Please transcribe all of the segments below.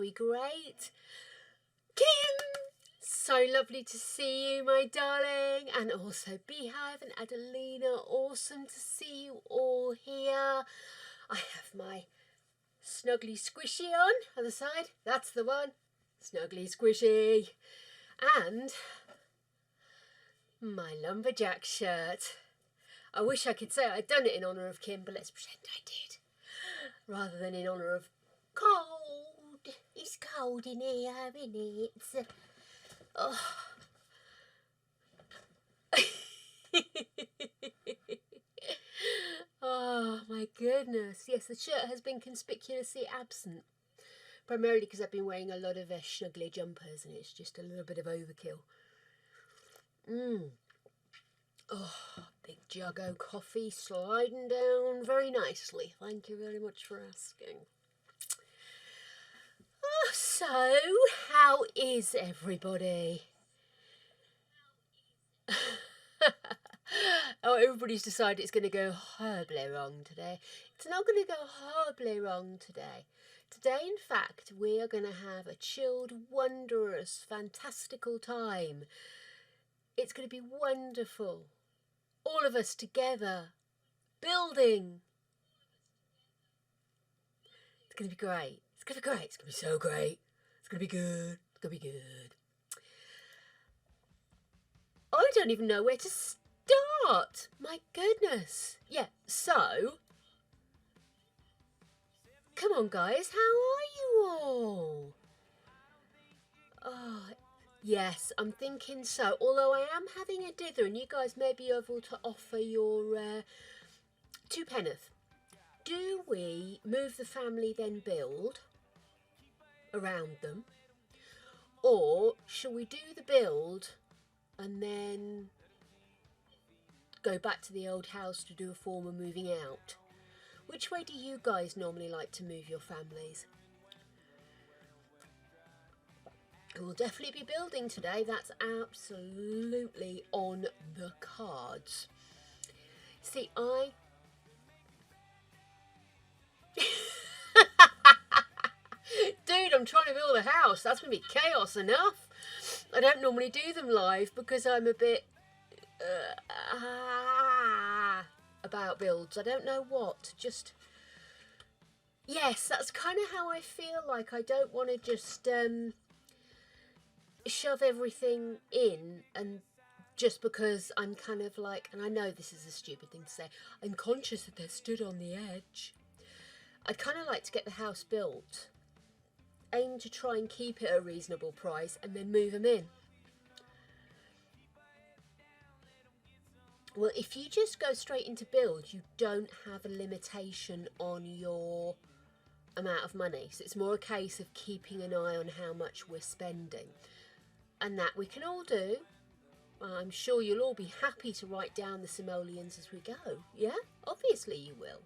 be great. Kim, so lovely to see you, my darling. And also Beehive and Adelina, awesome to see you all here. I have my Snuggly Squishy on the side. That's the one. Snuggly Squishy. And my lumberjack shirt. I wish I could say I'd done it in honour of Kim, but let's pretend I did. Rather than in honour of cold. It's cold in here, isn't it? Oh. Oh my goodness. Yes, the shirt has been conspicuously absent. Primarily because I've been wearing a lot of snuggly jumpers and it's just a little bit of overkill. Oh, big jug of coffee sliding down very nicely. Thank you very much for asking. Oh, so, how is everybody? Oh, everybody's decided it's going to go horribly wrong today. It's not going to go horribly wrong today. Today, in fact, we are going to have a chilled, wondrous, fantastical time. It's going to be wonderful. All of us together, building. It's going to be great. It's going to be great. It's going to be so great. It's going to be good. It's going to be good. I don't even know where to start. My goodness. Yeah, so, come on guys, how are you all? Oh, yes, I'm thinking so. Although I am having a dither and you guys may be able to offer your two penneth. Do we move the family then build around them? Or shall we do the build and then go back to the old house to do a form of moving out? Which way do you guys normally like to move your families? We'll definitely be building today. That's absolutely on the cards. See, Dude, I'm trying to build a house. That's going to be chaos enough. I don't normally do them live because I'm a bit about builds. I don't know what. Just, yes, that's kind of how I feel. Like I don't want to just shove everything in, and just because I'm kind of like, and I know this is a stupid thing to say, I'm conscious that they're stood on the edge. I'd kind of like to get the house built, aim to try and keep it at a reasonable price, and then move them in. Well, if you just go straight into build, you don't have a limitation on your amount of money. So it's more a case of keeping an eye on how much we're spending. And that we can all do. I'm sure you'll all be happy to write down the simoleons as we go. Yeah? Obviously you will.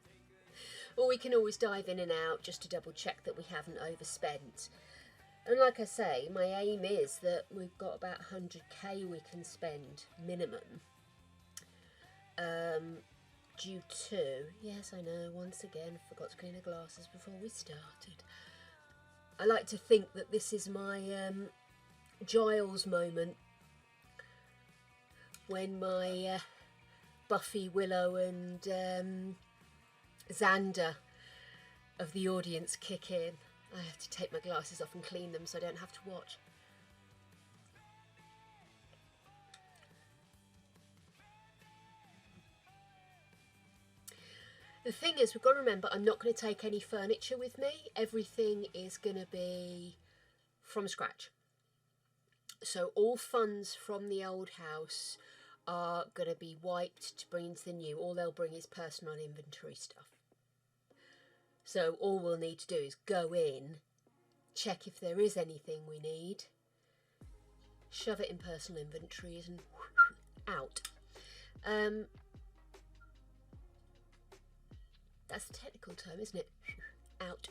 Or we can always dive in and out just to double check that we haven't overspent. And like I say, my aim is that we've got about 100k we can spend minimum. Due to, yes I know, once again forgot to clean the glasses before we started. I like to think that this is my Giles moment, when my Buffy, Willow and Xander of the audience kick in. I have to take my glasses off and clean them so I don't have to watch. The thing is, we've got to remember, I'm not going to take any furniture with me. Everything is going to be from scratch. So all funds from the old house are going to be wiped to bring into the new. All they'll bring is personal inventory stuff. So all we'll need to do is go in, check if there is anything we need, shove it in personal inventories and out. That's the technical term, isn't it? Out.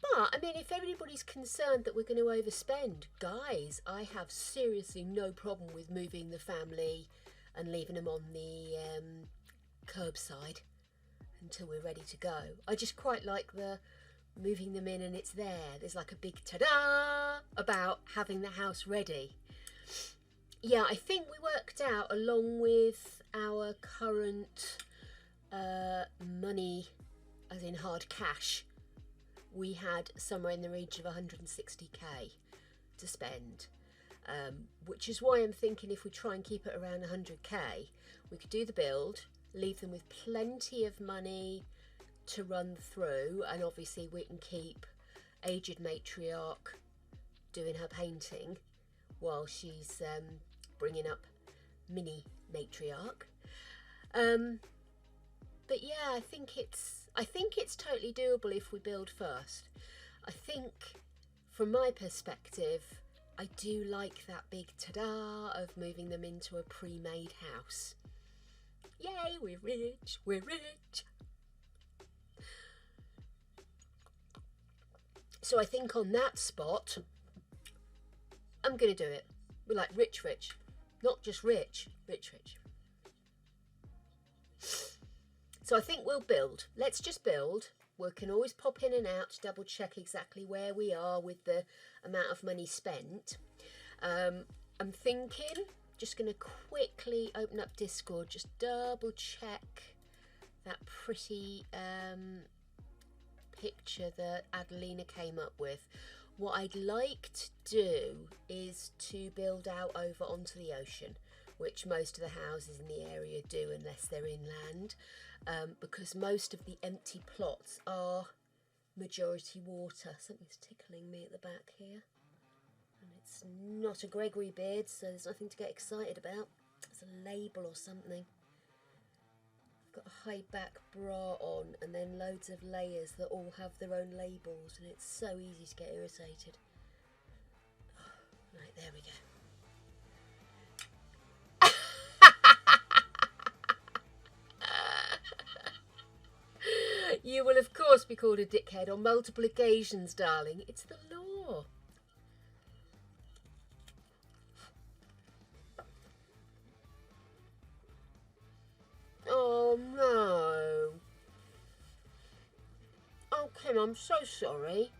But, I mean, if everybody's concerned that we're going to overspend, guys, I have seriously no problem with moving the family and leaving them on the curbside until we're ready to go. I just quite like the moving them in and it's there. There's like a big ta-da about having the house ready. Yeah, I think we worked out, along with our current money, as in hard cash, we had somewhere in the region of 160k to spend, which is why I'm thinking if we try and keep it around 100k, we could do the build, leave them with plenty of money to run through, and obviously we can keep aged matriarch doing her painting while she's bringing up mini matriarch. But yeah, I think it's totally doable if we build first. I think from my perspective, I do like that big ta-da of moving them into a pre-made house. Yay, we're rich, we're rich. So I think on that spot, I'm going to do it. We're like rich, rich. Not just rich, rich, rich. So I think we'll build. Let's just build. We can always pop in and out to double check exactly where we are with the amount of money spent. I'm thinking, just going to quickly open up Discord, just double check that pretty picture that Adelina came up with. What I'd like to do is to build out over onto the ocean, which most of the houses in the area do unless they're inland, because most of the empty plots are majority water. Something's tickling me at the back here, and it's not a Gregory beard, so there's nothing to get excited about. It's a label or something. Got a high back bra on and then loads of layers that all have their own labels, and it's so easy to get irritated. Right, there we go. You will of course be called a dickhead on multiple occasions, darling. It's the law. Oh no. Oh Kim, I'm so sorry.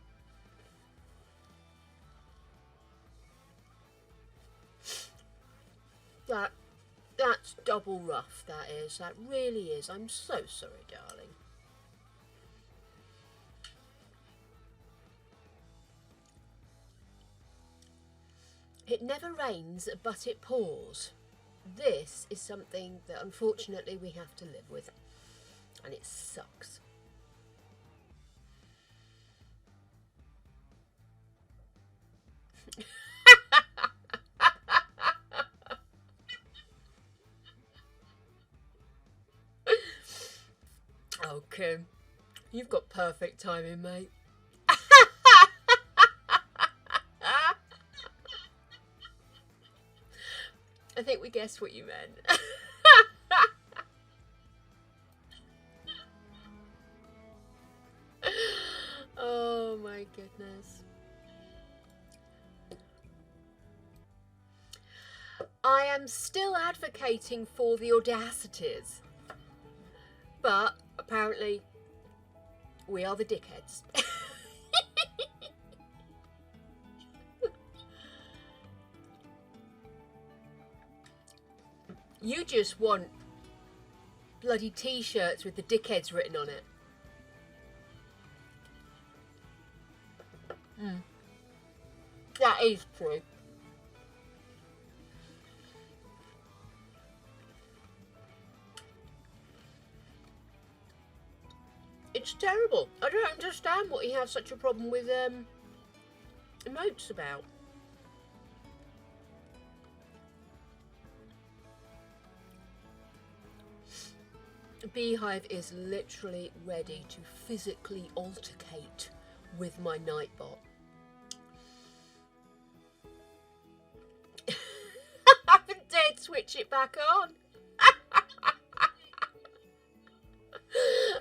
That's double rough, that is. That really is. I'm so sorry, darling. It never rains, but it pours. This is something that unfortunately we have to live with, and it sucks. Oh, Kim, you've got perfect timing, mate. I think we guessed what you meant. Oh my goodness. I am still advocating for the audacities, but apparently we are the dickheads. You just want bloody t-shirts with the dickheads written on it. That is true. It's terrible. I don't understand what he has such a problem with emotes about. Beehive is literally ready to physically altercate with my Nightbot. I haven't dared switch it back on.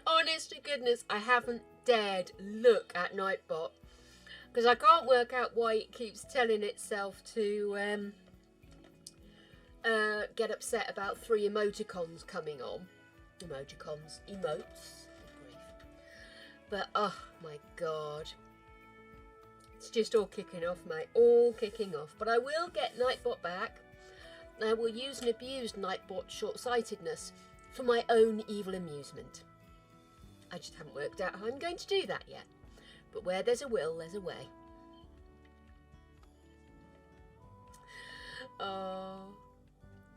Honest to goodness, I haven't dared look at Nightbot because I can't work out why it keeps telling itself to get upset about 3 emoticons coming on. Emoticons, emotes. But oh my god, it's just all kicking off, mate, all kicking off. But I will get Nightbot back. I will use and abuse Nightbot's short-sightedness for my own evil amusement. I just haven't worked out how I'm going to do that yet. But where there's a will, there's a way. Oh,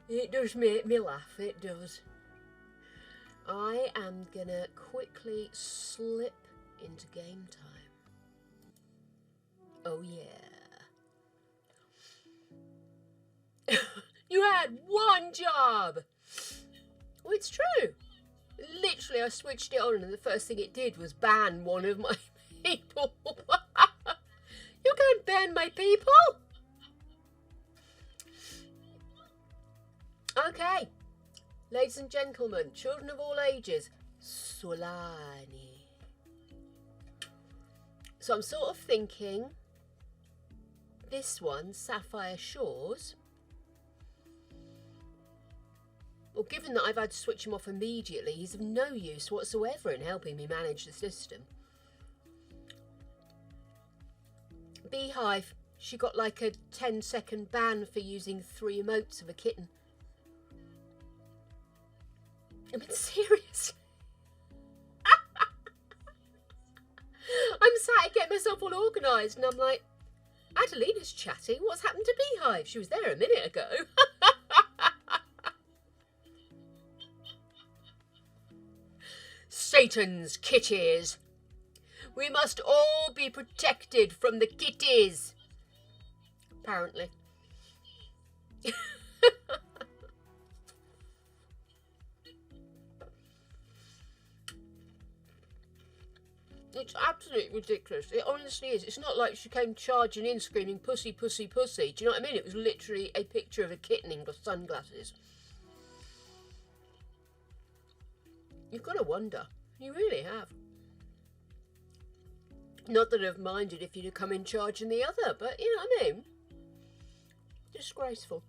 it does make me laugh, it does. I am gonna quickly slip into game time. Oh yeah. You had one job! Well, it's true. Literally, I switched it on and the first thing it did was ban one of my people. You can't ban my people! Okay. Ladies and gentlemen, children of all ages, Solani. So I'm sort of thinking this one, Sapphire Shores. Well, given that I've had to switch him off immediately, he's of no use whatsoever in helping me manage the system. Beehive, she got like a 10-second ban for using 3 emotes of a kitten. I mean, seriously. I'm sat getting myself all organised and I'm like, Adelina's chatting. What's happened to Beehive? She was there a minute ago. Satan's kitties. We must all be protected from the kitties. Apparently. It's absolutely ridiculous. It honestly is. It's not like she came charging in screaming, pussy, pussy, pussy. Do you know what I mean? It was literally a picture of a kitten in sunglasses. You've got to wonder. You really have. Not that I've minded if you'd have come in charging the other, but you know what I mean? Disgraceful.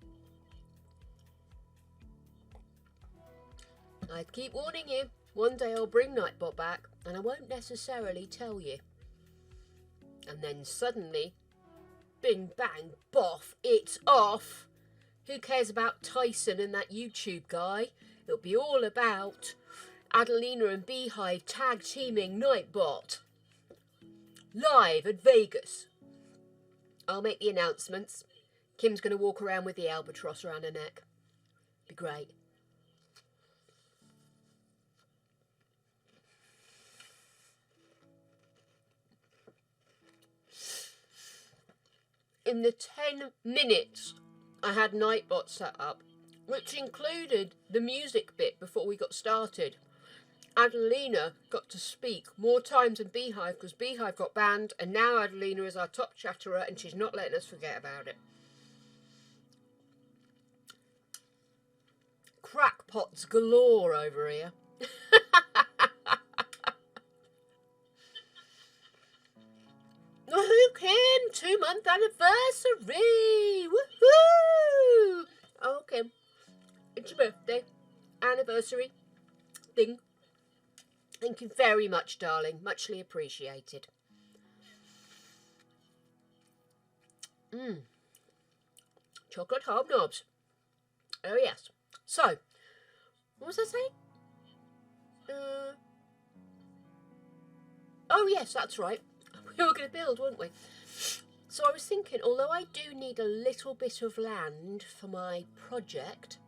I'd keep warning you. One day I'll bring Nightbot back, and I won't necessarily tell you. And then suddenly, bing, bang, boff, it's off. Who cares about Tyson and that YouTube guy? It'll be all about Adelina and Beehive tag teaming Nightbot. Live at Vegas. I'll make the announcements. Kim's going to walk around with the albatross around her neck. Be great. In the 10 minutes I had Nightbot set up, which included the music bit before we got started, Adelina got to speak more times than Beehive because Beehive got banned, and now Adelina is our top chatterer and she's not letting us forget about it. Crackpots galore over here. Oh, Kim, 2-month anniversary! Woohoo! Oh, Kim, it's your birthday, anniversary thing. Thank you very much, darling. Muchly appreciated. Chocolate hobnobs. Oh, yes. So, what was I saying? Oh, yes, that's right. We were going to build, weren't we? So I was thinking, although I do need a little bit of land for my project,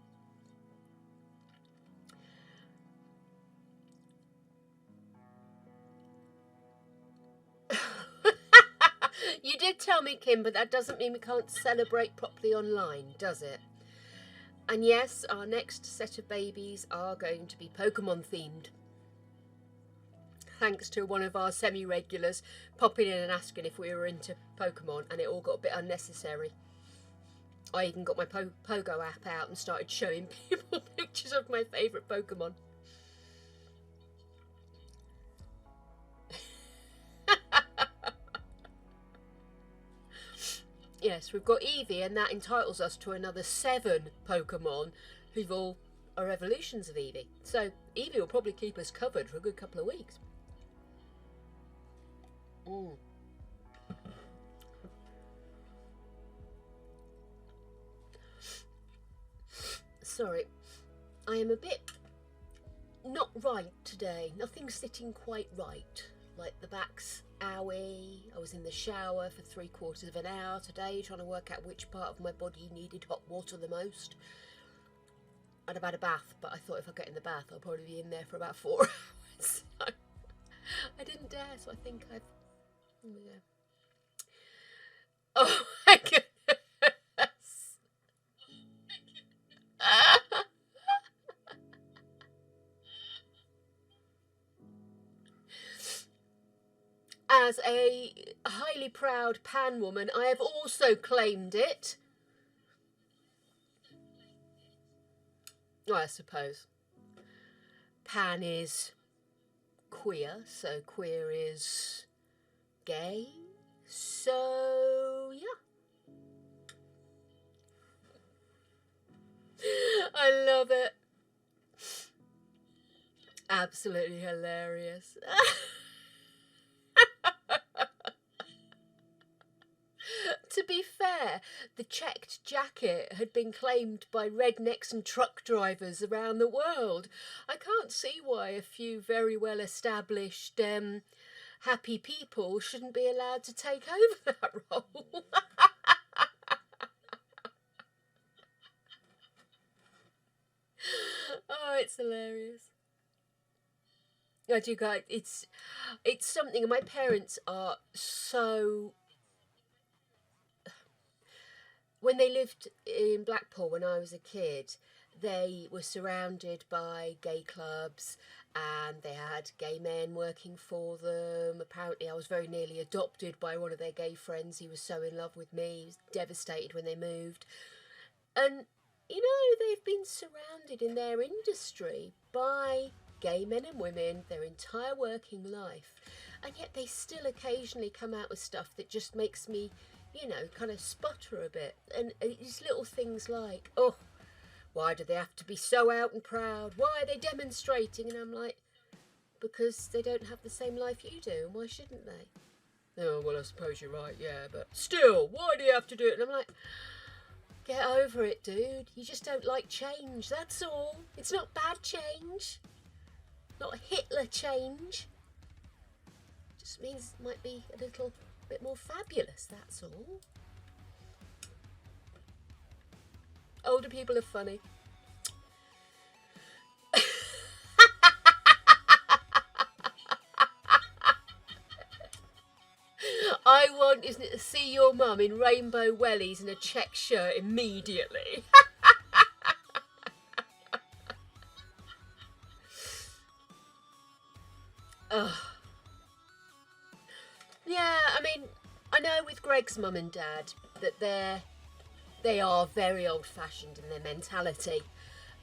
you did tell me, Kim, but that doesn't mean we can't celebrate properly online, does it? And yes, our next set of babies are going to be Pokemon themed. Thanks to one of our semi-regulars popping in and asking if we were into Pokemon, and it all got a bit unnecessary. I even got my Pogo app out and started showing people pictures of my favourite Pokemon. Yes, we've got Eevee, and that entitles us to another 7 Pokemon who've all are evolutions of Eevee. So Eevee will probably keep us covered for a good couple of weeks. Mm. Sorry, I am a bit not right today. Nothing's sitting quite right. Like the back's owie. I was in the shower for 3/4 of an hour today trying to work out which part of my body needed hot water the most. I'd have had a bath, but I thought if I get in the bath I'll probably be in there for about 4 hours. So I didn't dare, so I think I've... Here we go. Oh my goodness. As a highly proud pan woman, I have also claimed it. Well, I suppose. Pan is queer, so queer is gay. So, yeah. I love it. Absolutely hilarious. To be fair, the checked jacket had been claimed by rednecks and truck drivers around the world. I can't see why a few very well established happy people shouldn't be allowed to take over that role. Oh, it's hilarious. I do, guys. It's something. And my parents are so... When they lived in Blackpool when I was a kid, they were surrounded by gay clubs and they had gay men working for them. Apparently I was very nearly adopted by one of their gay friends. He was so in love with me. He was devastated when they moved. And, you know, they've been surrounded in their industry by gay men and women their entire working life. And yet they still occasionally come out with stuff that just makes me, you know, kind of sputter a bit. And it's little things like, oh, why do they have to be so out and proud? Why are they demonstrating? And I'm like, because they don't have the same life you do, and why shouldn't they? Oh, well, I suppose you're right, yeah, but still, why do you have to do it? And I'm like, get over it, dude. You just don't like change, that's all. It's not bad change. Not Hitler change. Just means it might be a little bit more fabulous, that's all. Older people are funny. I want, isn't it, to see your mum in rainbow wellies and a check shirt immediately. Ugh. Yeah, I mean, I know with Greg's mum and dad that they are very old-fashioned in their mentality,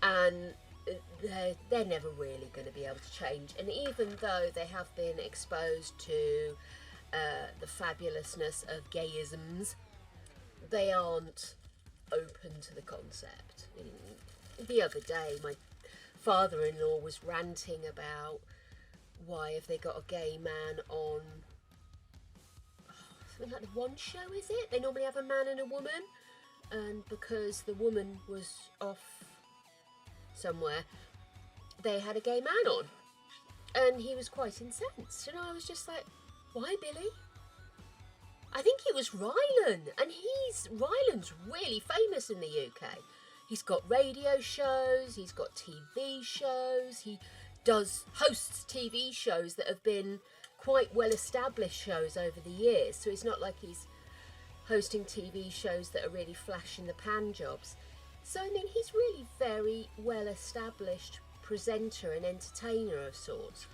and they're never really going to be able to change. And even though they have been exposed to the fabulousness of gayisms, they aren't open to the concept. The other day, my father-in-law was ranting about why have they got a gay man on something like the One Show, is it? They normally have a man and a woman, and because the woman was off somewhere, they had a gay man on, and he was quite incensed, and I was just like, why, Billy? I think it was Rylan, and Rylan's really famous in the UK. He's got radio shows, he's got TV shows, he hosts TV shows that have been quite well established shows over the years, so it's not like he's hosting TV shows that are really flash in the pan jobs. So I mean, he's really very well established presenter and entertainer of sorts.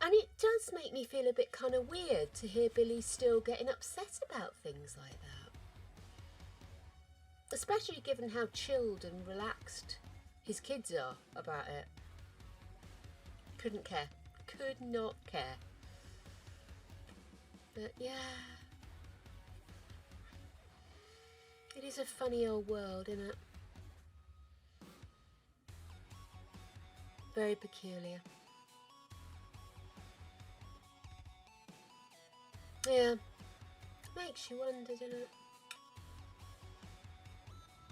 And it does make me feel a bit kind of weird to hear Billy still getting upset about things like that. Especially given how chilled and relaxed his kids are about it. Couldn't care. Could not care. But yeah. It is a funny old world, isn't it? Very peculiar. Yeah, makes you wonder, doesn't it?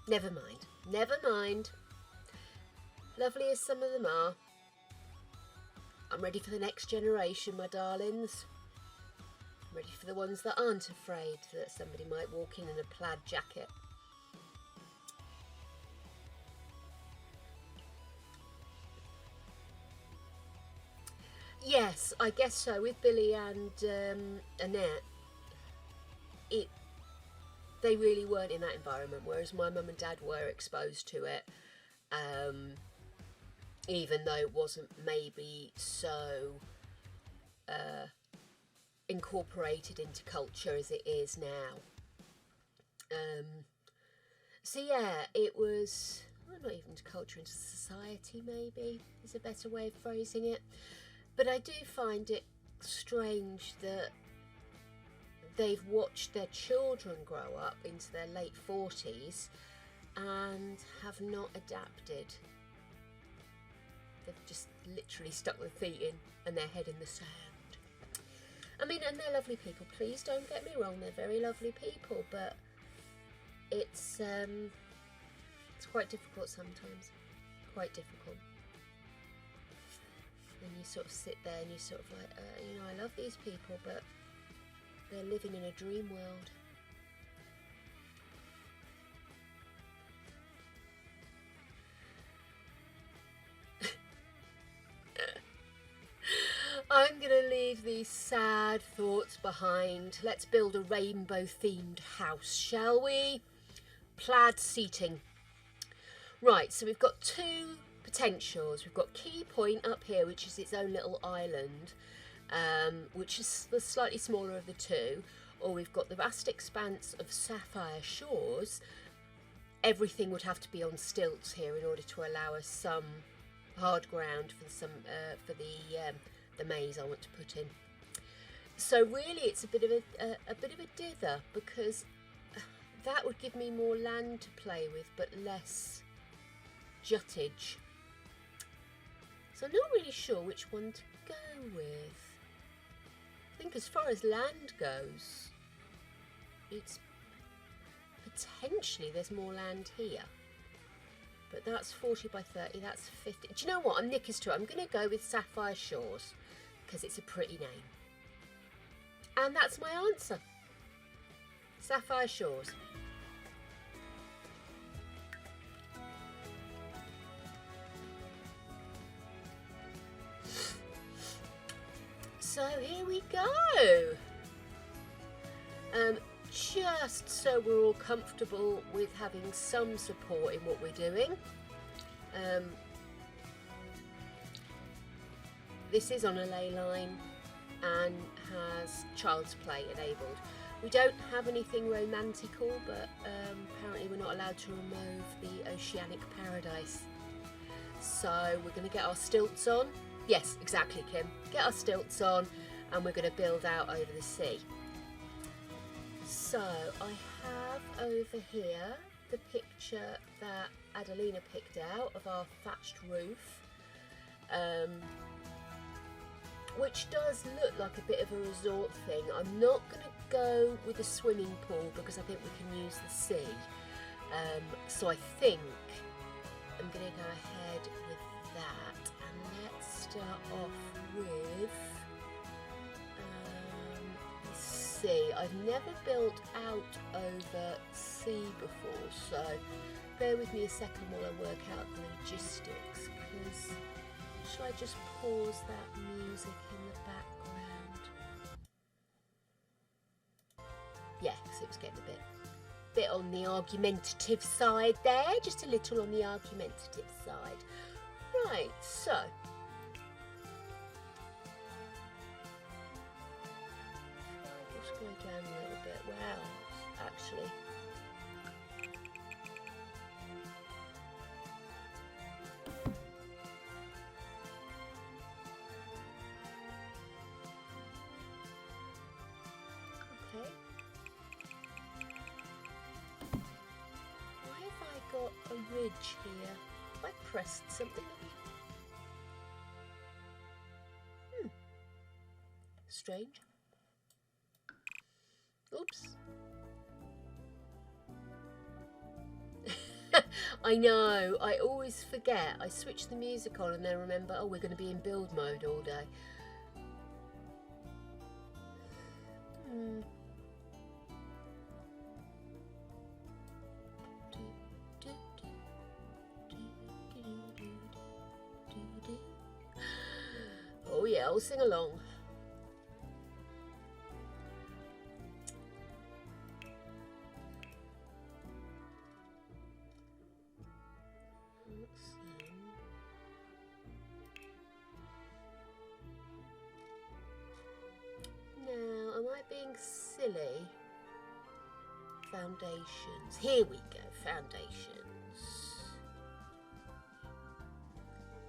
Never mind, never mind. Lovely as some of them are, I'm ready for the next generation, my darlings. I'm ready for the ones that aren't afraid that somebody might walk in a plaid jacket. Yes, I guess so. With Billy and Annette, they really weren't in that environment, whereas my mum and dad were exposed to it, even though it wasn't maybe so incorporated into culture as it is now. So yeah, it was, well, not even to culture, into society maybe is a better way of phrasing it. But I do find it strange that they've watched their children grow up into their late 40s and have not adapted. They've just literally stuck their feet in and their head in the sand. I mean, and they're lovely people, please don't get me wrong, they're very lovely people, but it's quite difficult sometimes, quite difficult. And you sort of sit there and you sort of like, you know, I love these people, but they're living in a dream world. I'm going to leave these sad thoughts behind. Let's build a rainbow-themed house, shall we? Plaid seating. Right, so we've got two potentials. We've got Key Point up here, which is its own little island, which is the slightly smaller of the two, or we've got the vast expanse of Sapphire Shores. Everything would have to be on stilts here in order to allow us some hard ground for the maze I want to put in. So really, it's a bit of a dither, because that would give me more land to play with, but less juttage. So I'm not really sure which one to go with. I think as far as land goes, it's potentially there's more land here. But that's 40 by 30, that's 50. Do you know what? I'm knickers to it. I'm going to go with Sapphire Shores because it's a pretty name. And that's my answer. Sapphire Shores. So here we go. Just so we're all comfortable with having some support in what we're doing. This is on a ley line and has child's play enabled. We don't have anything romantical, but apparently we're not allowed to remove the oceanic paradise. So we're going to get our stilts on. Yes, exactly, Kim. Get our stilts on and we're going to build out over the sea. So I have over here the picture that Adelina picked out of our thatched roof, which does look like a bit of a resort thing. I'm not going to go with a swimming pool because I think we can use the sea. So I think I'm going to go ahead with that, and let's start off with sea. I've never built out over sea before, so bear with me a second while I work out the logistics, because shall I just pause that music in the background? Yeah, because it was getting a bit on the argumentative side there, just a little on the argumentative side. Right, so go down a little bit. Wow, actually. Okay. Why have I got a ridge here? Have I pressed something? Strange. Oops. I know, I always forget. I switch the music on and then remember, oh, we're going to be in build mode all day. Oh yeah, I'll sing along. Now, am I being silly? Foundations. Here we go, foundations.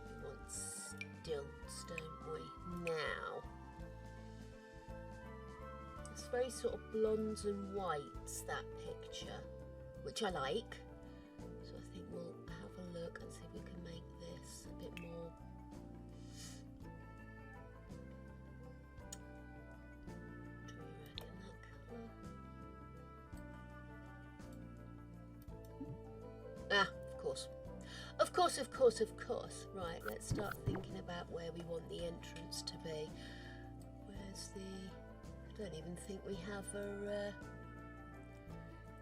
We want stilts, don't we? Now. It's very sort of blondes and whites, that picture, which I like. So I think we'll have a look and see if we can make this a bit more. Do we reckon that colour? Ah, of course. Of course, of course, of course. Right, let's start thinking about where we want the entrance to be. Where's the... I don't even think we have a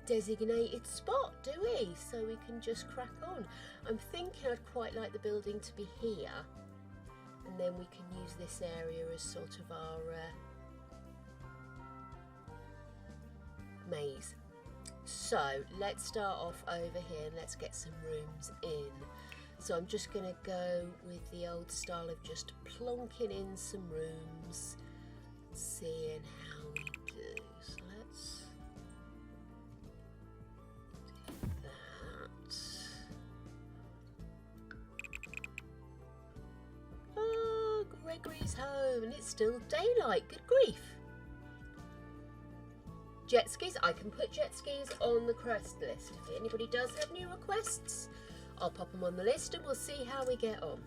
designated spot, do we? So we can just crack on. I'm thinking I'd quite like the building to be here, and then we can use this area as sort of our maze. So let's start off over here and let's get some rooms in. So I'm just going to go with the old style of just plonking in some rooms, seeing how we do. So let's do that. Oh, Gregory's home and it's still daylight. Good grief. Jet skis. I can put jet skis on the request list. If anybody does have new requests, I'll pop them on the list and we'll see how we get on.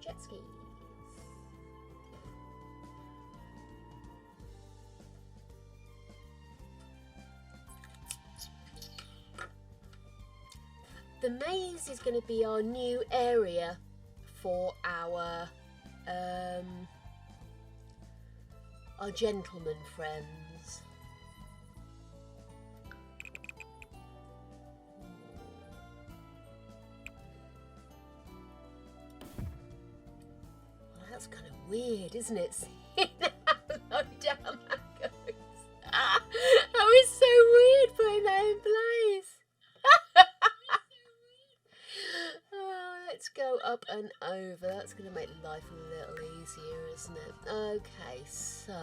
Jet skis. The maze is going to be our new area for our gentleman friends. Well, that's kind of weird, isn't it? Seeing how low down that goes. That was so weird putting that in place. Oh, let's go up and over. That's going to make life a little easier, isn't it? Okay, so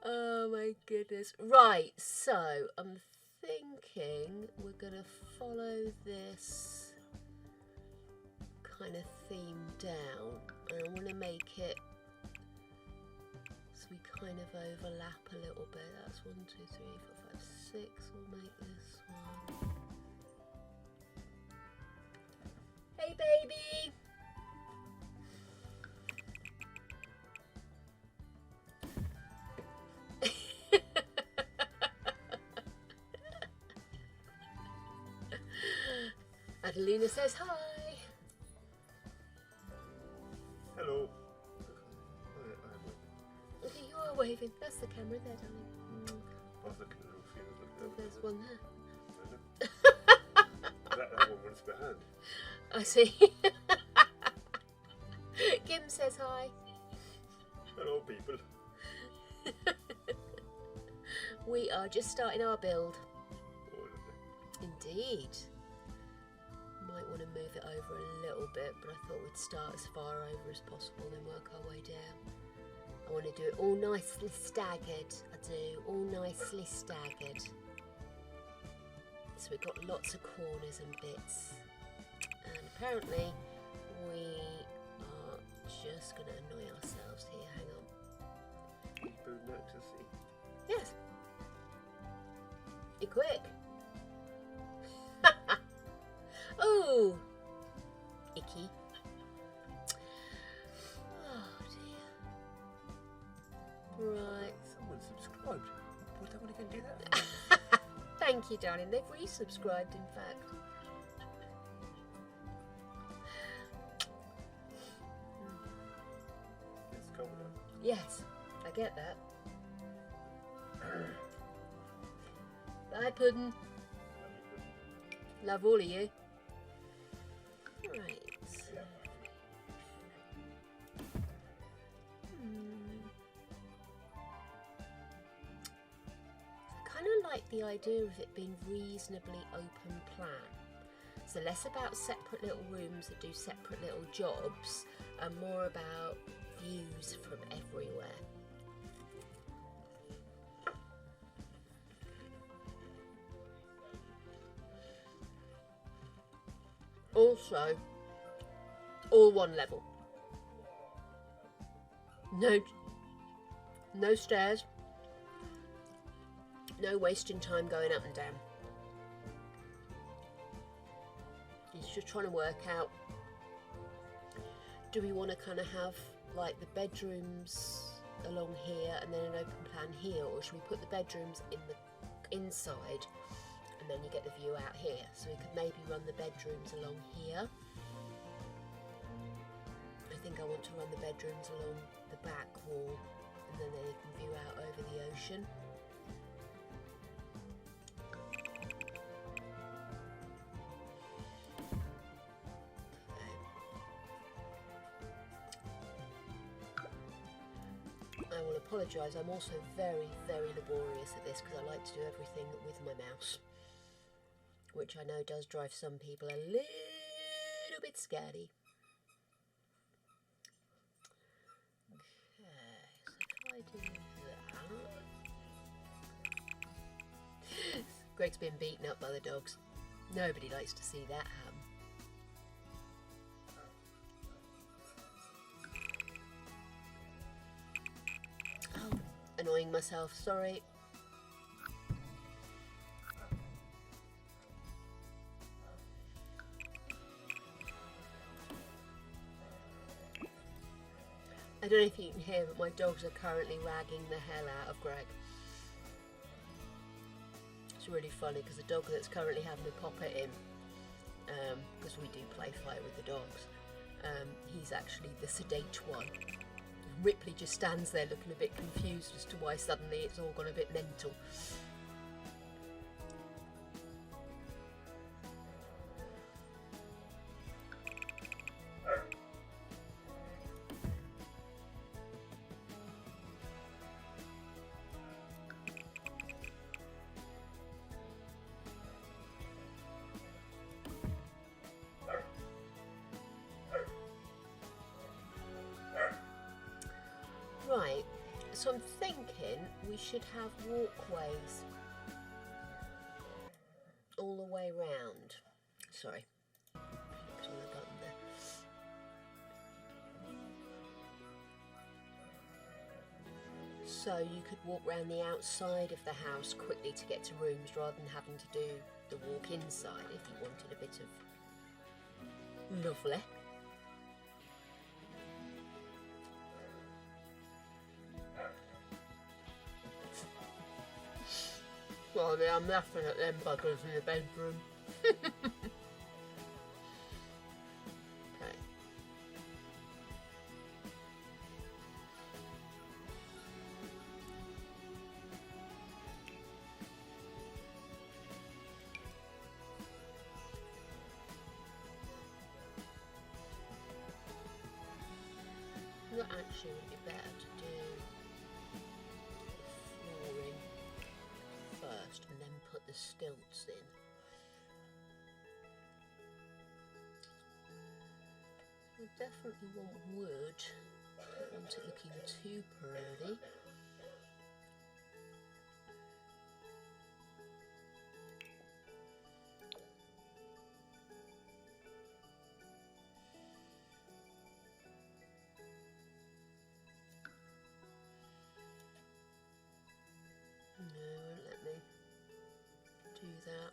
oh my goodness. Right, so I'm thinking we're going to follow this kind of theme down, and I want to make it so we kind of overlap a little bit. That's 1, 2, 3, 4, 5, 6. We'll make this one. Hey baby! Adelina says hi. Hello. Okay, you are waving. That's the camera there, darling. There's one there. that one runs behind. I see. Kim says hi. Hello, people. We are just starting our build. Oh, lovely. Indeed. Might want to move it over a little bit, but I thought we'd start as far over as possible, then work our way down. I want to do it all nicely staggered. I do, all nicely staggered. So we've got lots of corners and bits. And apparently we are just going to annoy ourselves here. Hang on. Boom out to sea. Yes. Be quick. Ooh. Icky. Oh dear. Right. Someone subscribed. Would they want to go and do that? Thank you, darling. They've resubscribed, in fact. It's cold enough. Yes, I get that. Bye, Puddin'. Love all of you. Right. I kind of like the idea of it being reasonably open plan. So less about separate little rooms that do separate little jobs and more about views from everywhere. Also, all one level. No stairs. No wasting time going up and down. It's just trying to work out, do we want to kind of have like the bedrooms along here and then an open plan here, or should we put the bedrooms in the inside and then you get the view out here? So we could maybe run the bedrooms along here. I think I want to run the bedrooms along the back wall and then they can view out over the ocean. I will apologise, I'm also very, very laborious at this because I like to do everything with my mouse, which I know does drive some people a little bit scary. Okay, so if I do that... Greg's been beaten up by the dogs. Nobody likes to see that happen. Annoying myself, sorry. I don't know if you can hear, but my dogs are currently ragging the hell out of Greg. It's really funny because the dog that's currently having a pop at him, because we do play fight with the dogs, he's actually the sedate one. Ripley just stands there looking a bit confused as to why suddenly it's all gone a bit mental. Right, so I'm thinking we should have walkways all the way round. Sorry, clicked on the button there. So you could walk round the outside of the house quickly to get to rooms rather than having to do the walk inside if you wanted a bit of lovely. Well, I'm laughing at them buggers in the bedroom. Okay. Well, actually, it would be better to do flooring first and then put the stilts in. I definitely want wood. Don't want it looking too pearly. No, it won't let me do that.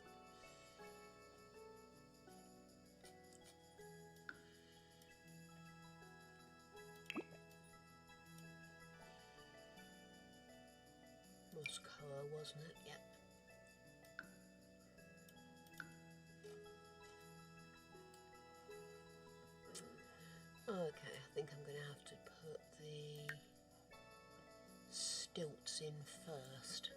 Colour, wasn't it? Yep. Okay, I think I'm going to have to put the stilts in first.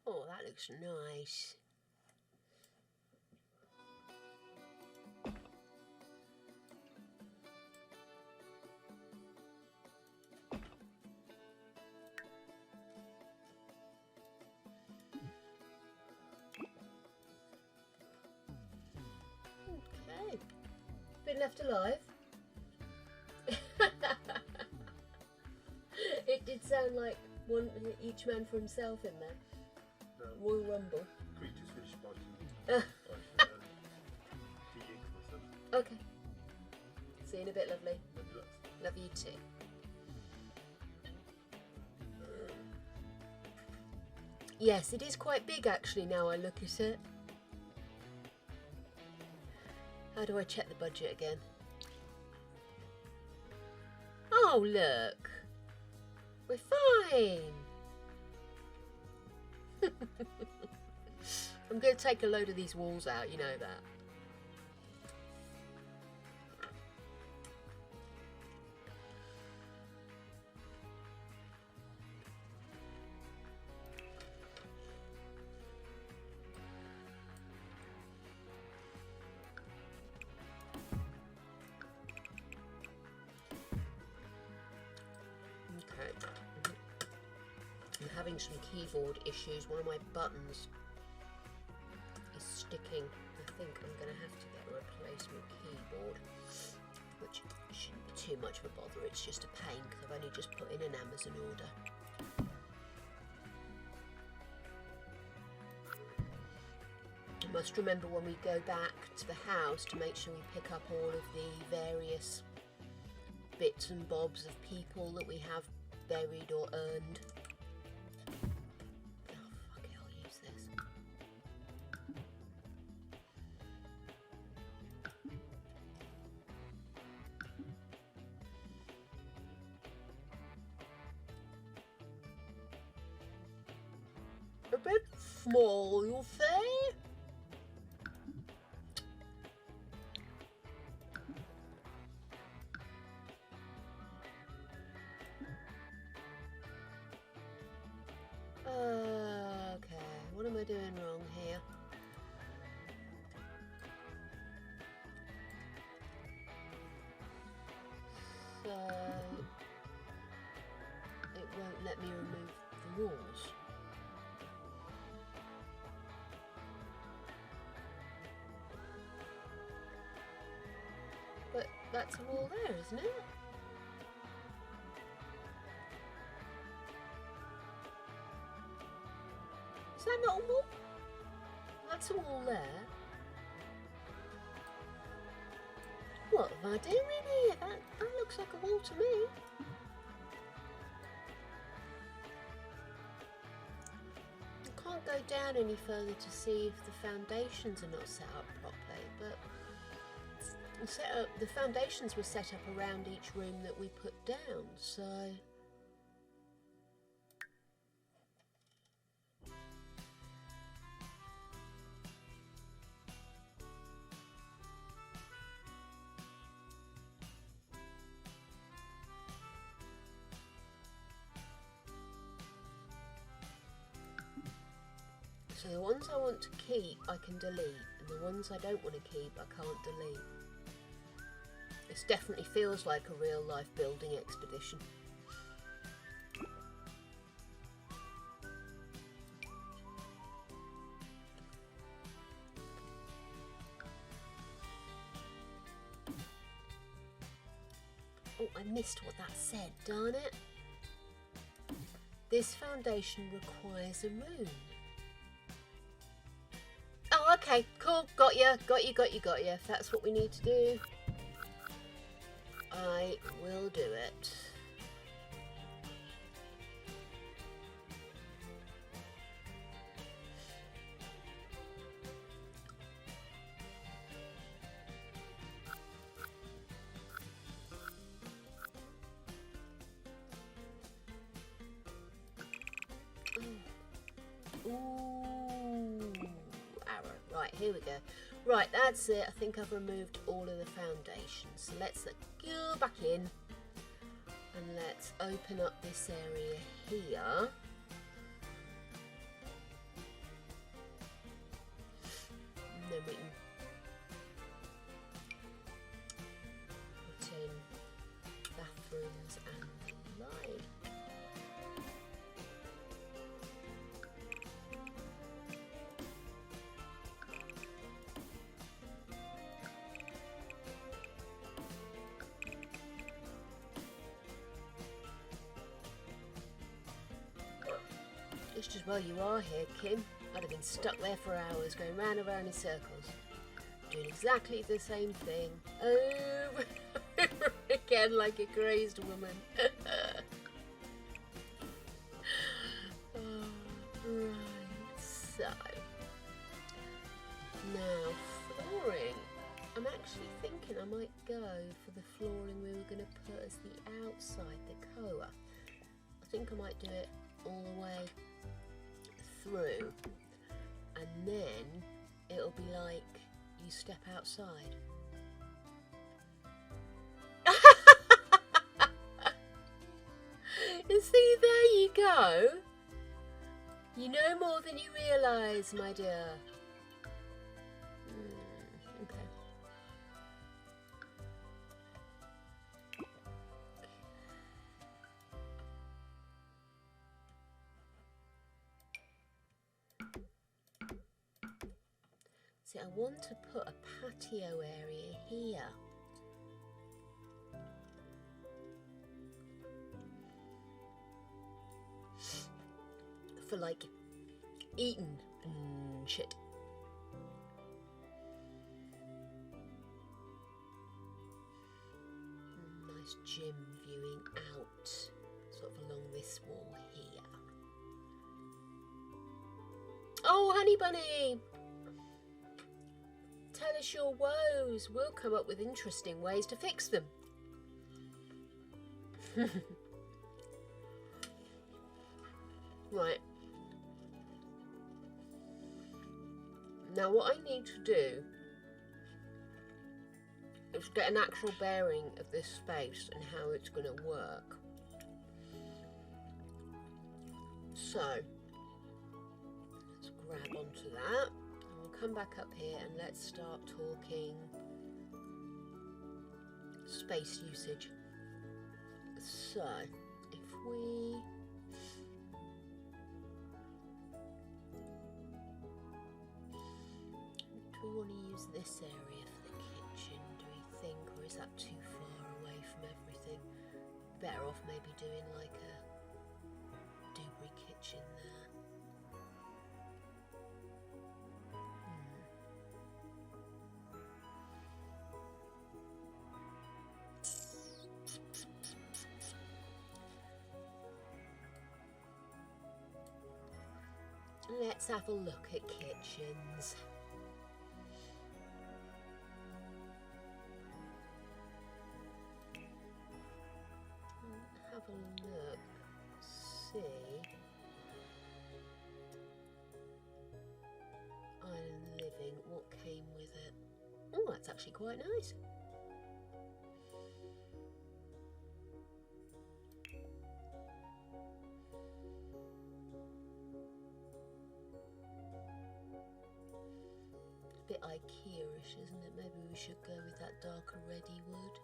Oh, that looks nice. Okay. Been left alive. It did sound like one each man for himself in there. No. Royal Rumble. Creatures finished biting me. Eating myself. Okay. See you in a bit, lovely. Maybe Love you too. Yes, it is quite big actually now I look at it. How do I check the budget again? Oh, look. We're fine. I'm going to take a load of these walls out, you know that. Okay. I'm having some keyboard issues. One of my buttons is sticking. I think I'm going to have to get a replacement keyboard, which shouldn't be too much of a bother. It's just a pain because I've only just put in an Amazon order. I must remember when we go back to the house to make sure we pick up all of the various bits and bobs of people that we have buried or earned. Oh, fuck it, I'll use this. A bit small, you say? Okay, what am I doing wrong here? So it won't let me remove the walls. But that's a wall there, isn't it? Is that not a wall? That's a wall there. What have I doing here? That looks like a wall to me. I can't go down any further to see if the foundations are not set up properly, but the foundations were set up around each room that we put down, so... So the ones I want to keep I can delete, and the ones I don't want to keep I can't delete. This definitely feels like a real life building expedition. Oh, I missed what that said, darn it. This foundation requires a room. Okay, cool. Got you. If that's what we need to do, I will do it. Ooh, arrow. Right, here we go. Right, that's it. I think I've removed all of the foundations. So let's go back in and let's open up this area here. And then we can put in bathrooms and light. It's just, well, you are here, Kim. I'd have been stuck there for hours, going round and round in circles, doing exactly the same thing over and over again, like a crazed woman. Right, so now flooring. I'm actually thinking I might go for the flooring we were going to put as the outside, the koa. I think I might do it all the way through, and then it'll be like you step outside. And see, there you go. You know more than you realise, my dear. Okay. See, I want to put a patio area here. For like eating and shit. Nice gym viewing out, sort of along this wall here. Oh, honey bunny! Tell us your woes. We'll come up with interesting ways to fix them. Right. Now what I need to do is get an actual bearing of this space and how it's going to work. So, let's grab onto that. And we'll come back up here and let's start talking space usage. So, if we... Do we want to use this area for the kitchen, do we think, or is that too far away from everything? Better off maybe doing like a doobry kitchen there. Let's have a look at kitchens. Have a look, see. Island living, what came with it? Oh, that's actually quite nice. A bit IKEA-ish, isn't it? Maybe we should go with that darker reddy wood.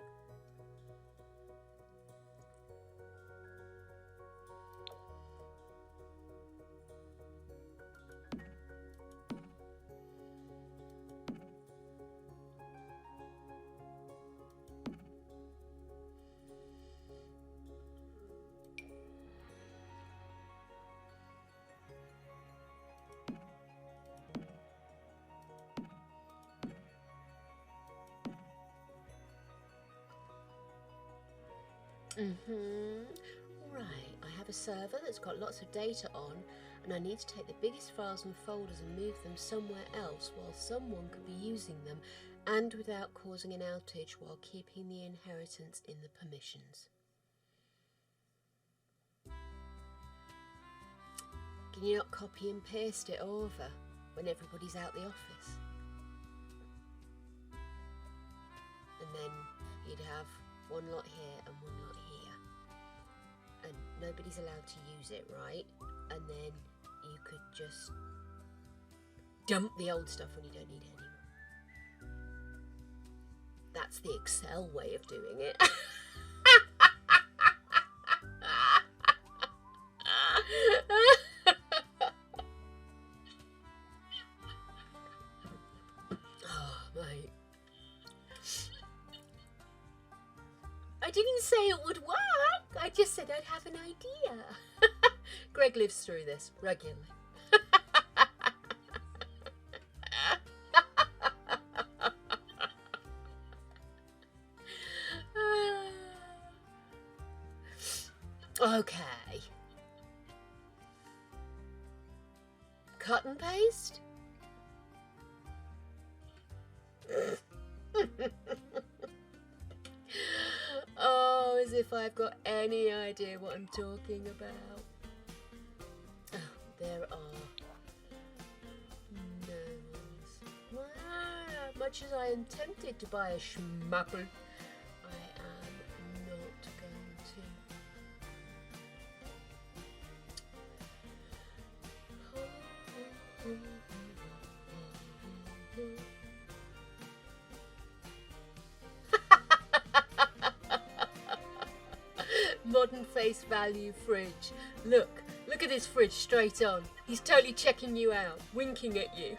Right, I have a server that's got lots of data on, and I need to take the biggest files and folders and move them somewhere else while someone could be using them, and without causing an outage while keeping the inheritance in the permissions. Can you not copy and paste it over when everybody's out the office? And then you'd have one lot here and one lot here. And nobody's allowed to use it, right? And then you could just dump the old stuff when you don't need it anymore. That's the Excel way of doing it. Oh, mate. I didn't say it would work. I just said I'd have an idea. Greg lives through this regularly. Okay. Cut and paste? Oh, as if I've got any idea what I'm talking about. Oh, there are no ones. Much as I am tempted to buy a schmuckle, I am not going to. Modern face value fridge. Look at this fridge straight on. He's totally checking you out, winking at you.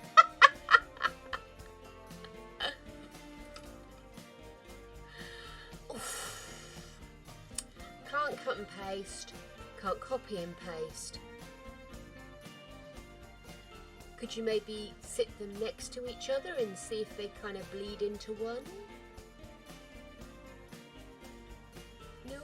Can't cut and paste, can't copy and paste. Could you maybe sit them next to each other and see if they kind of bleed into one? No?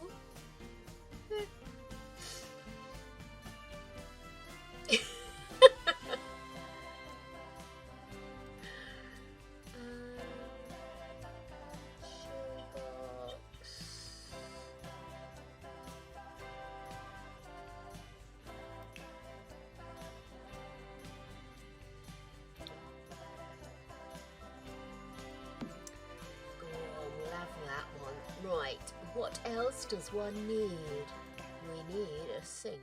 Right, what else does one need? We need a sink.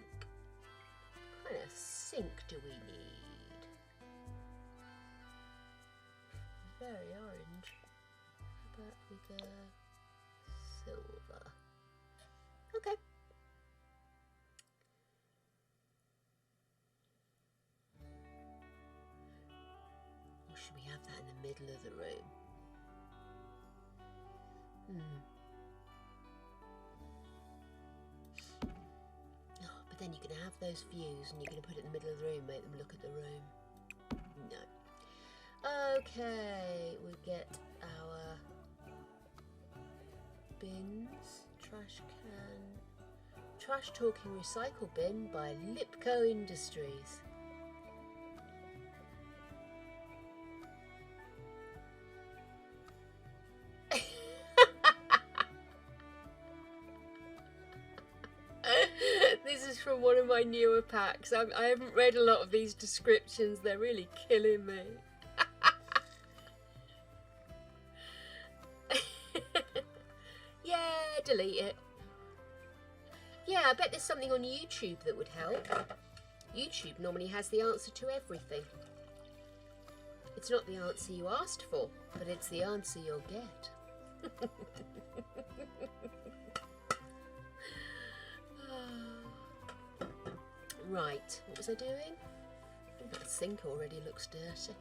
What kind of sink do we need? Very orange. How about we go silver? Okay. Or should we have that in the middle of the room? But then you're going to have those views and you're going to put it in the middle of the room, make them look at the room. No. Okay, we get our bins, trash can, trash talking recycle bin by Lipco Industries. This is from one of my newer packs. I haven't read a lot of these descriptions. They're really killing me. Yeah, delete it. Yeah, I bet there's something on YouTube that would help. YouTube normally has the answer to everything. It's not the answer you asked for, but it's the answer you'll get. Right, what was I doing? Oh, that sink already looks dirty.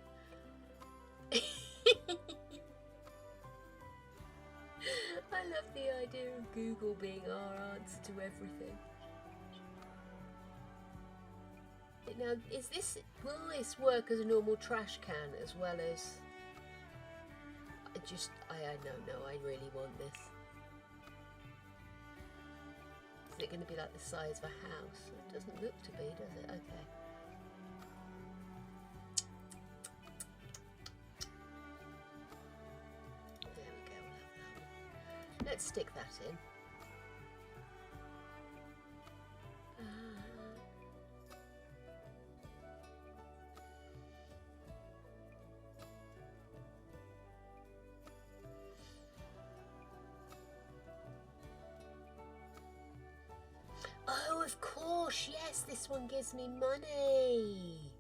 I love the idea of Google being our answer to everything. Now, will this work as a normal trash can as well as... I really want this. Is it going to be like the size of a house? It doesn't look to be, does it? Okay. There we go, we'll have that one. Let's stick that in. Oh, of course, yes, this one gives me money.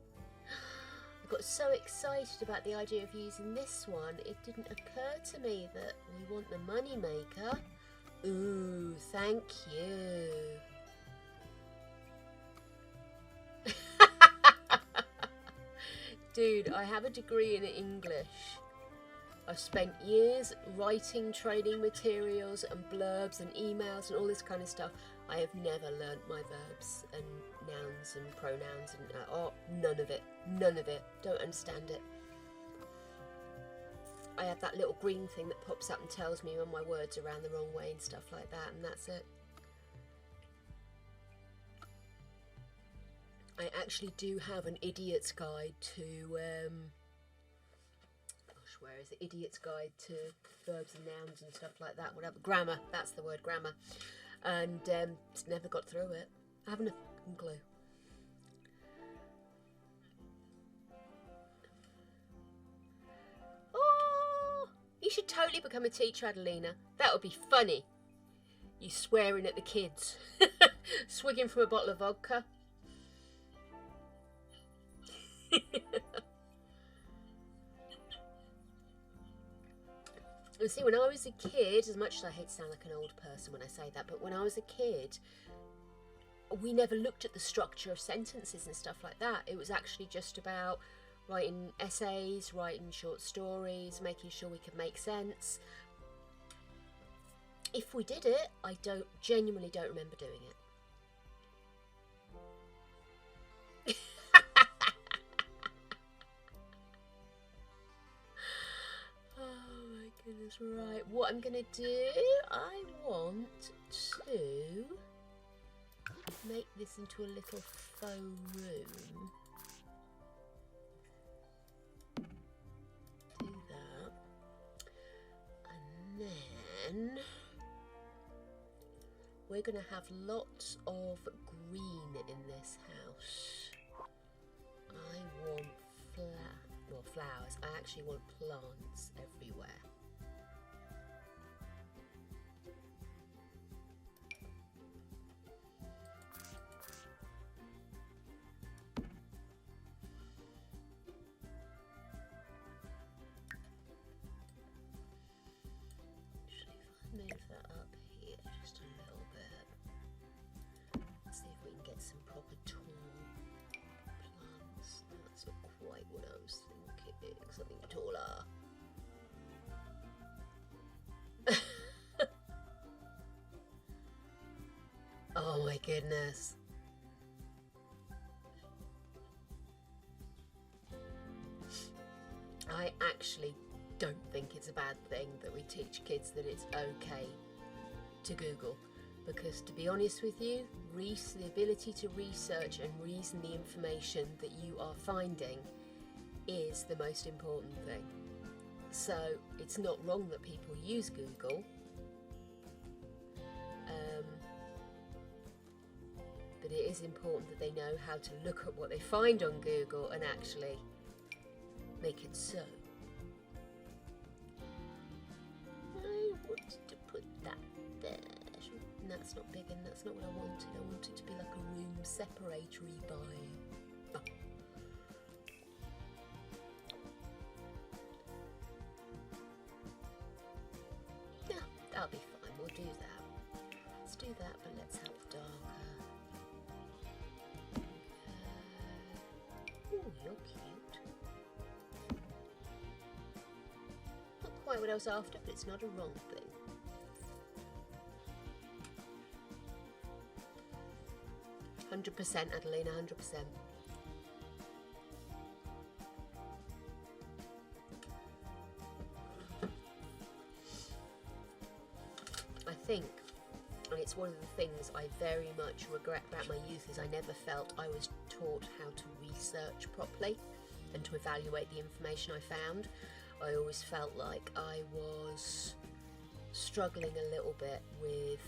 I got so excited about the idea of using this one, it didn't occur to me that we want the money maker. Ooh, thank you. Dude, I have a degree in English. I've spent years writing training materials and blurbs and emails and all this kind of stuff. I have never learnt my verbs and nouns and pronouns and none of it. None of it. Don't understand it. I have that little green thing that pops up and tells me when my words are around the wrong way and stuff like that, and that's it. I actually do have an idiot's guide to where is it? Idiot's Guide to Verbs and Nouns and stuff like that, whatever. Grammar, that's the word, grammar. And just never got through it. I haven't a fucking clue. Oh, you should totally become a teacher, Adelina. That would be funny. You swearing at the kids. Swigging from a bottle of vodka. And see, when I was a kid, as much as I hate to sound like an old person when I say that, but when I was a kid, we never looked at the structure of sentences and stuff like that. It was actually just about writing essays, writing short stories, making sure we could make sense. If we did it, I genuinely don't remember doing it. Goodness, right, what I'm gonna do, I want to make this into a little faux room. Do that. And then we're gonna have lots of green in this house. I want flowers. I actually want plants everywhere. Move that up here just a little bit. Let's see if we can get some proper tall plants. That's not quite what I was thinking. Something taller. Oh my goodness. I actually don't think it's a bad thing that we teach kids that it's okay to Google, because to be honest with you, the ability to research and reason the information that you are finding is the most important thing. So it's not wrong that people use Google, but it is important that they know how to look at what they find on Google and actually make it so. To put that there. And that's not big, and that's not what I wanted. I wanted it to be like a room separatory by. Oh. Yeah, that'll be fine. We'll do that. Let's do that, but let's have darker. Oh, you're cute. Not quite what I was after, but it's not a wrong thing. %, Adelina, 100%. I think, and it's that's one of the things I very much regret about my youth, is I never felt I was taught how to research properly and to evaluate the information I found. I always felt like I was struggling a little bit with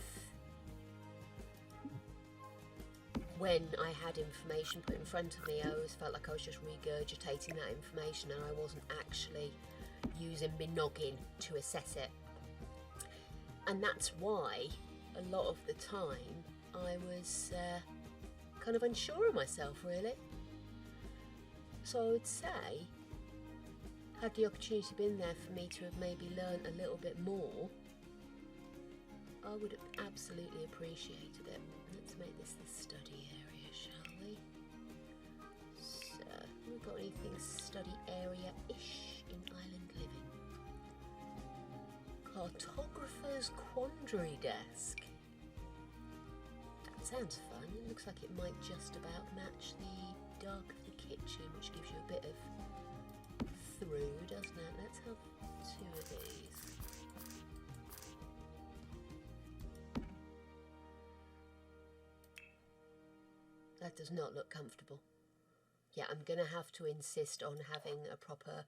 when I had information put in front of me. I always felt like I was just regurgitating that information and I wasn't actually using my noggin to assess it. And that's why a lot of the time I was kind of unsure of myself, really. So I would say, had the opportunity been there for me to have maybe learned a little bit more, I would have absolutely appreciated it. Let's make this the study area, shall we? So, have we got anything study area-ish in Island Living? Cartographer's Quandary Desk. That sounds fun. It looks like it might just about match the dark of the kitchen, which gives you a bit of through, doesn't it? Let's have 2 of these. That does not look comfortable. Yeah, I'm going to have to insist on having a proper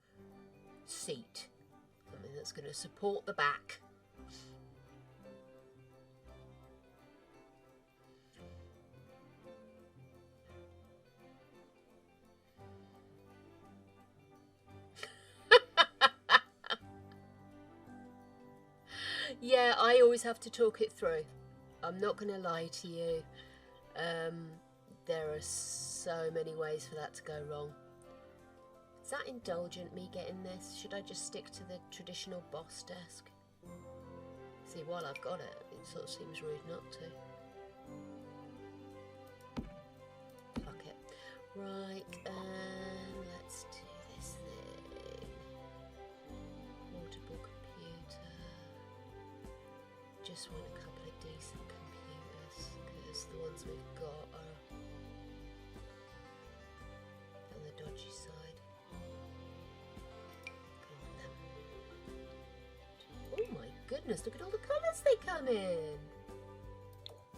seat. Something that's going to support the back. Yeah, I always have to talk it through. I'm not going to lie to you. There are so many ways for that to go wrong. Is that indulgent, me getting this? Should I just stick to the traditional boss desk? See, while I've got it, it sort of seems rude not to. Fuck it. Right, let's do this thing. Portable computer. Just want a couple of decent computers, because the ones we've got are on the dodgy side. Oh my goodness, look at all the colours they come in.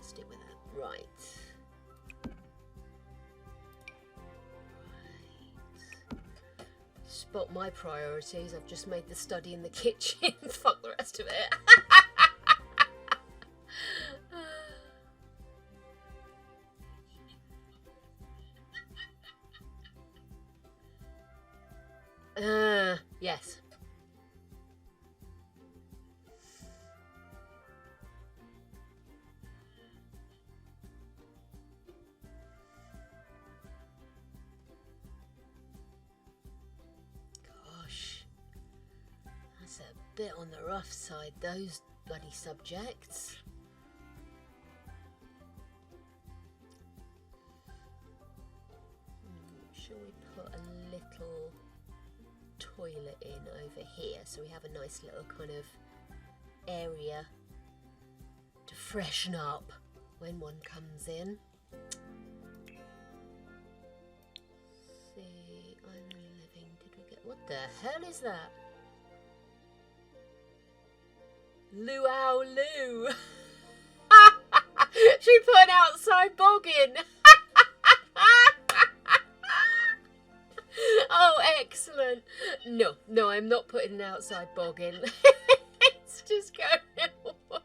Stick with that. Right. Spot my priorities. I've just made the study in the kitchen. Fuck the rest of it. Yes. Gosh, that's a bit on the rough side, those bloody subjects. Shall we put a little toilet in over here so we have a nice little kind of area to freshen up when one comes in? See, I'm living. Did we get, what the hell is that? Luau Lou. She put an outside bog in. Oh, excellent. No, I'm not putting an outside bog in. It's just going on.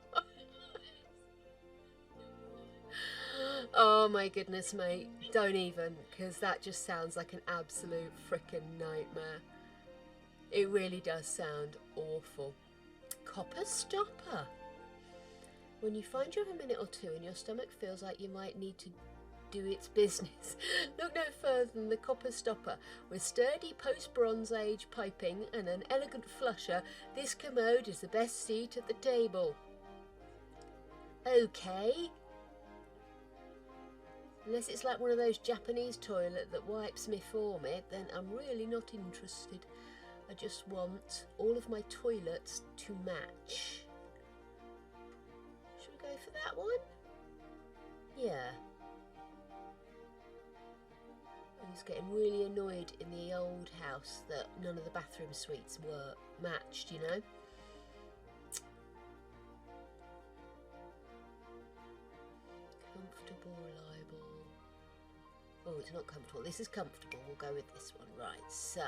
Oh my goodness, mate. Don't even, because that just sounds like an absolute frickin' nightmare. It really does sound awful. Copper stopper. When you find you have a minute or two and your stomach feels like you might need to do its business, look no further than the copper stopper. With sturdy post-Bronze Age piping and an elegant flusher, this commode is the best seat at the table. Okay. Unless it's like one of those Japanese toilet that wipes me for me, then I'm really not interested. I just want all of my toilets to match. Should we go for that one? Yeah. I was getting really annoyed in the old house that none of the bathroom suites were matched, you know. Oh, it's not comfortable. This is comfortable. We'll go with this one. Right, so.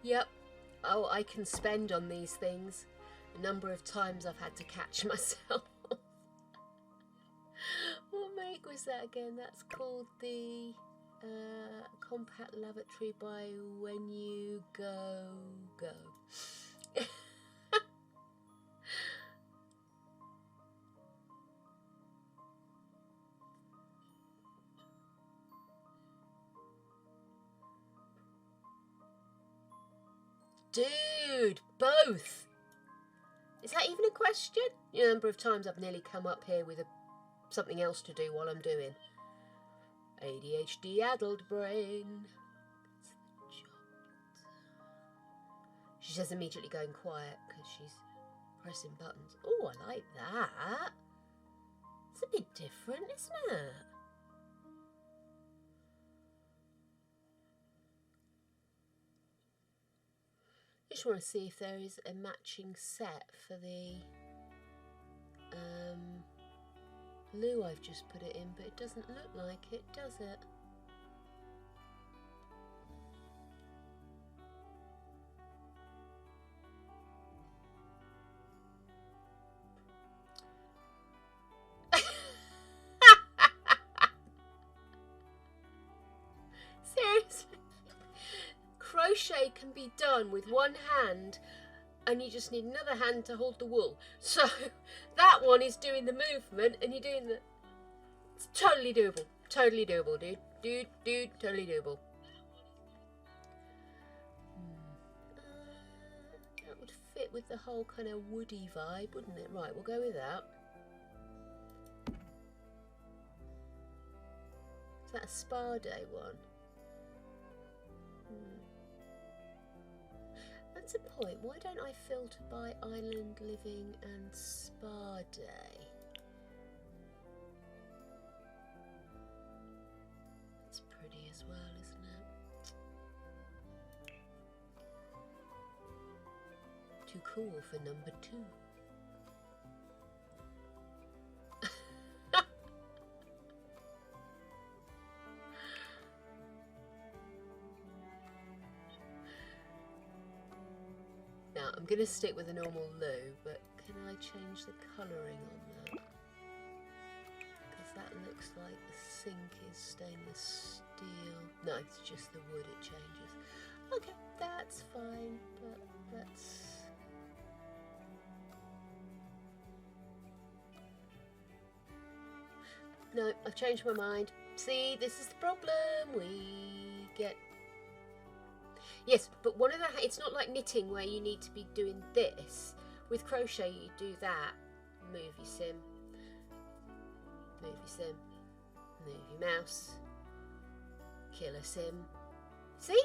Yep. Oh, I can spend on these things. A number of times I've had to catch myself. What make was that again? That's called the compact lavatory by When You Go. Dude, both. Is that even a question? The number of times I've nearly come up here with something else to do while I'm doing. ADHD addled brain. She says immediately going quiet because she's pressing buttons. Oh, I like that. It's a bit different, isn't it? I just want to see if there is a matching set for the loo I've just put it in, but it doesn't look like it, does it? Seriously? Crochet can be done with one hand and you just need another hand to hold the wool. So that one is doing the movement and you're doing the... It's totally doable. Totally doable, dude. Dude, totally doable. That would fit with the whole kind of woody vibe, wouldn't it? Right, we'll go with that. Is that a spa day one? That's a point. Why don't I filter by island living and spa day? That's pretty as well, isn't it? Too cool for number 2. Now, I'm going to stick with a normal loo, but can I change the colouring on that? Because that looks like the sink is stainless steel. No, it's just the wood, it changes. Okay, that's fine, but let's... No, I've changed my mind. See, this is the problem. We get... Yes, but one of the... It's not like knitting where you need to be doing this. With crochet, you do that. Move your sim. Move your sim. Move your mouse. Kill a sim. See?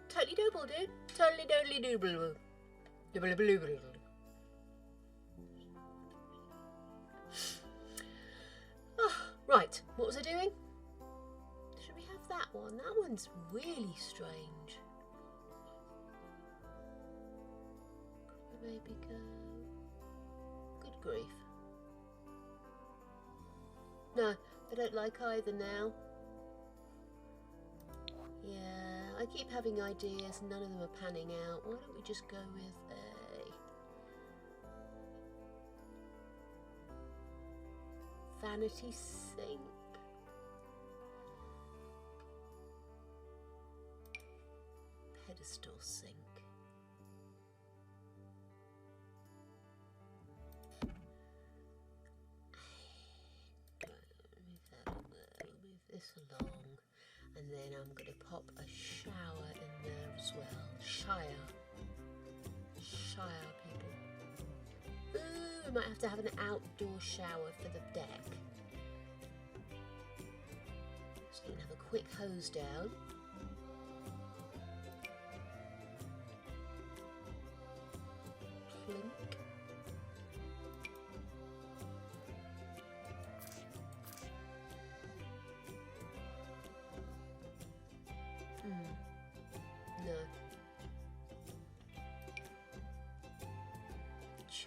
Totally doable, dude. Totally doable. Oh, right, what was I doing? Should we have that one? That one's really strange. Maybe go... Good grief. No, I don't like either now. Yeah, I keep having ideas, none of them are panning out. Why don't we just go with a... vanity sink? Pedestal sink. This along, and then I'm going to pop a shower in there as well. Shire people. Ooh, we might have to have an outdoor shower for the deck. So you can have a quick hose down. Plink. No.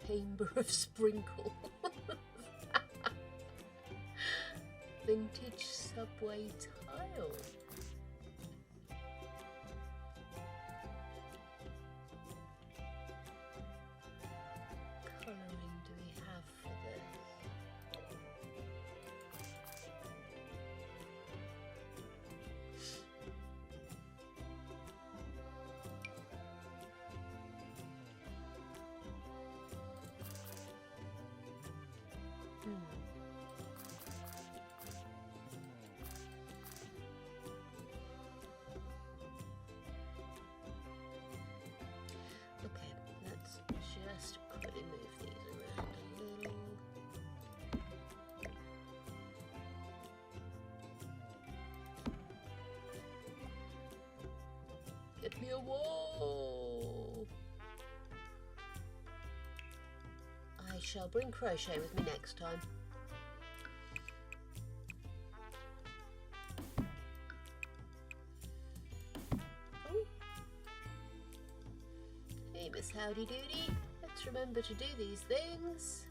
chamber of sprinkle. Vintage subway tile. Colouring do we have for this? Okay, let's just quickly move these around a little. Get me a wall! I shall bring crochet with me next time. Oh. Hey, Miss Howdy Doody. Let's remember to do these things.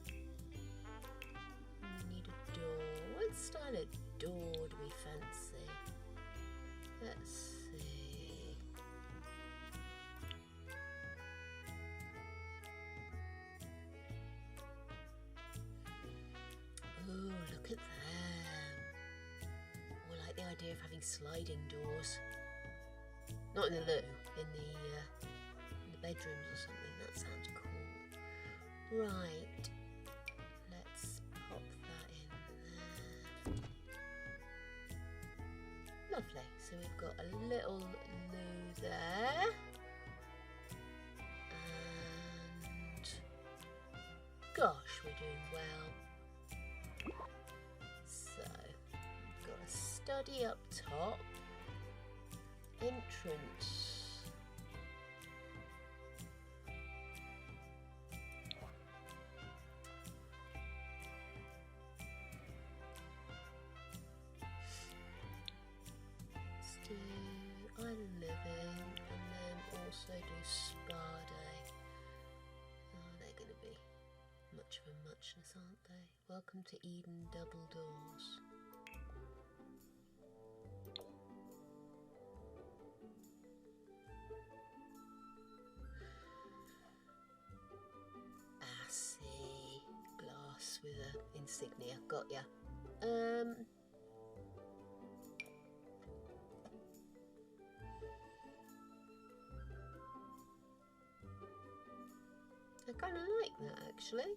We need a door. What style of door do we fancy? Let's see. Oh, look at them. Oh, I like the idea of having sliding doors. Not in the loo, in the bedrooms or something. That sounds cool. Right. Let's pop that in there. Lovely. So we've got a little loo there. And gosh, we're doing well. So we've got a study up top. Entrance. Island living, and then also do spa day. Oh, they're going to be much of a muchness, aren't they? Welcome to Eden Double Doors. Ah, see, glass with a insignia. Got ya. I kind of like that actually.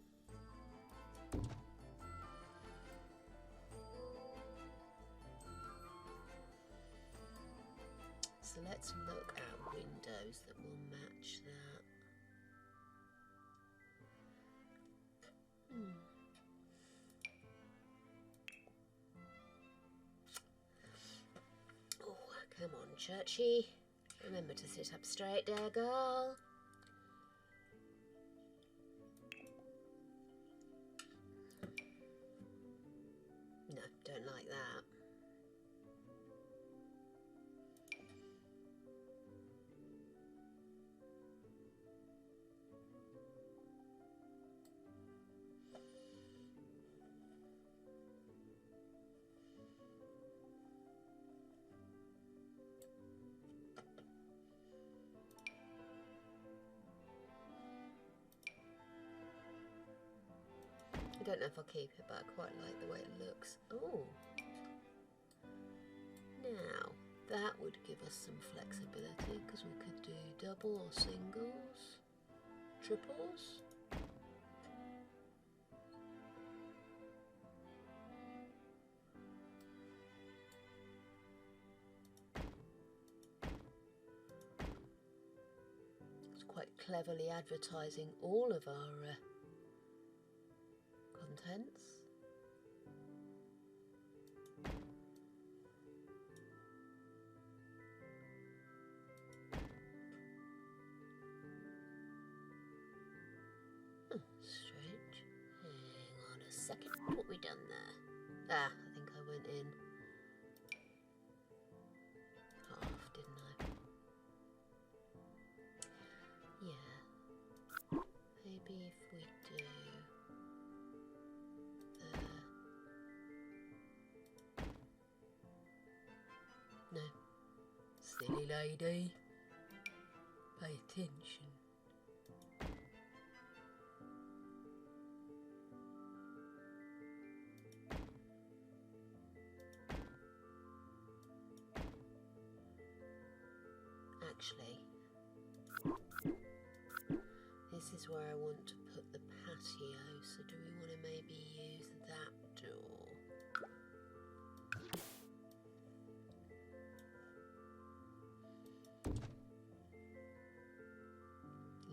So let's look at windows that will match that. Oh, come on, Churchy. Remember to sit up straight there, girl. No, don't like that. I don't know if I'll keep it, but I quite like the way it looks. Oh. Now, that would give us some flexibility because we could do double or singles, triples. It's quite cleverly advertising all of our contents. Strange. Hang on a second. What we done there? Ah, I think I went in half, didn't I? Yeah. Maybe if if we do there. No. Silly lady. Pay attention. Actually, this is where I want to put the patio, so do we want to maybe use that door?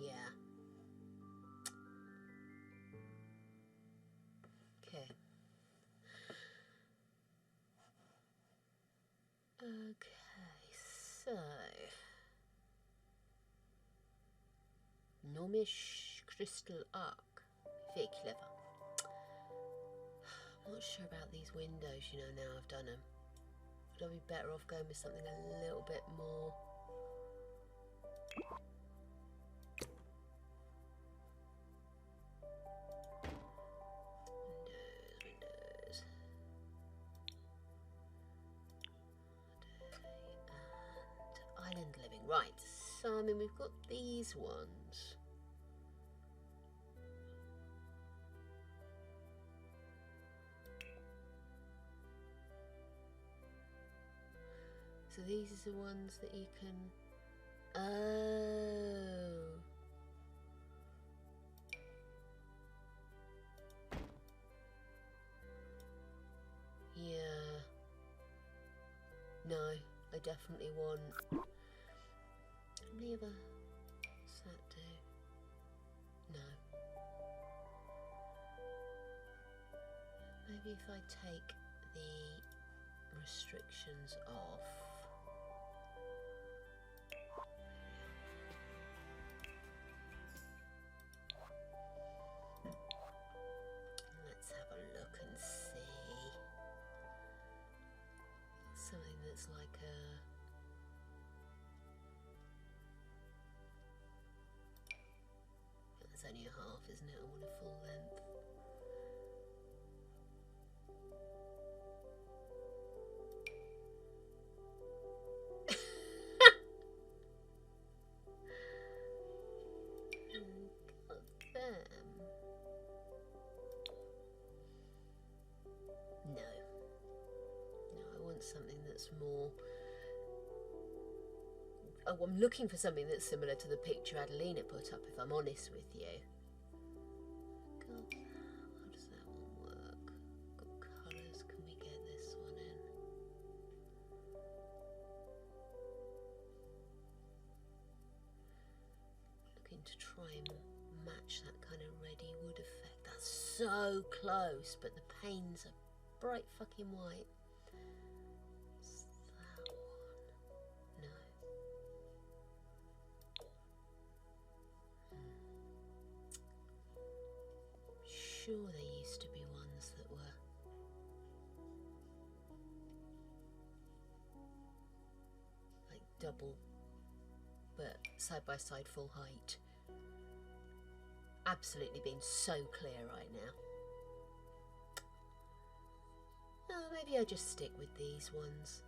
Yeah. Okay. Okay, so Gnomish crystal arc. Very clever. I'm not sure about these windows, you know, now I've done them. Would I be better off going with something a little bit more... Windows. And island living. Right, so I mean we've got these ones. So these are the ones that you can... Oh. Yeah. No, I definitely want... How many other does that do? No. Maybe if I take the restrictions off. Let's have a look and see. Something that's like a... That's only a half, isn't it? I want a full length. Something that's more... Oh, I'm looking for something that's similar to the picture Adelina put up, if I'm honest with you. God, how does that one work? Got colours, can we get this one in? Looking to try and match that kind of ready wood effect. That's so close, but the panes are bright fucking white. Sure, there used to be ones that were like double, but side by side full height. Absolutely being so clear right now. Oh, maybe I just stick with these ones.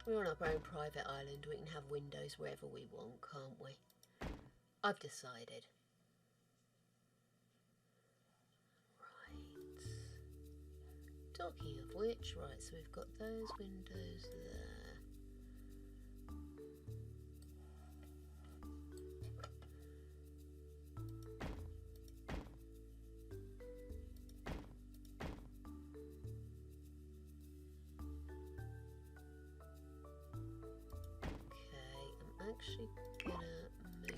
We're on our own private island, we can have windows wherever we want, can't we? I've decided. Right. Talking of which, right, so we've got those windows there. Actually gonna move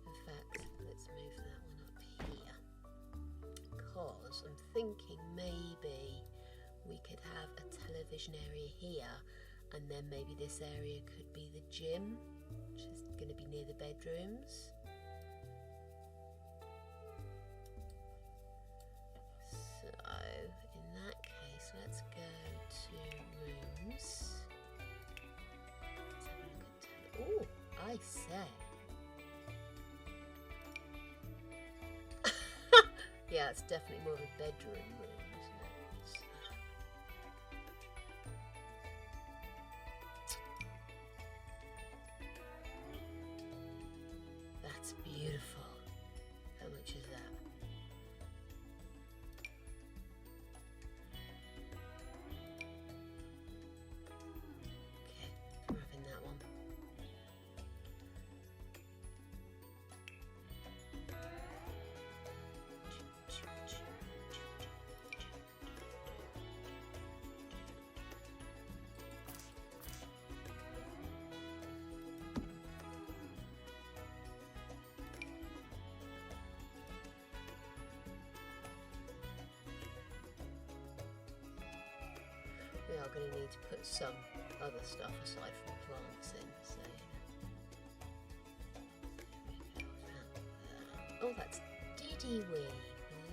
in fact, let's move that one up here, because I'm thinking maybe we could have have a television area here, and then maybe this area could be the gym, which is going to be near the bedrooms. So in that case, let's go to rooms. Let's have a look at oh, I say. Yeah, it's definitely more of a bedroom room, isn't it? That's beautiful. How much is that? Okay, we're having that one. We are going to need to put some other stuff aside from plants in, so oh, that's Diddy Wee,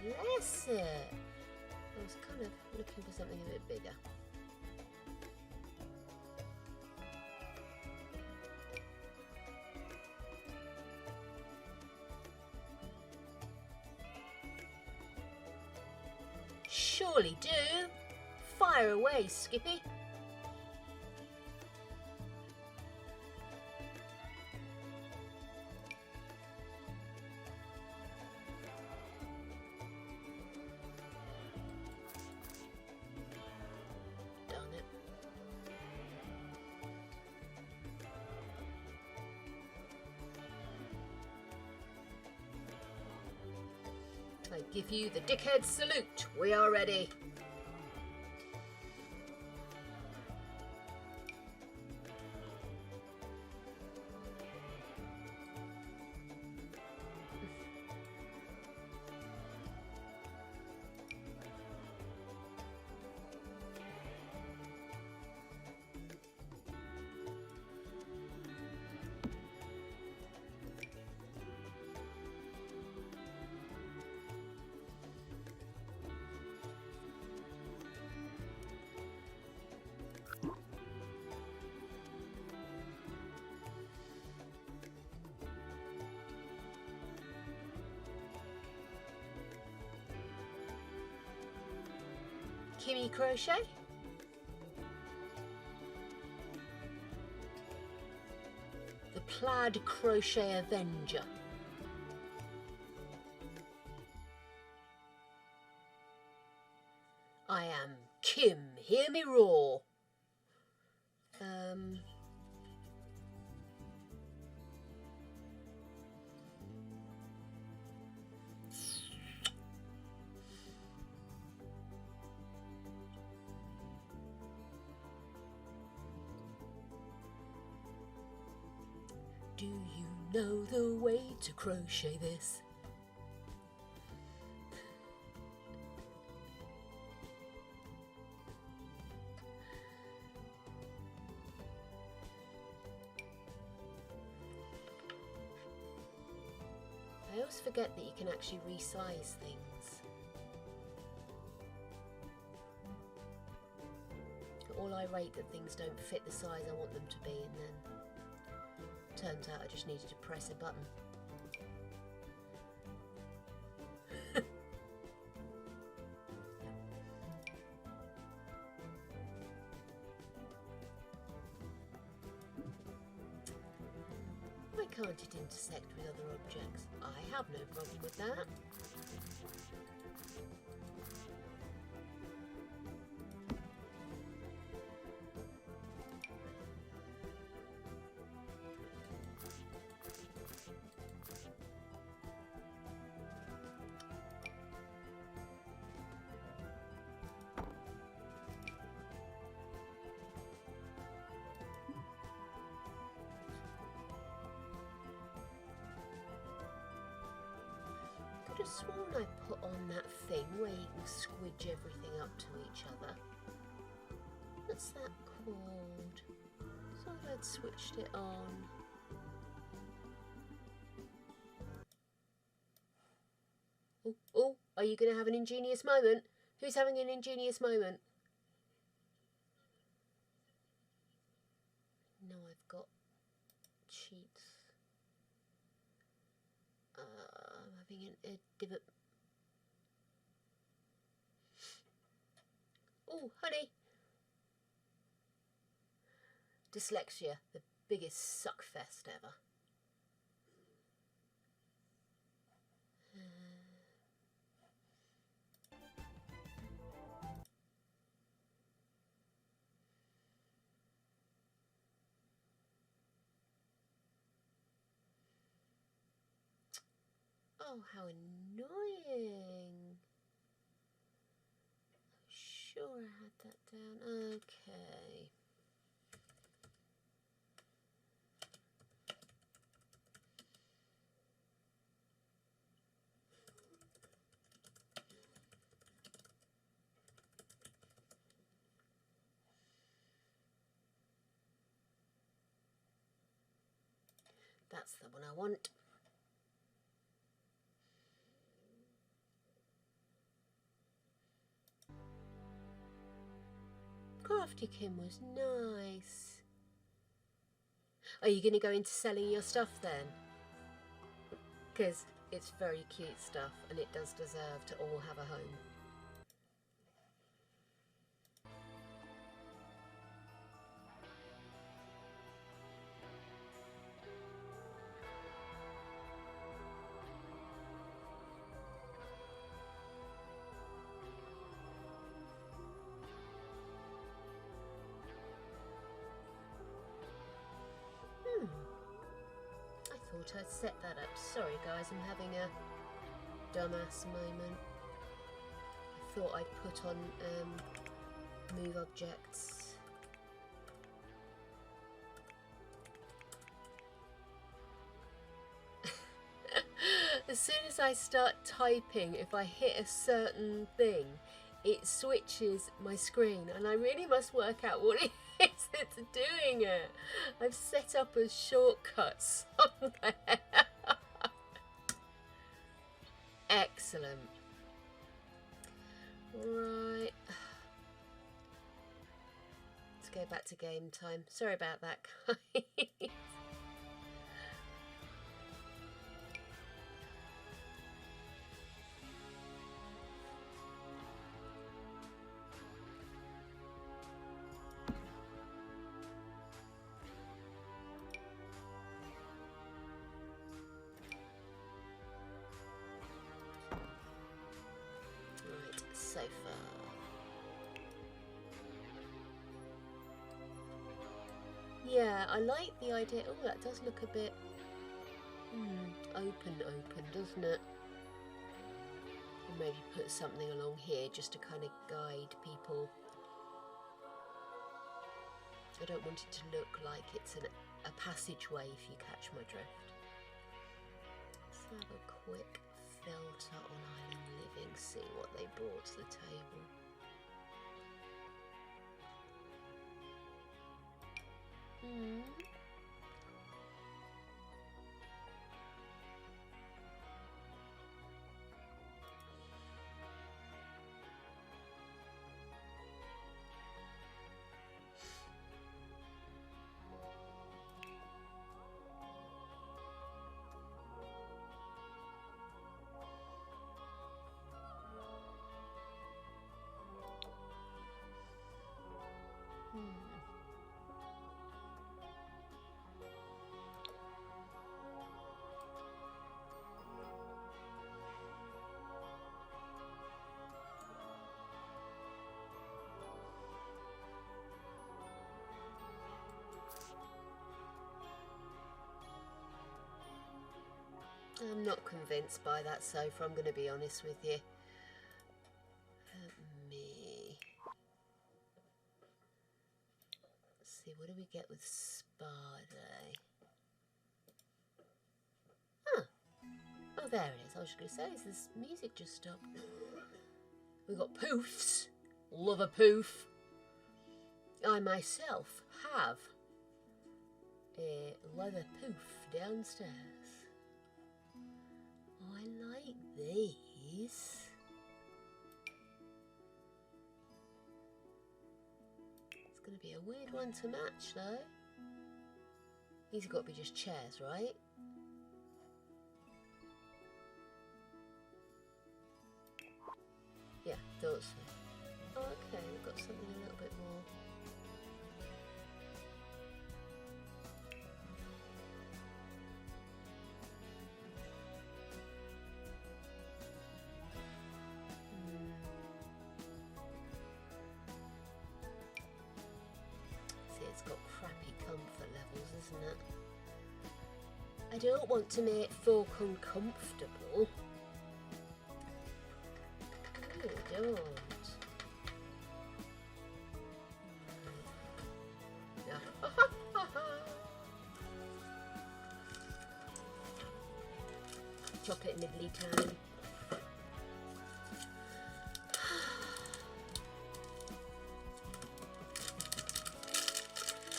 bless it. I was kind of looking for something a bit bigger. Surely do. Fire away, Skippy. Darn it. I give you the dickhead salute. We are ready. Kimmy Crochet. The Plaid Crochet Avenger. I am Kim, hear me roar. Do you know the way to crochet this? I always forget that you can actually resize things. All I rate that things don't fit the size I want them to be, and then turns out I just needed to press a button. Why can't it intersect with other objects? I have no problem with that. I could have sworn I put on that thing where you can squidge everything up to each other. What's that called? Thought I'd switched it on. Oh, oh, are you going to have an ingenious moment? Who's having an ingenious moment? No, I've got cheats. I'm having a divot. Oh, honey. Dyslexia, the biggest suckfest ever. Oh, how annoying. Sure, I had that down. Okay. That's the one I want. Crafty Kim was nice. Are you going to go into selling your stuff then? Because it's very cute stuff and it does deserve to all have a home. I thought I'd set that up. Sorry guys, I'm having a dumbass moment. I thought I'd put on move objects. As soon as I start typing, if I hit a certain thing, it switches my screen and I really must work out what it is that's doing it. I've set up a shortcut somewhere. Excellent. Right. Let's go back to game time. Sorry about that, guys. So far. Yeah, I like the idea. Oh, that does look a bit open, doesn't it? Or maybe put something along here just to kind of guide people. I don't want it to look like it's a passageway, if you catch my drift. Let's have a quick filter on Island Living, see what they brought to the table. I'm not convinced by that so far, I'm going to be honest with you. Let's see, what do we get with Spa Day? Huh. Oh, there it is. I was just going to say, is this music just stopped? We've got poofs. Love a poof. I myself have a leather poof downstairs. I like these. It's going to be a weird one to match though. These have got to be just chairs, right? Yeah, thought so. Oh, okay, we've got something a little bit more. See, it's got crappy comfort levels, isn't it? I don't want to make folk uncomfortable. I don't. Chocolate nibbly time.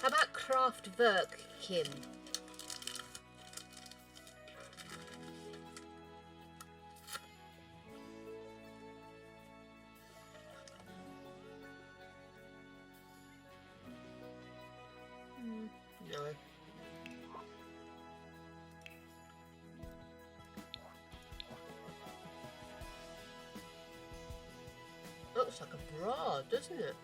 How about Kraftwerk, Kim? No. Looks like a bra, doesn't it?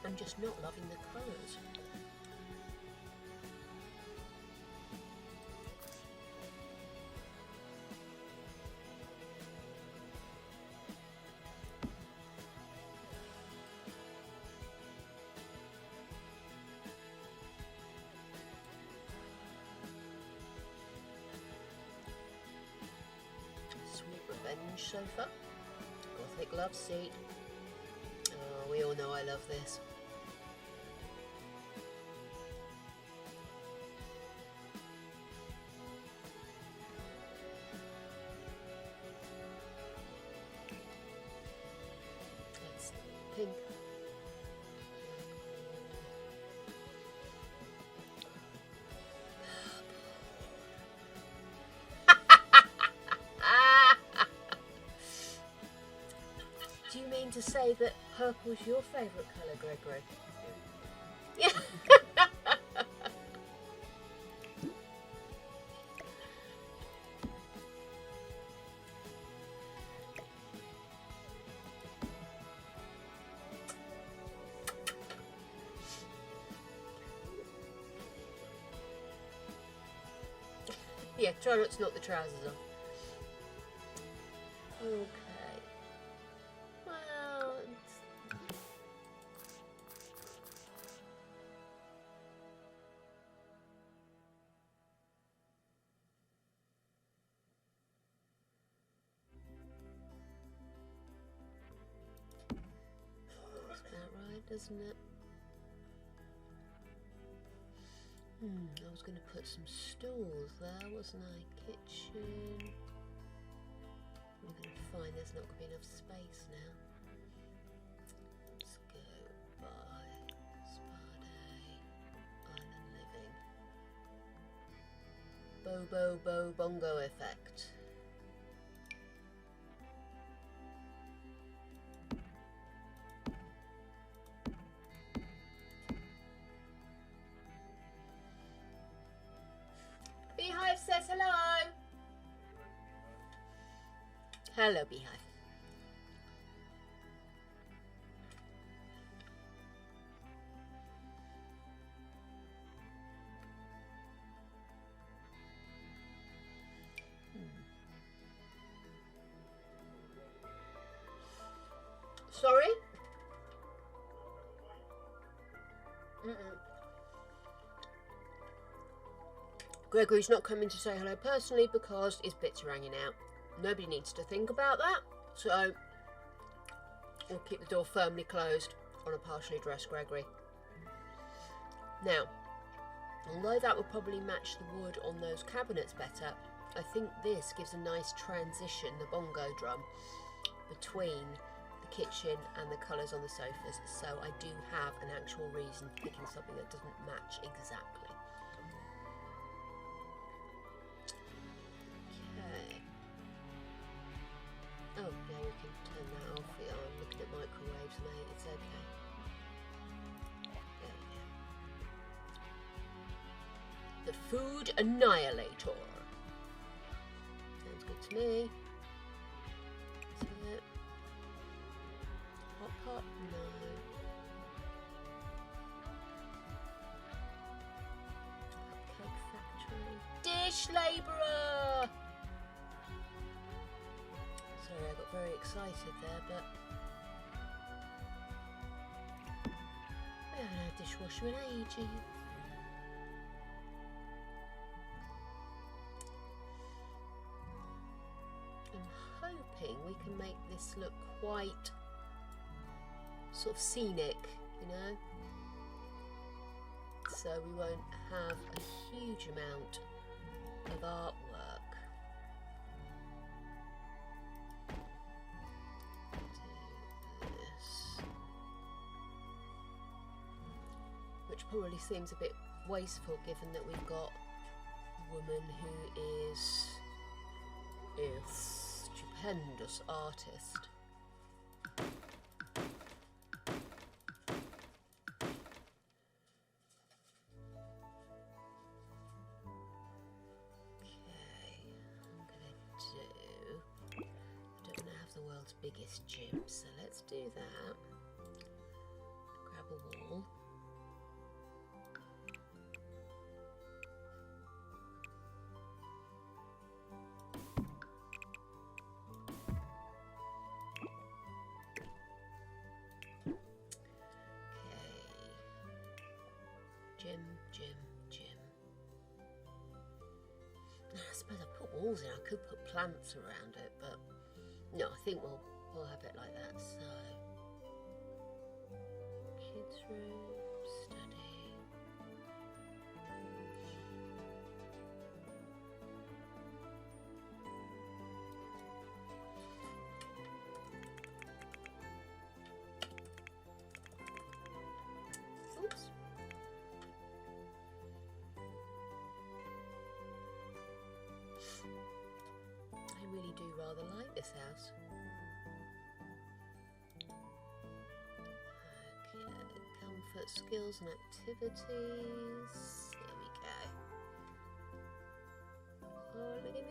I'm just not loving the colours. Sweet Revenge sofa. Gothic love seat. Oh, we all know I love this. It's pink. Do you mean to say that purple's your favourite colour, Gregory? Yeah. Yeah, try not to knock the trousers off. Okay. Well, that's about right, doesn't it? I was going to put some stools there, wasn't I? Kitchen. I'm going to find there's not going to be enough space now. Let's go by Spa Day, Island Living. Bo bongo effect. Beehive says hello. Hello, Beehive. Sorry? Gregory's not coming to say hello personally because his bits are hanging out. Nobody needs to think about that. So We'll keep the door firmly closed on a partially dressed Gregory. Now, although that would probably match the wood on those cabinets better, I think this gives a nice transition, the bongo drum, between the kitchen and the colours on the sofas. So I do have an actual reason for picking something that doesn't match exactly. Okay. Oh, yeah, we can turn that off. Yeah, I'm looking at microwaves, mate. It's okay. The Food Annihilator. Sounds good to me. That's it. Hot pot? No. Cupcake Factory. Dish Labourer! Sorry, I got very excited there, but I haven't had a dishwasher in ages. We can make this look quite sort of scenic, you know, so we won't have a huge amount of artwork. Do this, which probably seems a bit wasteful given that we've got a woman who is stupendous artist. I don't want to have the world's biggest gym, so let's do that. Grab a wall. Gym. I suppose I put walls in. I could put plants around it, but no, I think we'll have it like that. So, kids' room, study. Oops. I really do rather like this house. Okay, comfort, skills and activities. There we go. Oh, look at this.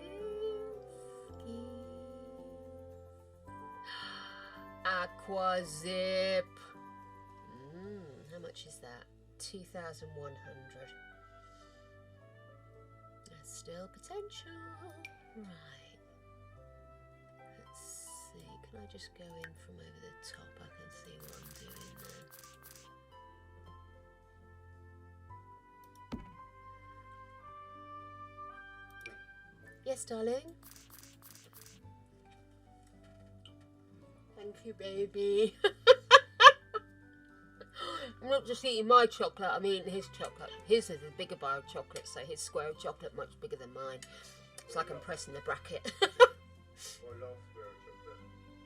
Aquazip. How much is that? 2,100. There's still potential. Right. Let's see. Can I just go in from over the top? I can see what I'm doing now. Yes, darling. Thank you, baby. I'm not just eating my chocolate, I'm eating his chocolate. His is a bigger bar of chocolate, so his square of chocolate much bigger than mine. It's like I'm pressing the bracket.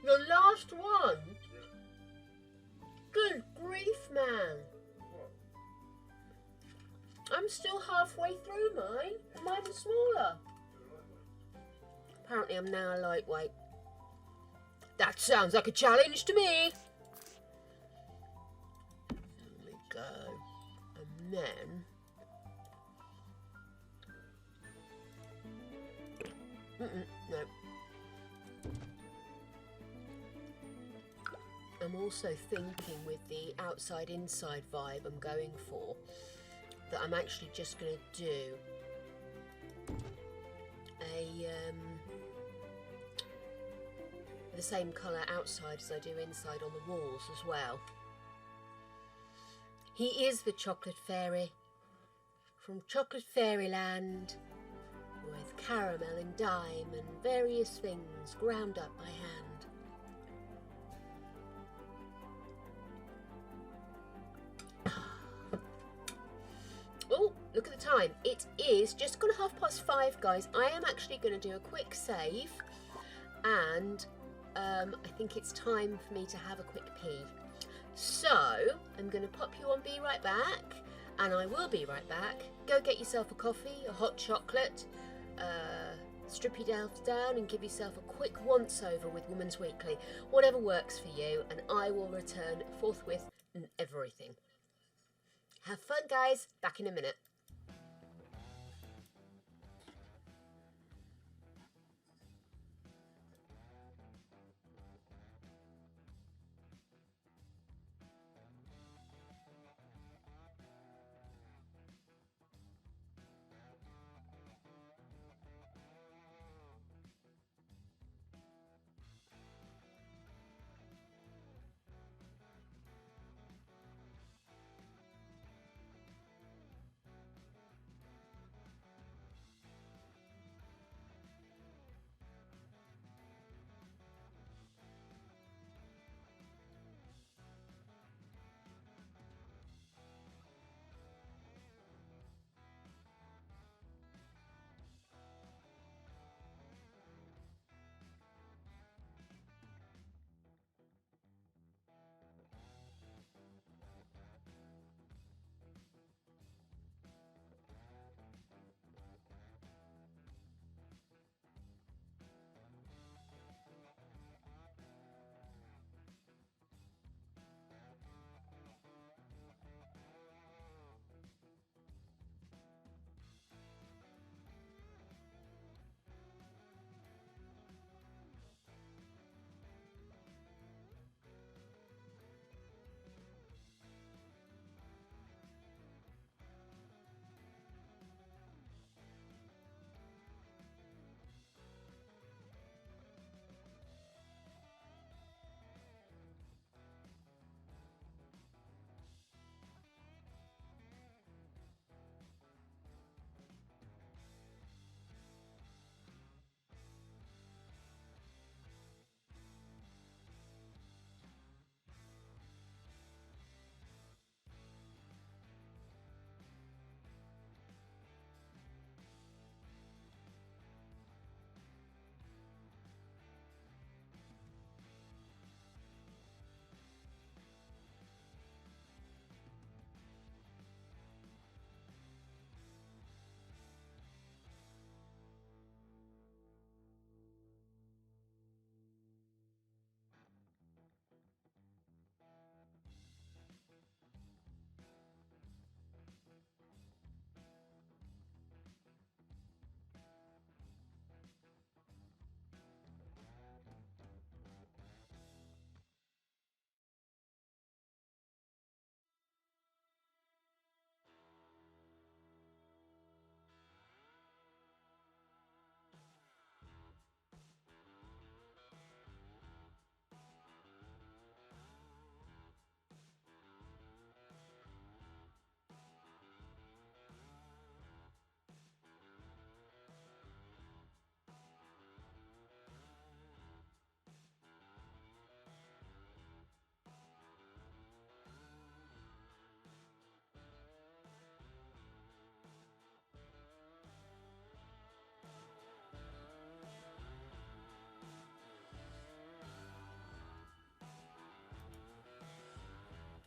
Your last one? Yeah. Good grief, man. What? I'm still halfway through mine. Mine's smaller. Apparently I'm now a lightweight. That sounds like a challenge to me. Go, and then no. I'm also thinking with the outside inside vibe I'm going for that I'm actually just going to do the same colour outside as I do inside on the walls as well. He is the chocolate fairy from Chocolate Fairyland with caramel and dime and various things ground up by hand. time. It is just gone 5:30, guys. I am actually going to do a quick save, and I think it's time for me to have a quick pee. So I'm going to pop you on Be Right Back, and I will be right back. Go get yourself a coffee, a hot chocolate, strip yourself down and give yourself a quick once-over with Woman's Weekly. Whatever works for you, and I will return forthwith and everything. Have fun, guys. Back in a minute.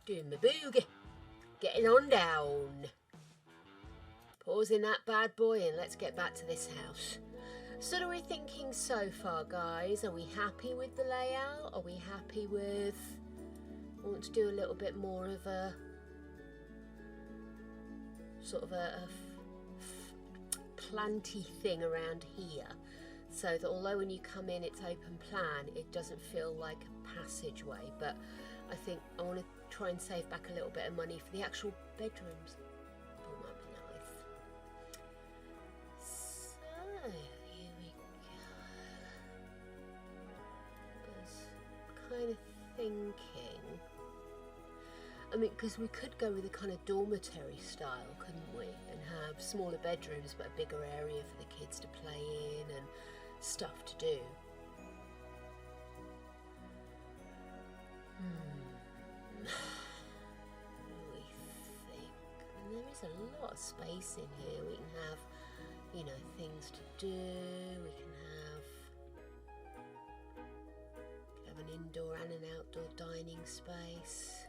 Doing my boogie. Getting on down. Pausing that bad boy and let's get back to this house. So what are we thinking so far, guys? Are we happy with the layout? Are we happy with... I want to do a little bit more of a... sort of a planty thing around here. So that although when you come in it's open plan, it doesn't feel like a passageway. But I think I want to try and save back a little bit of money for the actual bedrooms. Oh, that'd be nice. So, here we go. I was kind of thinking, I mean, because we could go with a kind of dormitory style, couldn't we? And have smaller bedrooms but a bigger area for the kids to play in and stuff to do. What do we think? And there There's a lot of space in here. We can have, you know, things to do. We can have an indoor and an outdoor dining space.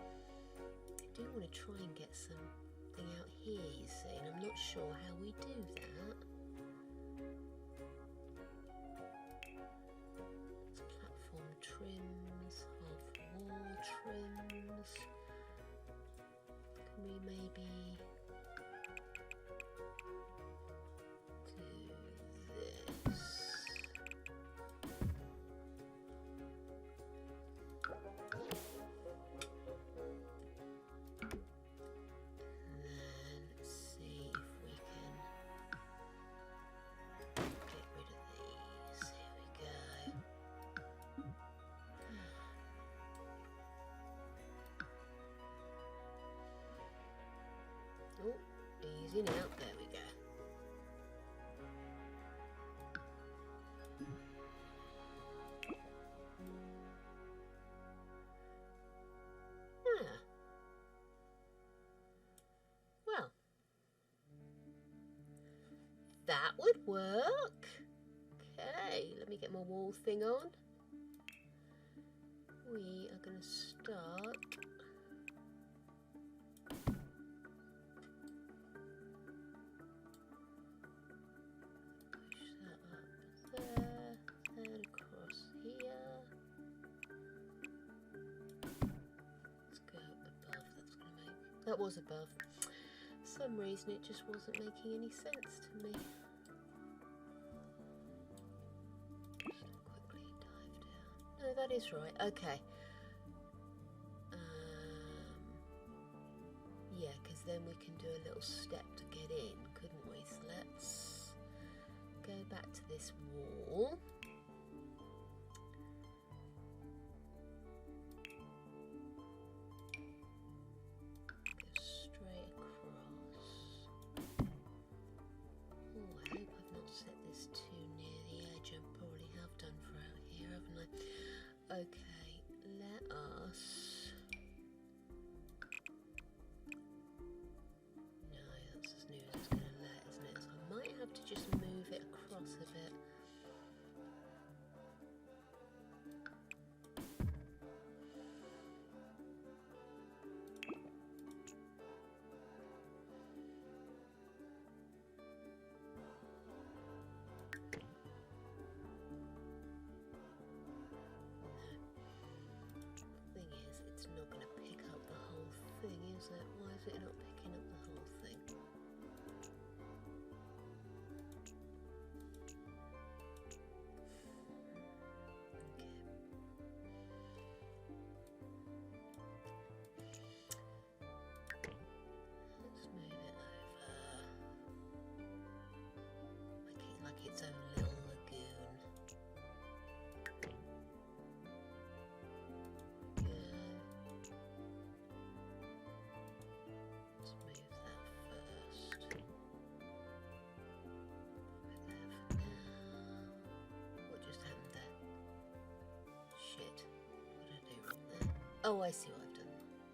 I do want to try and get something out here, you see, and I'm not sure how we do that. It's platform trims, half-wall trims. Can we maybe do this? Oh, easy now. There we go. Ah. Well, that would work. Okay, let me get my wall thing on. We are going to start. That was above. For some reason it just wasn't making any sense to me. Just quickly dive down. No, that is right. Okay. Yeah, because then we can do a little step to get in, couldn't we? So let's go back to this wall. Okay, let us... No, that's as new as it's going to let, isn't it? So I might have to just move it across a bit. Why is it not picking up the whole thing? Okay. Let's move it over. Like its own little lagoon. Oh, I see what I've done.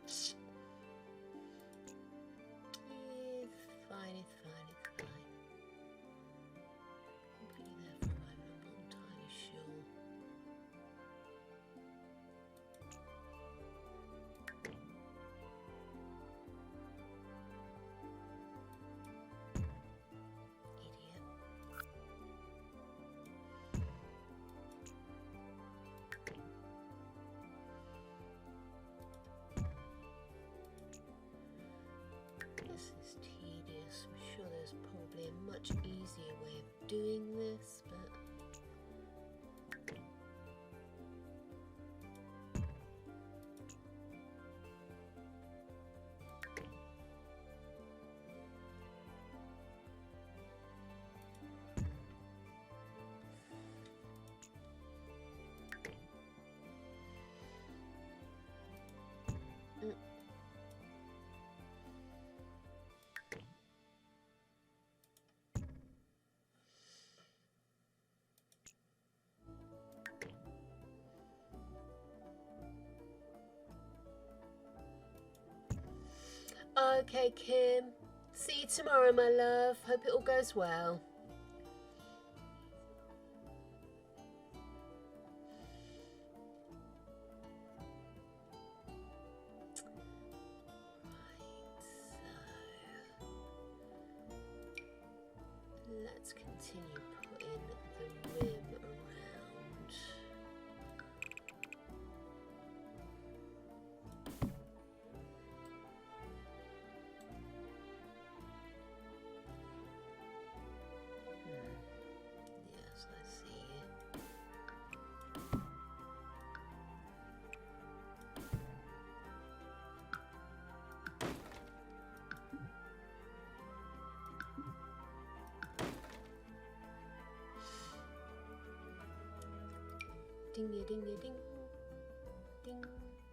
It's fine, it's fine, it's fine. I'm putting there for a moment, I'm not entirely sure. This is tedious. I'm sure there's probably a much easier way of doing this, but... Okay, Kim. See you tomorrow, my love. Hope it all goes well. Let's continue putting the rim around. Yes, I see you. Ding a ding a ding. Ding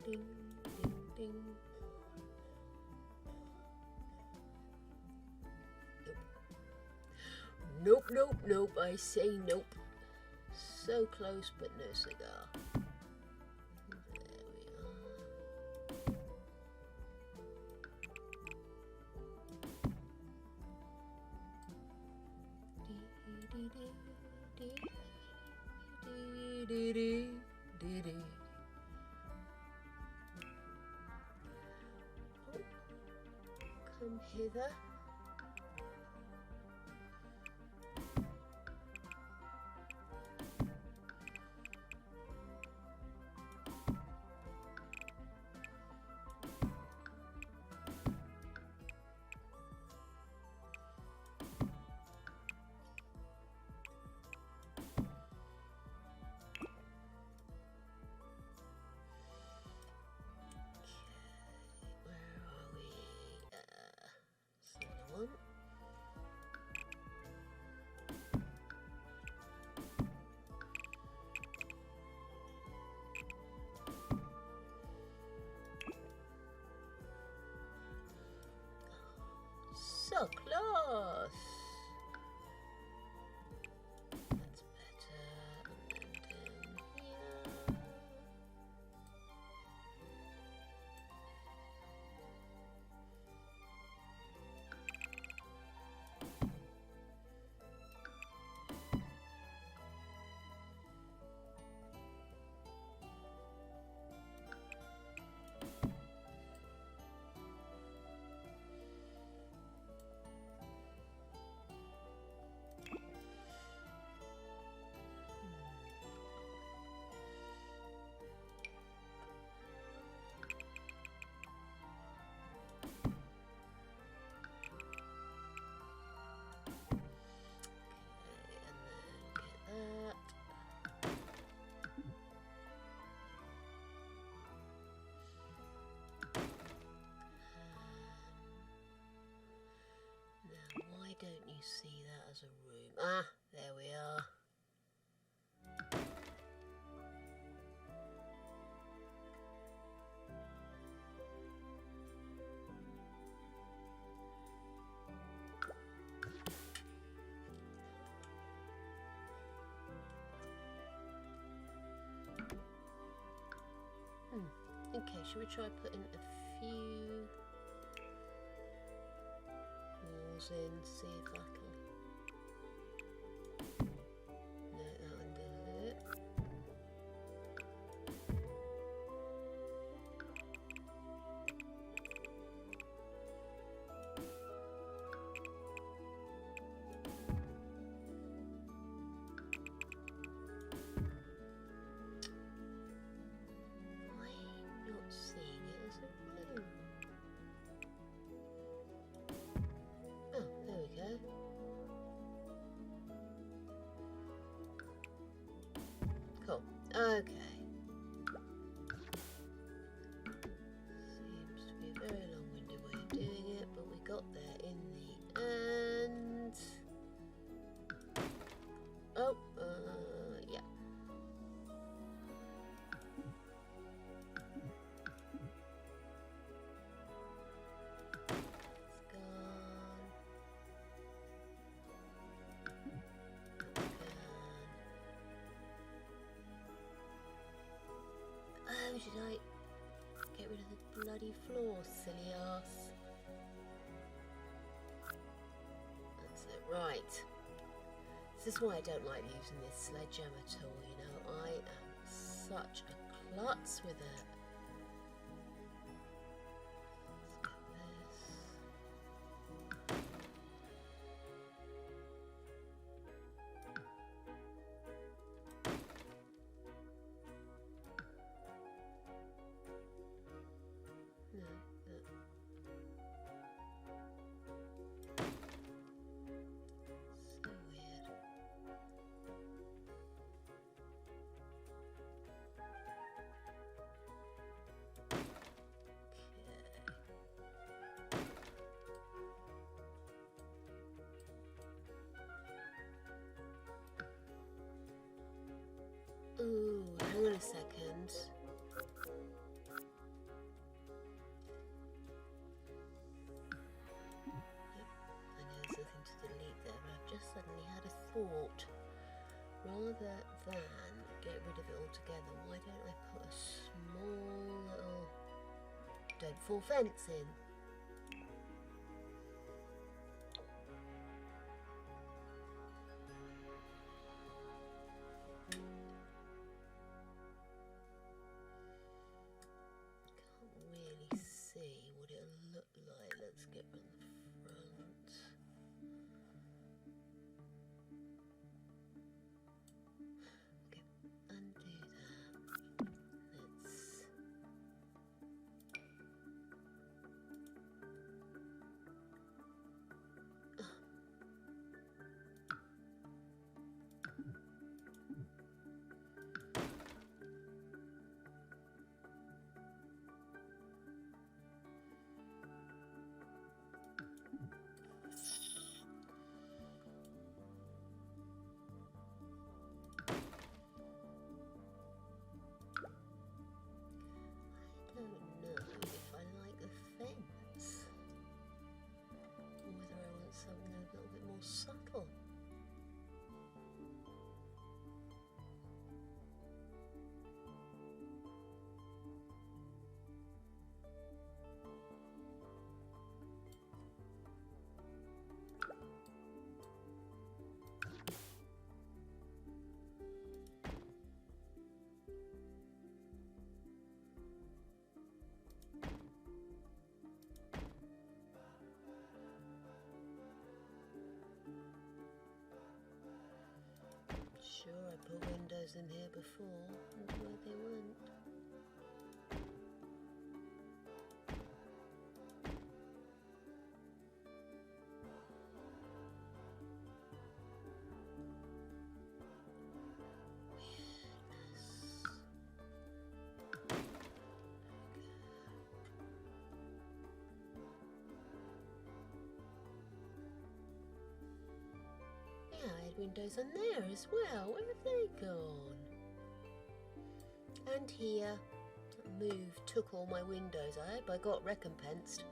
ding ding ding. Nope. Nope, nope, nope. I say nope. So close, but no cigar. There we are. Come hither. So close. That's better. And then down here. Don't you see that as a room? Ah, there we are. Okay, should we try putting a few walls in, see if that'll... No, that one does it. I'm not seeing it as a room. Oh, there we go. Cool. Okay. Seems to be a very long-winded way of doing it, but we got there in the end. Oh, yeah. It's gone. Oh, should I get rid of the bloody floor, silly ass? it. Right. This is why I don't like using this sledgehammer tool, you know. I am such a klutz with it. Ooh, hang on a second. Yep, I know there's nothing to delete there, but I've just suddenly had a thought. Rather than get rid of it altogether, why don't I put a small little don't fall fence in? Subtle. Sure, I put windows in here before, and where they went. Yeah, I had windows on there as well. Where have they gone? And here. That move took all my windows. I hope I got recompensed.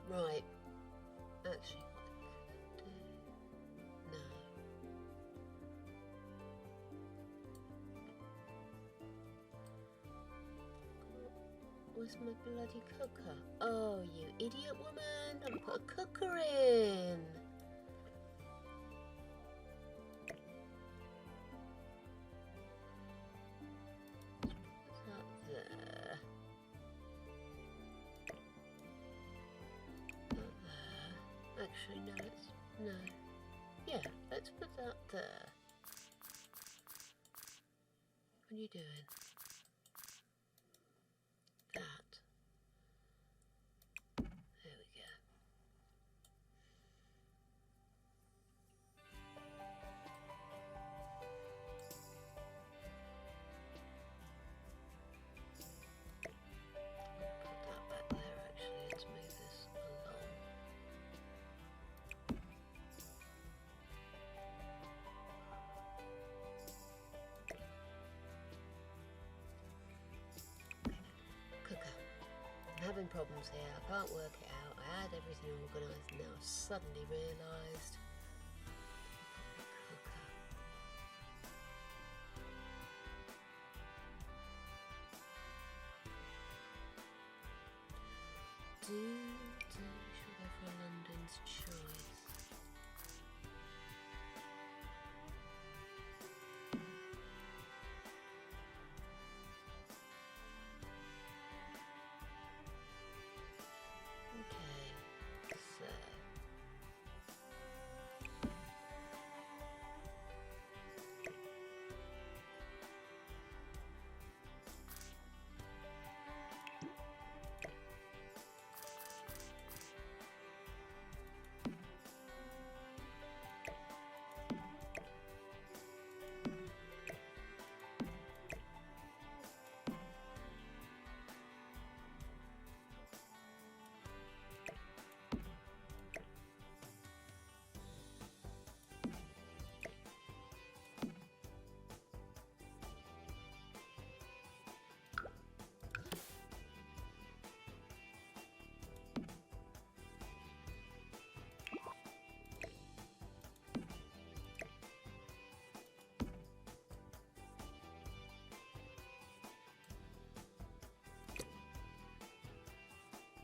Right. Actually, what I could do... No. Where's my bloody cooker? Oh, you idiot woman! Don't put a cooker in! What's that there? Actually, no, no. Yeah, let's put that there. What are you doing? problems here. I can't work it out. I had everything organised and now I've suddenly realised. Should we go for a London's choice?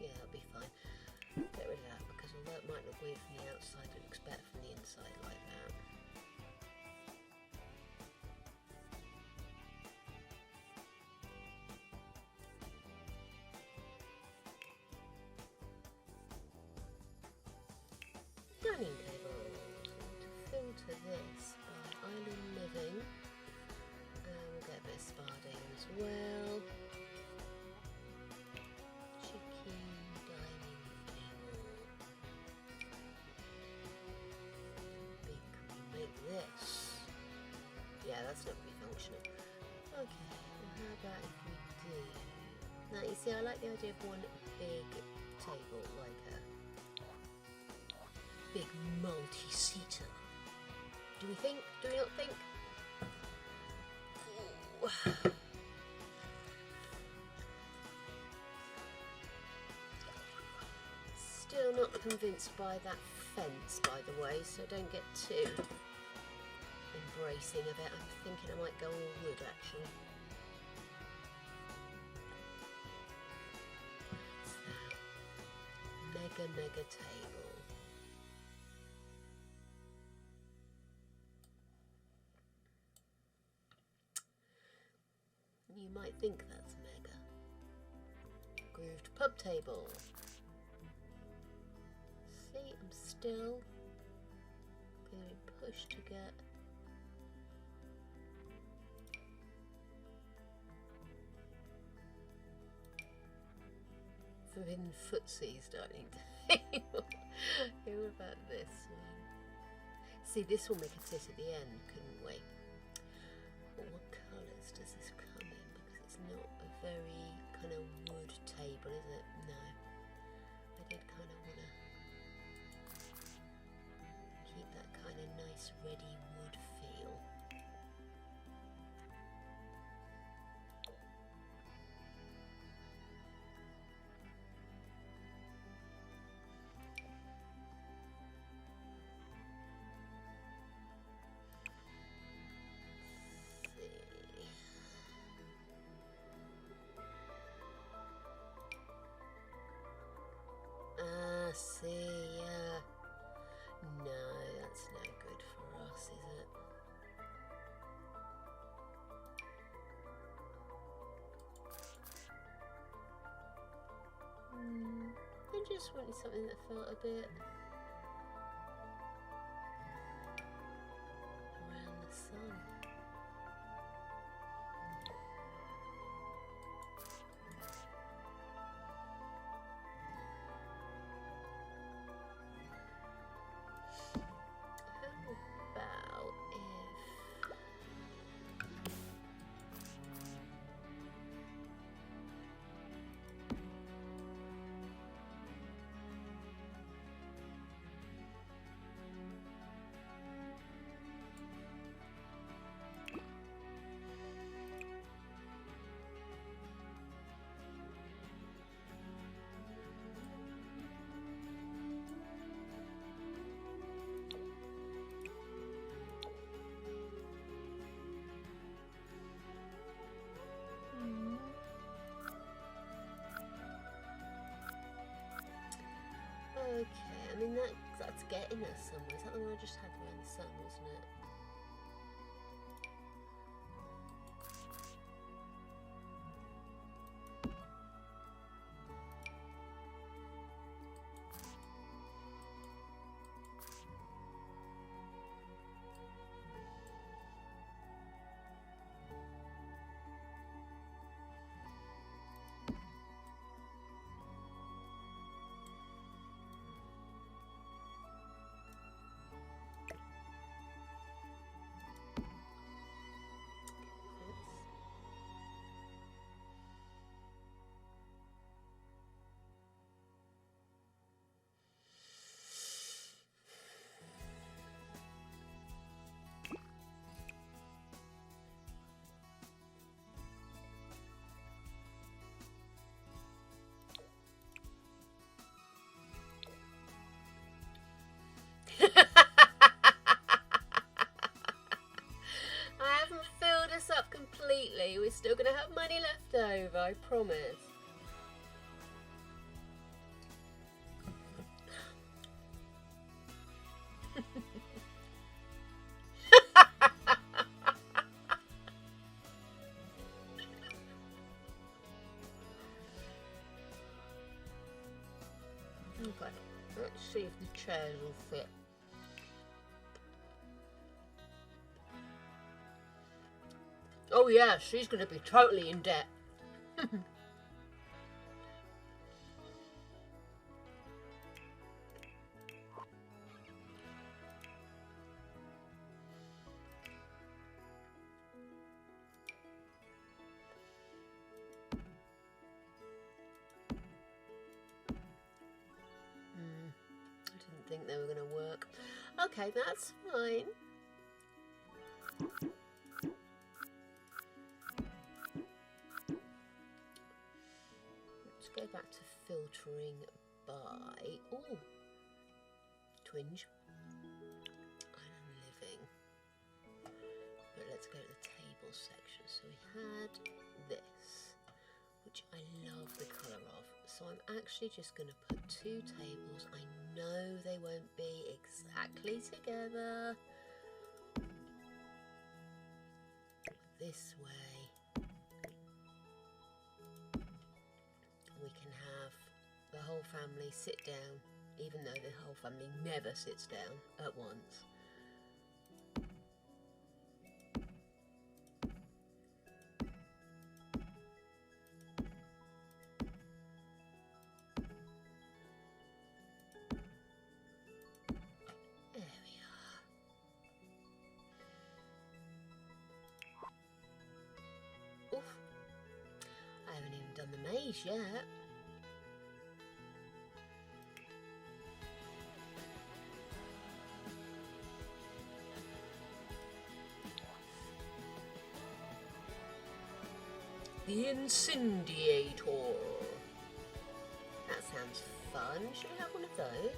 Yeah, that'll be fine. Get rid of that because although it might look weird from the outside, it looks better from the inside like that. Dining table. To filter this by Island Living. We'll get a bit of Spa as well. This. Yeah, that's not really functional. Okay, well how about if we do... Now you see, I like the idea of one big table, like a big multi-seater. Do we think? Do we not think? Ooh. Still not convinced by that fence, by the way, so don't get too embracing of it. I'm thinking I might go all wood actually. What's that? Mega table. You might think that's mega. Grooved pub table. See, I'm still going to push to get forbidden footsies dining table. What about this one? See, this will make it sit at the end, couldn't we? Well, what colours does this come in? Because it's not a very kind of wood table, is it? No. I did kind of want to keep that kind of nice ready wood feel. See, yeah. No, that's no good for us, is it? I just wanted something that felt a bit around the sun. getting us somewhere. Is that the one I just had around the sun, wasn't it? I haven't filled us up completely. We're still going to have money left over, I promise. Okay, let's see if the chairs will fit. Oh yeah, she's going to be totally in debt. I didn't think they were going to work. Okay, that's fine. Let's go back to filtering by... Ooh, twinge. Island living. But let's go to the table section. So we had this, which I love the colour of. So I'm actually just going to put 2 tables. I know they won't be exactly together. This way we can have the whole family sit down, even though the whole family never sits down at once. The maze yet. The Incendiator. That sounds fun. Should we have one of those?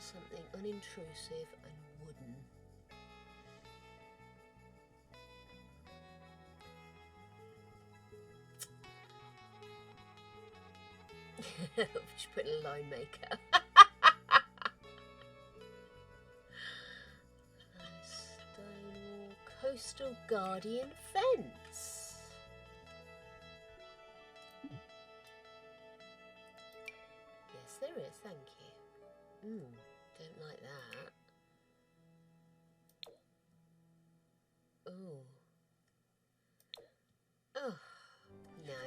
Something unintrusive and wooden. Just put a line maker. Stonewall Coastal Guardian Fence. Yes, there is, thank you. Don't like that. Oh. Oh, no.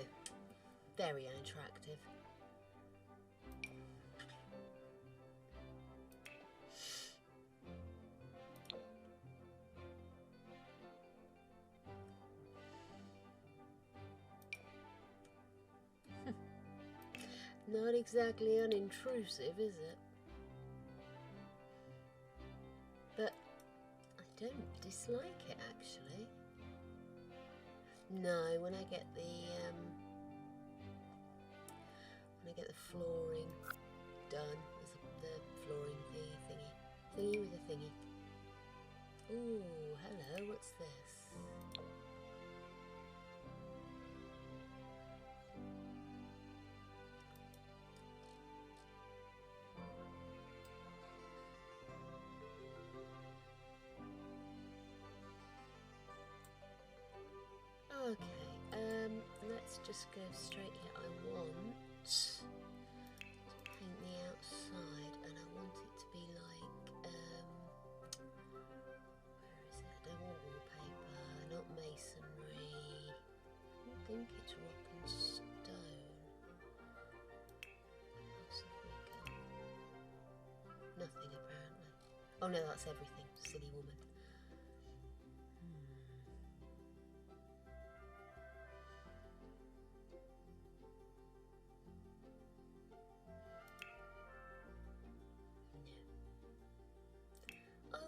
Very unattractive. Not exactly unintrusive, is it? But I dislike it actually. No, when I get the flooring done, the flooring thingy with a thingy. Ooh, hello, what's this? Okay, let's just go straight here. I want to paint the outside, and I want it to be like, where is it? I don't want wallpaper, not masonry. I don't think it's rock and stone. What else have we got? Nothing apparently. Oh no, that's everything, silly woman.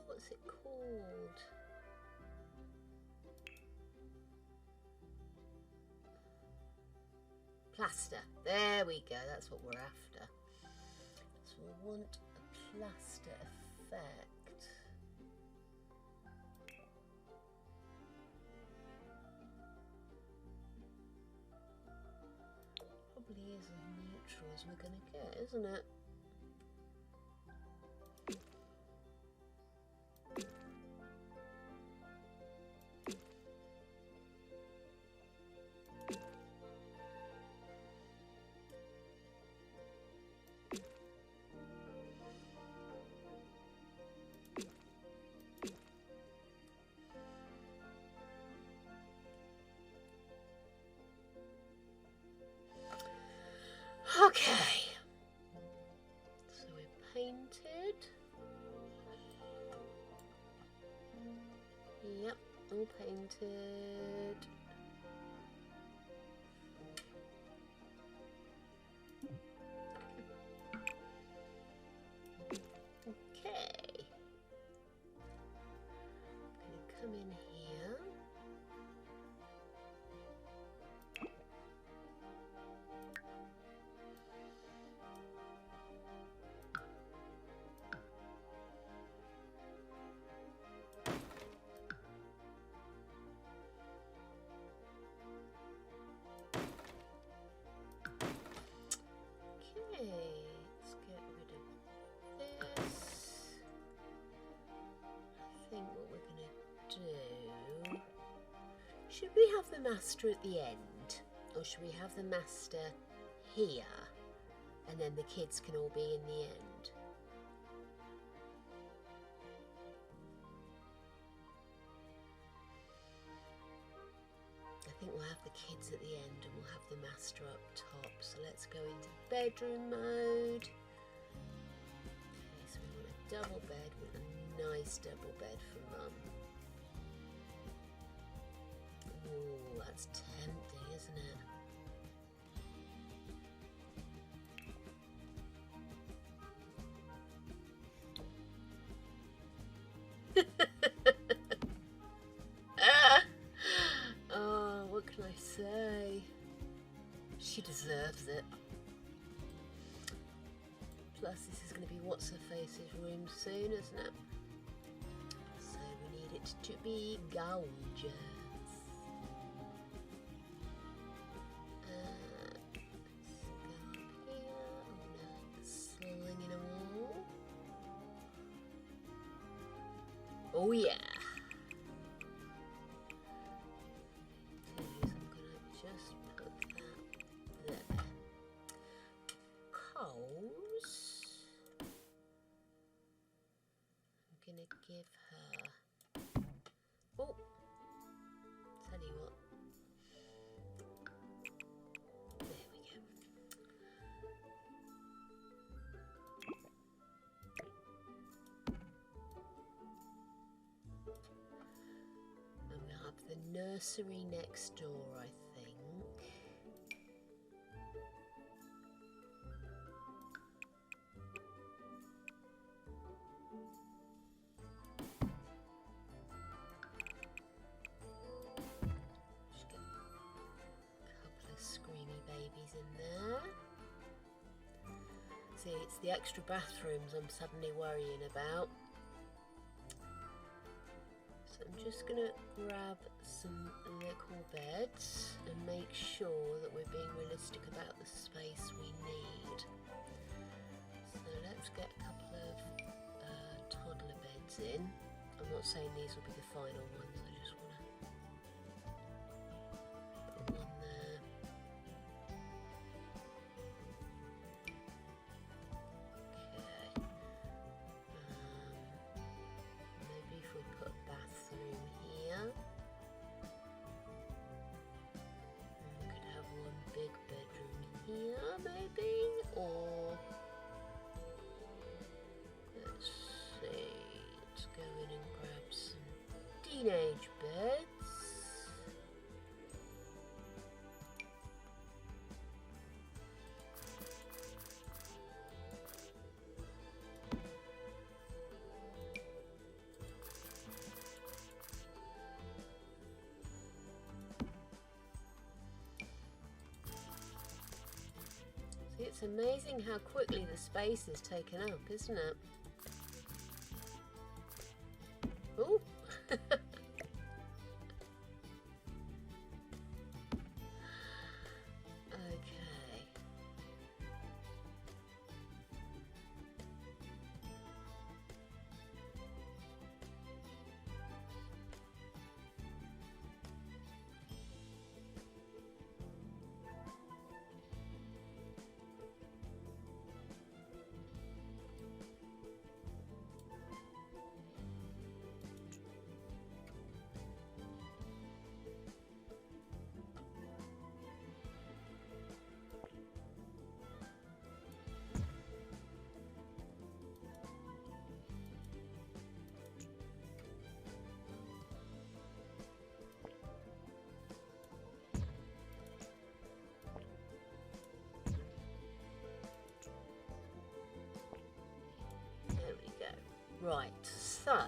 What's it called? Plaster. There we go. That's what we're after. So we want a plaster effect. Probably is as neutral as we're going to get, isn't it? Okay, so we're painted. Yep, all painted. Okay, I'm going to come in here. Let's get rid of this. I think what we're going to do... Should we have the master at the end? Or should we have the master here? And then the kids can all be in the end? I think we'll have the kids at the end and we'll have the master up top. So let's go into bedroom mode. Okay, so we want a double bed with a nice double bed for Mum. Ooh, that's tempting, isn't it? Oh, what can I say? She deserves it. Plus, this is going to be what's-her-face's room soon, isn't it? So we need it to be gorgeous. Slinging a wall. Oh yeah. I'm gonna just put that there. Coals. I'm gonna give her. Oh, tell you what. There we go. And we'll have the nursery next door, I think. squeeze in there. See, it's the extra bathrooms I'm suddenly worrying about. So I'm just going to grab some little beds and make sure that we're being realistic about the space we need. So let's get a couple of toddler beds in. I'm not saying these will be the final ones, I just want to put one there. Okay. Maybe if we put a bathroom here. We could have one big bedroom here, maybe, or let's see. Let's go in and grab some teenage beds. See, it's amazing how quickly the space is taken up, isn't it? Oh. Okay. There we go. Right, so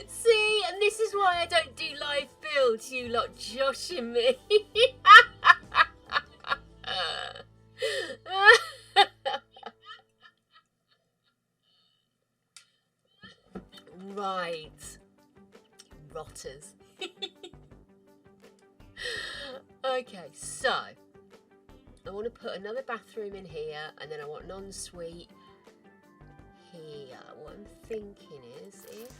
see, and this is why I don't do live builds, you lot joshing me. Right. Rotters. Okay, so I want to put another bathroom in here, and then I want an ensuite here. What I'm thinking is if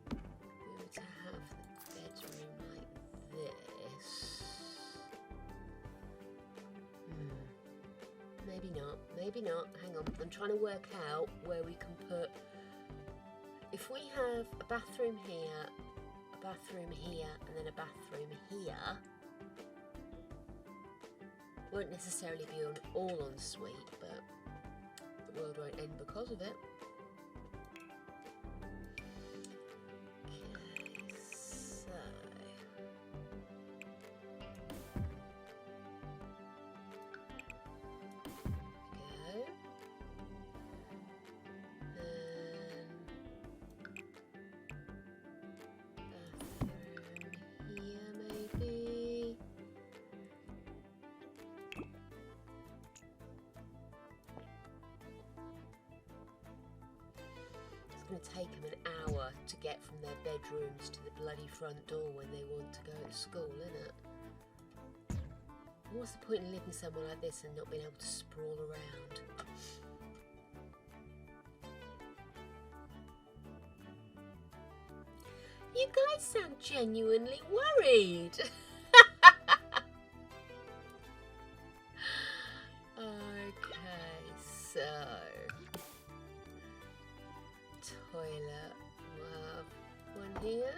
we were to have the bedroom like this, maybe not, hang on, I'm trying to work out where we can put, if we have a bathroom here, a bathroom here, and then a bathroom here, won't necessarily be on all ensuite, but the world won't end because of it. Okay, so go. Bathroom here, maybe. It's going to take them an hour to get from their bedrooms to the bloody front door when they want to go to school, isn't it? What's the point in living somewhere like this and not being able to sprawl around? You guys sound genuinely worried. Okay, so toilet. We'll have one here.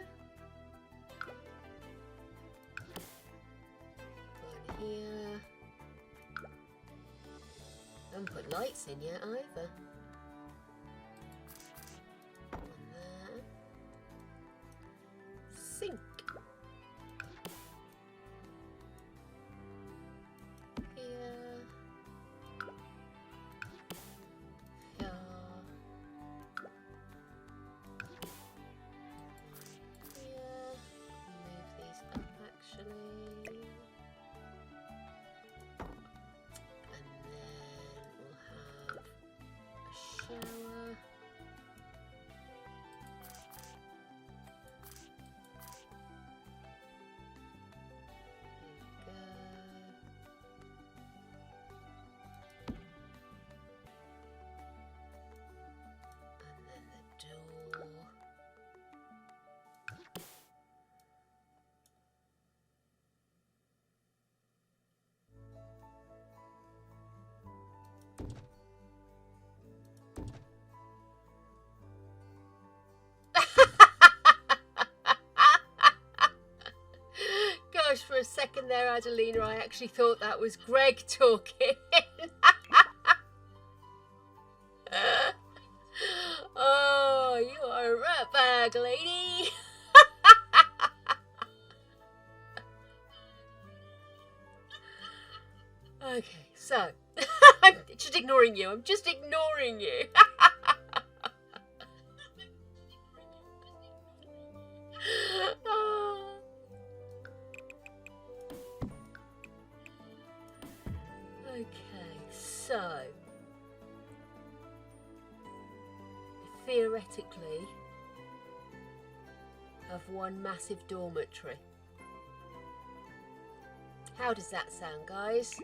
One here. I haven't put lights in yet either. One there. Sink. Here. Here. there, Adelina. I actually thought that was Greg talking. Oh, you are a ratbag, lady. Okay, so I'm just ignoring you. I'm just ignoring you. Okay, so theoretically have one massive dormitory. How does that sound, guys?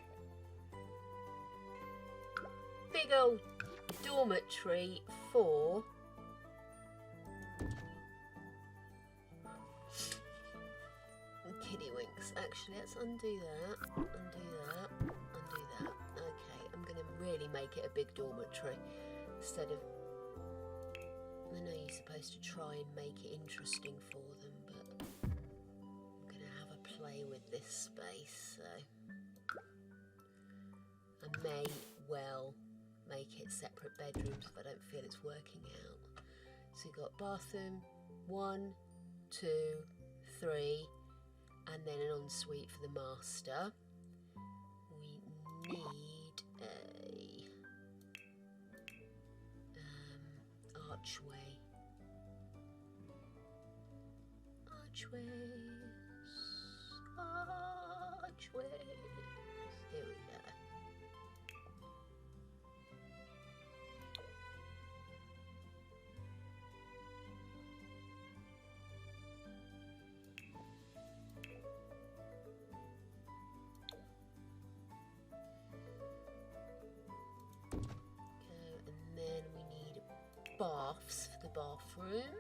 Big old dormitory for kiddie winks. Actually, let's undo that, undo that, undo that. Okay, I'm going to really make it a big dormitory instead of... I know you're supposed to try and make it interesting for them, but I'm going to have a play with this space, so I may well make it separate bedrooms if I don't feel it's working out. So you've got bathroom 1, 2, 3, and then an ensuite for the master. We need a archway. Archways. Here we go. Baths for the bathroom.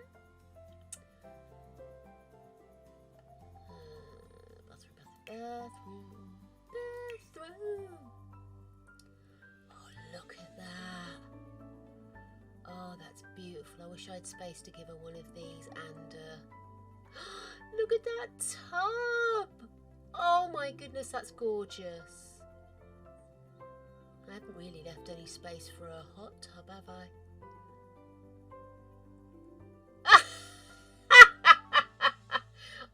Bathroom. Oh, look at that. Oh, that's beautiful. I wish I had space to give her one of these and look at that tub. Oh my goodness, that's gorgeous. I haven't really left any space for a hot tub, have I?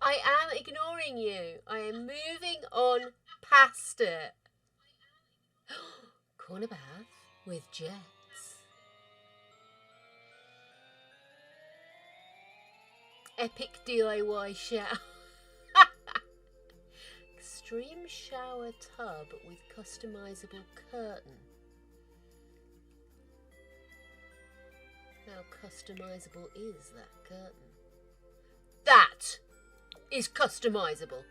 I am ignoring you. I am moving on past it. Corner bath with jets. Epic DIY shower. Extreme shower tub with customizable curtain. How customizable is that curtain? That is customizable.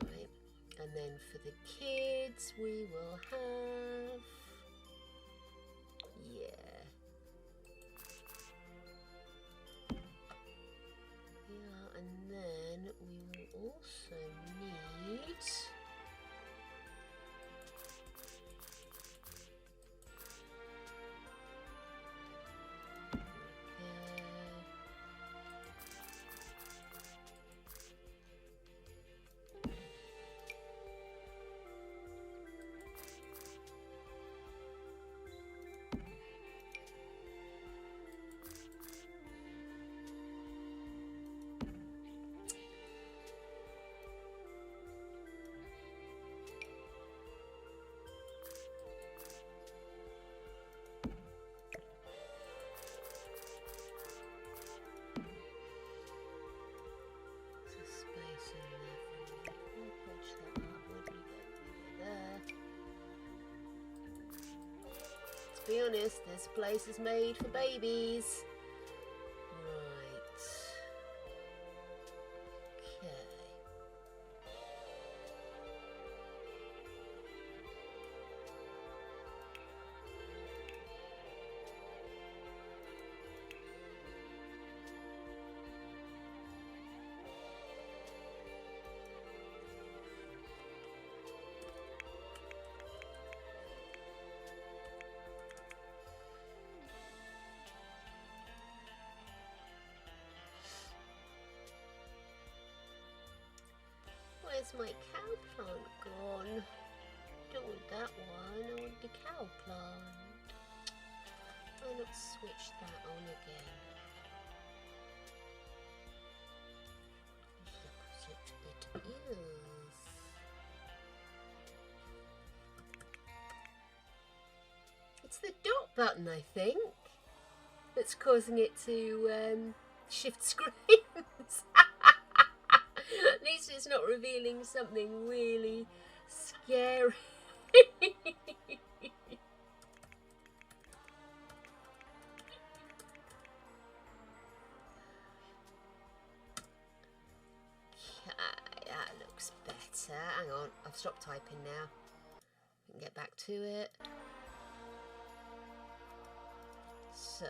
Right, and then for the kids we will have, yeah, and then we will also need to be honest, this place is made for babies. Right. Okay. Where's my cow plant gone? Don't want that one, I want the cow plant. Why not switch that on again? It is. It's the dot button, I think, that's causing it to shift screens. At least it's not revealing something really scary. Okay, that looks better. Hang on, I've stopped typing now. We can get back to it. So.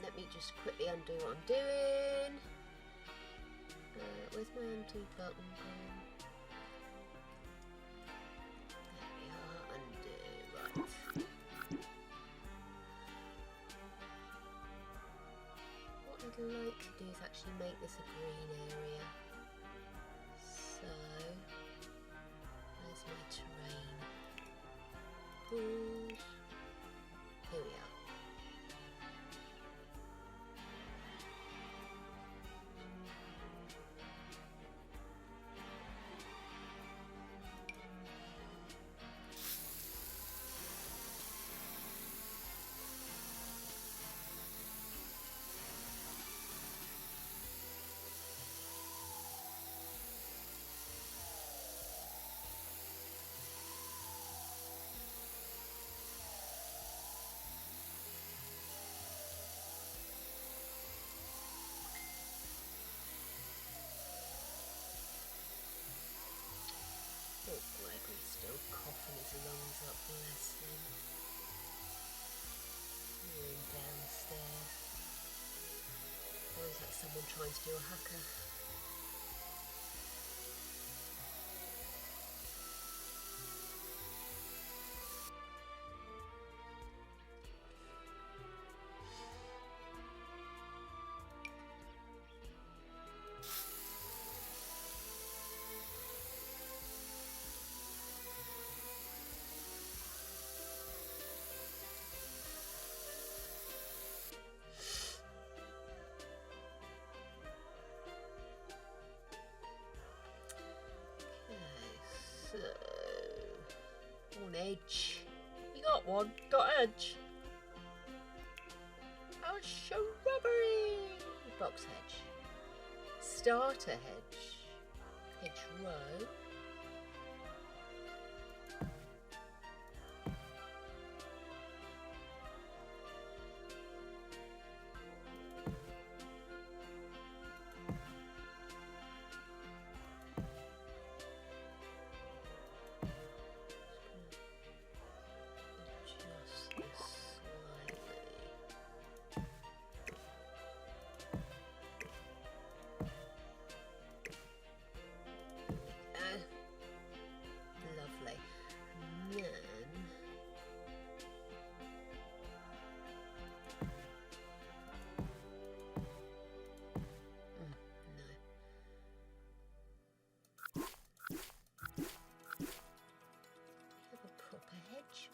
Let me just quickly undo what I'm doing. Where's my undo button gone? There we are, undo, right. What I'd like to do is actually make this a green area. So, where's my terrain? Pools. Here we are. His lungs up, bless him. Room downstairs. Sounds like someone trying to do a hacker. An edge. You got one? Got edge? A shrubbery! Box hedge. Starter hedge. Hedgerow.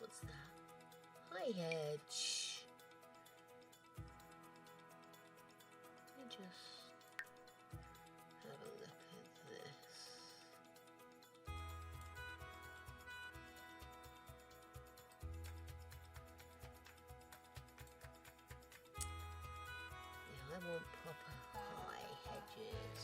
What's that? High hedge. Let me just have a look at this. Yeah, I want proper high hedges.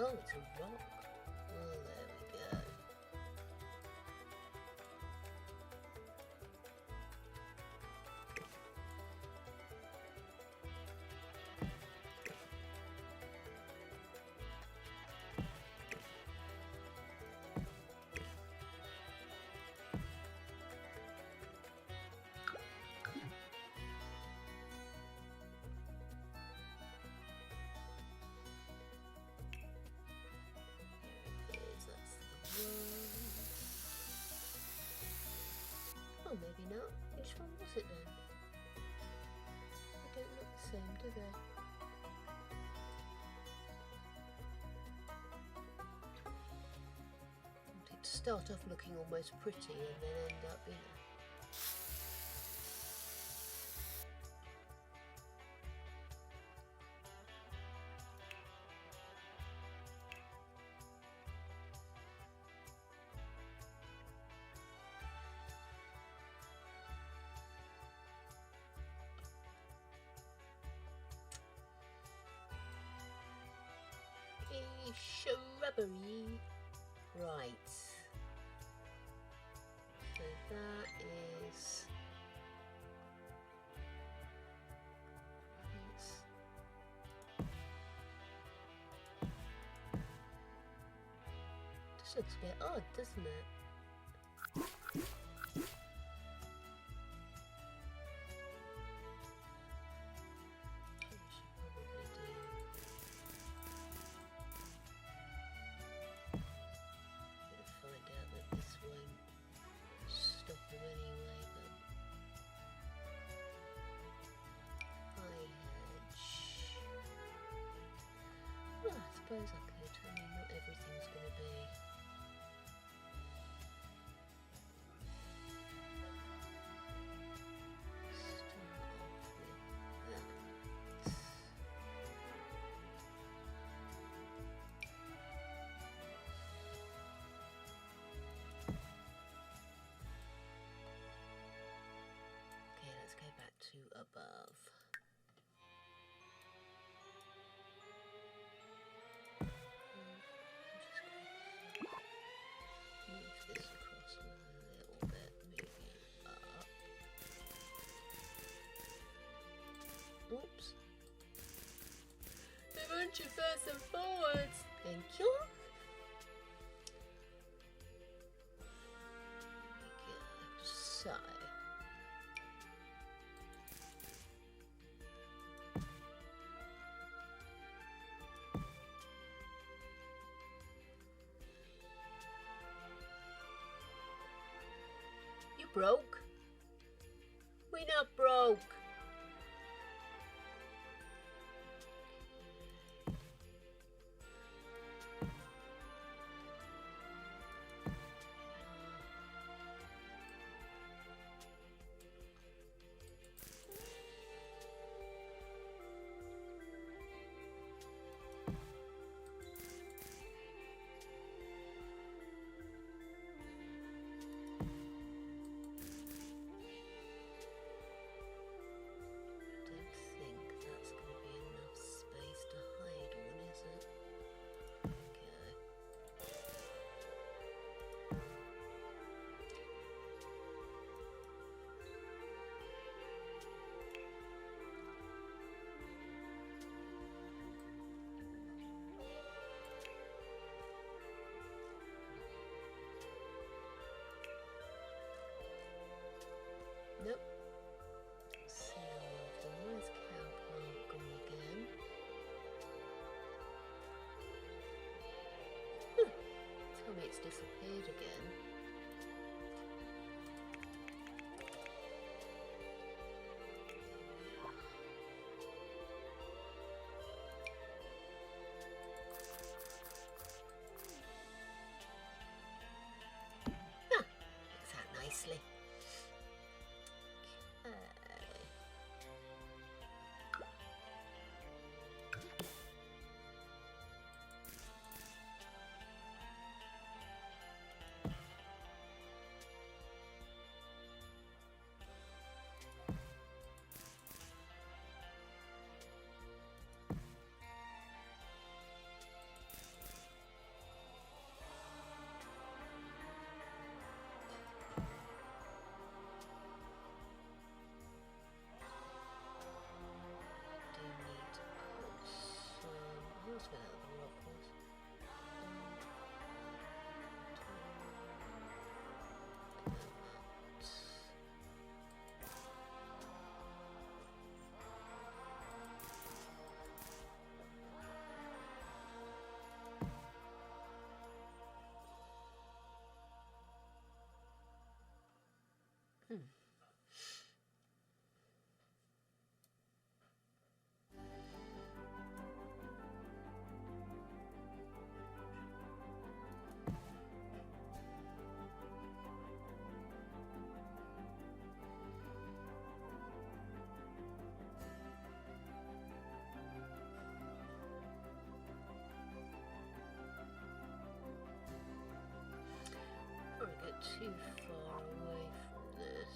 Oh, it's a rock. Oh, there we go. Oh, maybe not. Which one was it then? They don't look the same, do they? I want it to start off looking almost pretty and then end up, a shrubbery. Right. So that is. This looks a bit odd, doesn't it? I suppose I could. I mean, not everything's going to be. Okay, let's go back to above. Oops. They want you first and forwards. Thank you. So. You broke? We not broke. Nope. So, where's cow plant gone again? Tell me it's disappeared again. Works out nicely. too far away from this.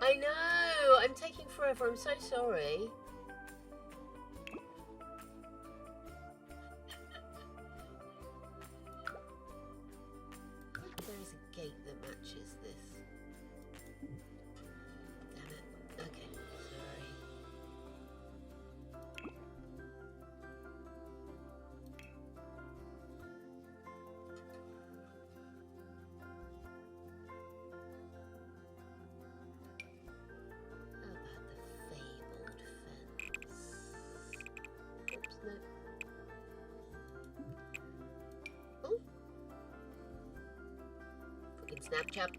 I know, I'm taking forever, I'm so sorry. There is a gate that matches this. Damn it. Okay, sorry. Oh, fucking Snapchat.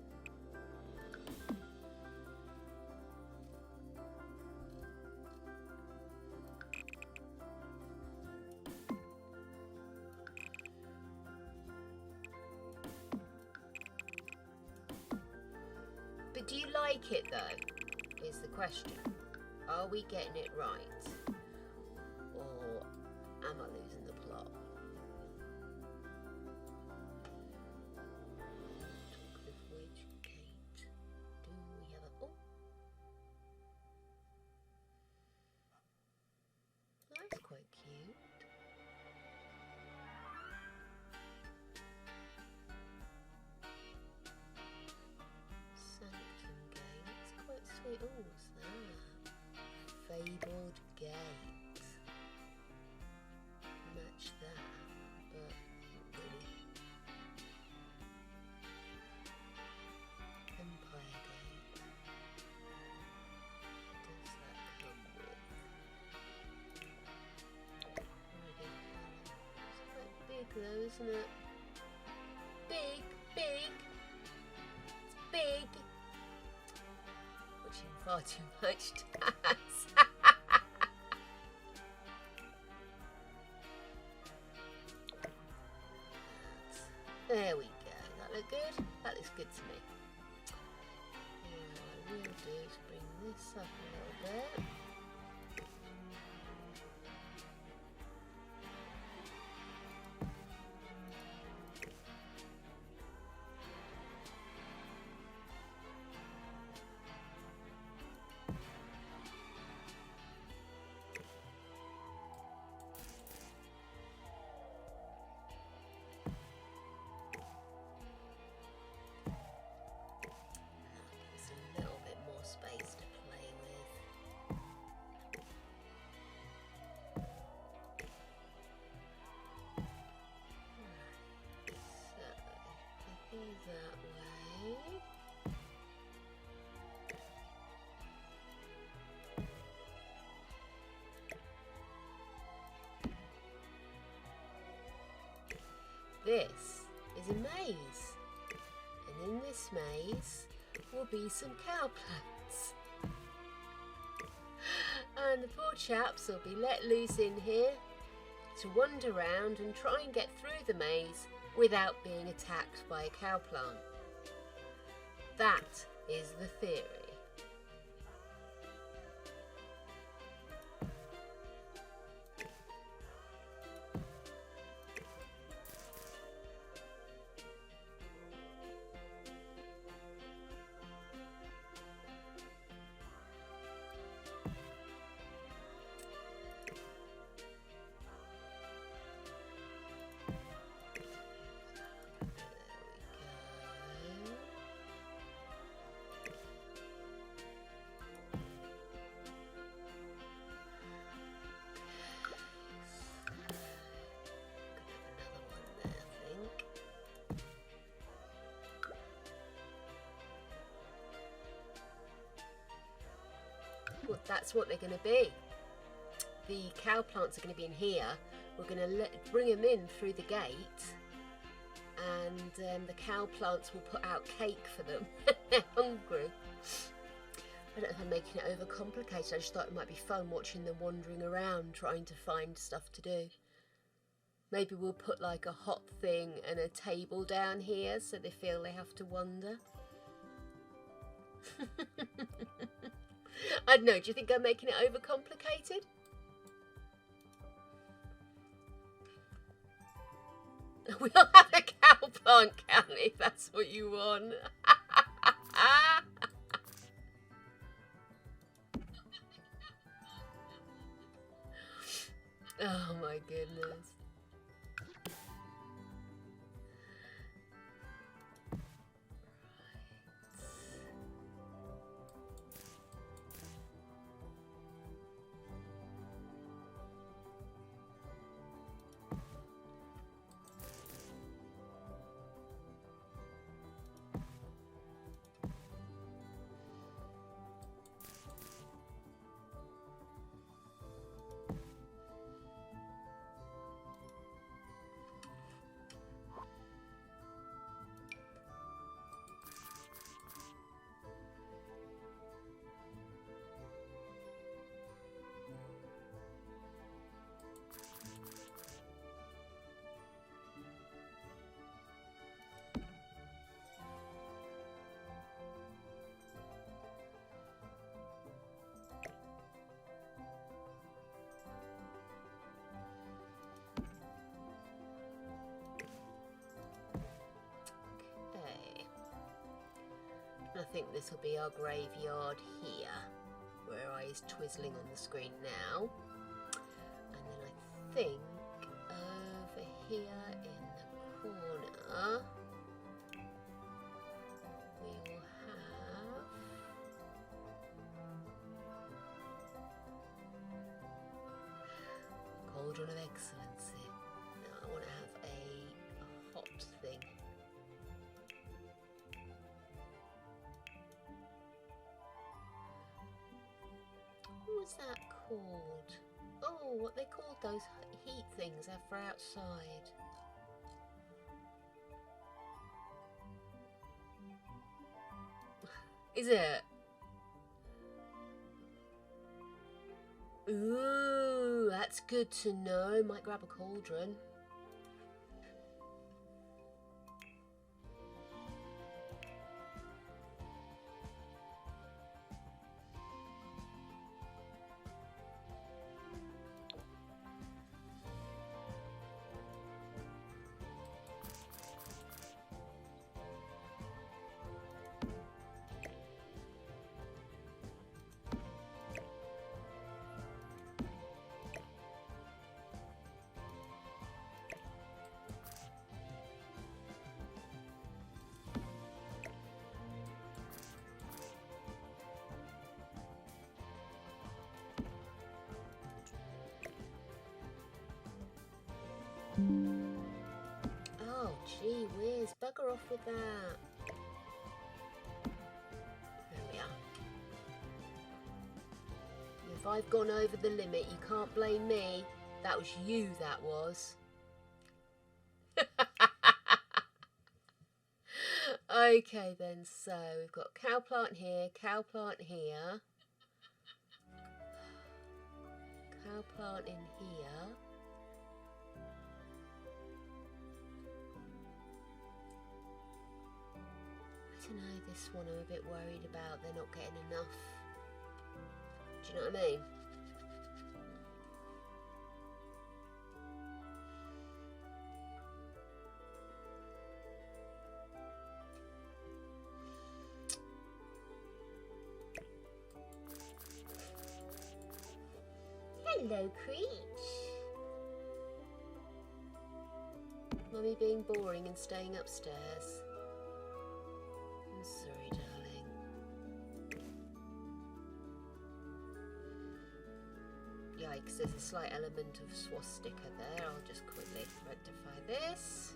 But do you like it though, is the question. Are we getting it right? Or am I losing the plot? Talk of which gate do we have a... Oh! That's quite cute. Sanctum Gate. It's quite sweet. Oh, what's that? Fabled Gate. Match that, but not really. Empire Gate. Does that come with? Already. It's quite big though, isn't it? Big, big. It's big. Watching far too much Taz. There we go. That look good? That looks good to me. What I will do is bring this up a little bit. That way. This is a maze, and in this maze will be some cow plants. And the poor chaps will be let loose in here to wander around and try and get through the maze without being attacked by a cow plant. That is the theory. Well, that's what they're going to be. The cow plants are going to be in here. We're going to bring them in through the gate, and the cow plants will put out cake for them. They're hungry. I don't know if I'm making it overcomplicated. I just thought it might be fun watching them wandering around trying to find stuff to do. Maybe we'll put like a hot thing and a table down here so they feel they have to wander. I don't know, do you think I'm making it overcomplicated? We'll have a cow plant count if that's what you want. Oh my goodness. I think this will be our graveyard here, where our eye is twizzling on the screen now. And then I think over here in the corner we will have Cauldron of Excellency. Now I want to have a hot thing. What was that called? Oh, what they called those heat things for outside. Is it? Ooh, that's good to know. Might grab a cauldron. Oh, gee whiz, bugger off with that. There we are. If I've gone over the limit, you can't blame me. That was you, that was. Okay then, so we've got cow plant here, cow plant here, cow plant in here. don't know, this one I'm a bit worried about. They're not getting enough. Do you know what I mean? Hello, Creech. Mummy being boring and staying upstairs. I'm sorry, darling. Yikes, there's a slight element of swastika there. I'll just quickly rectify this.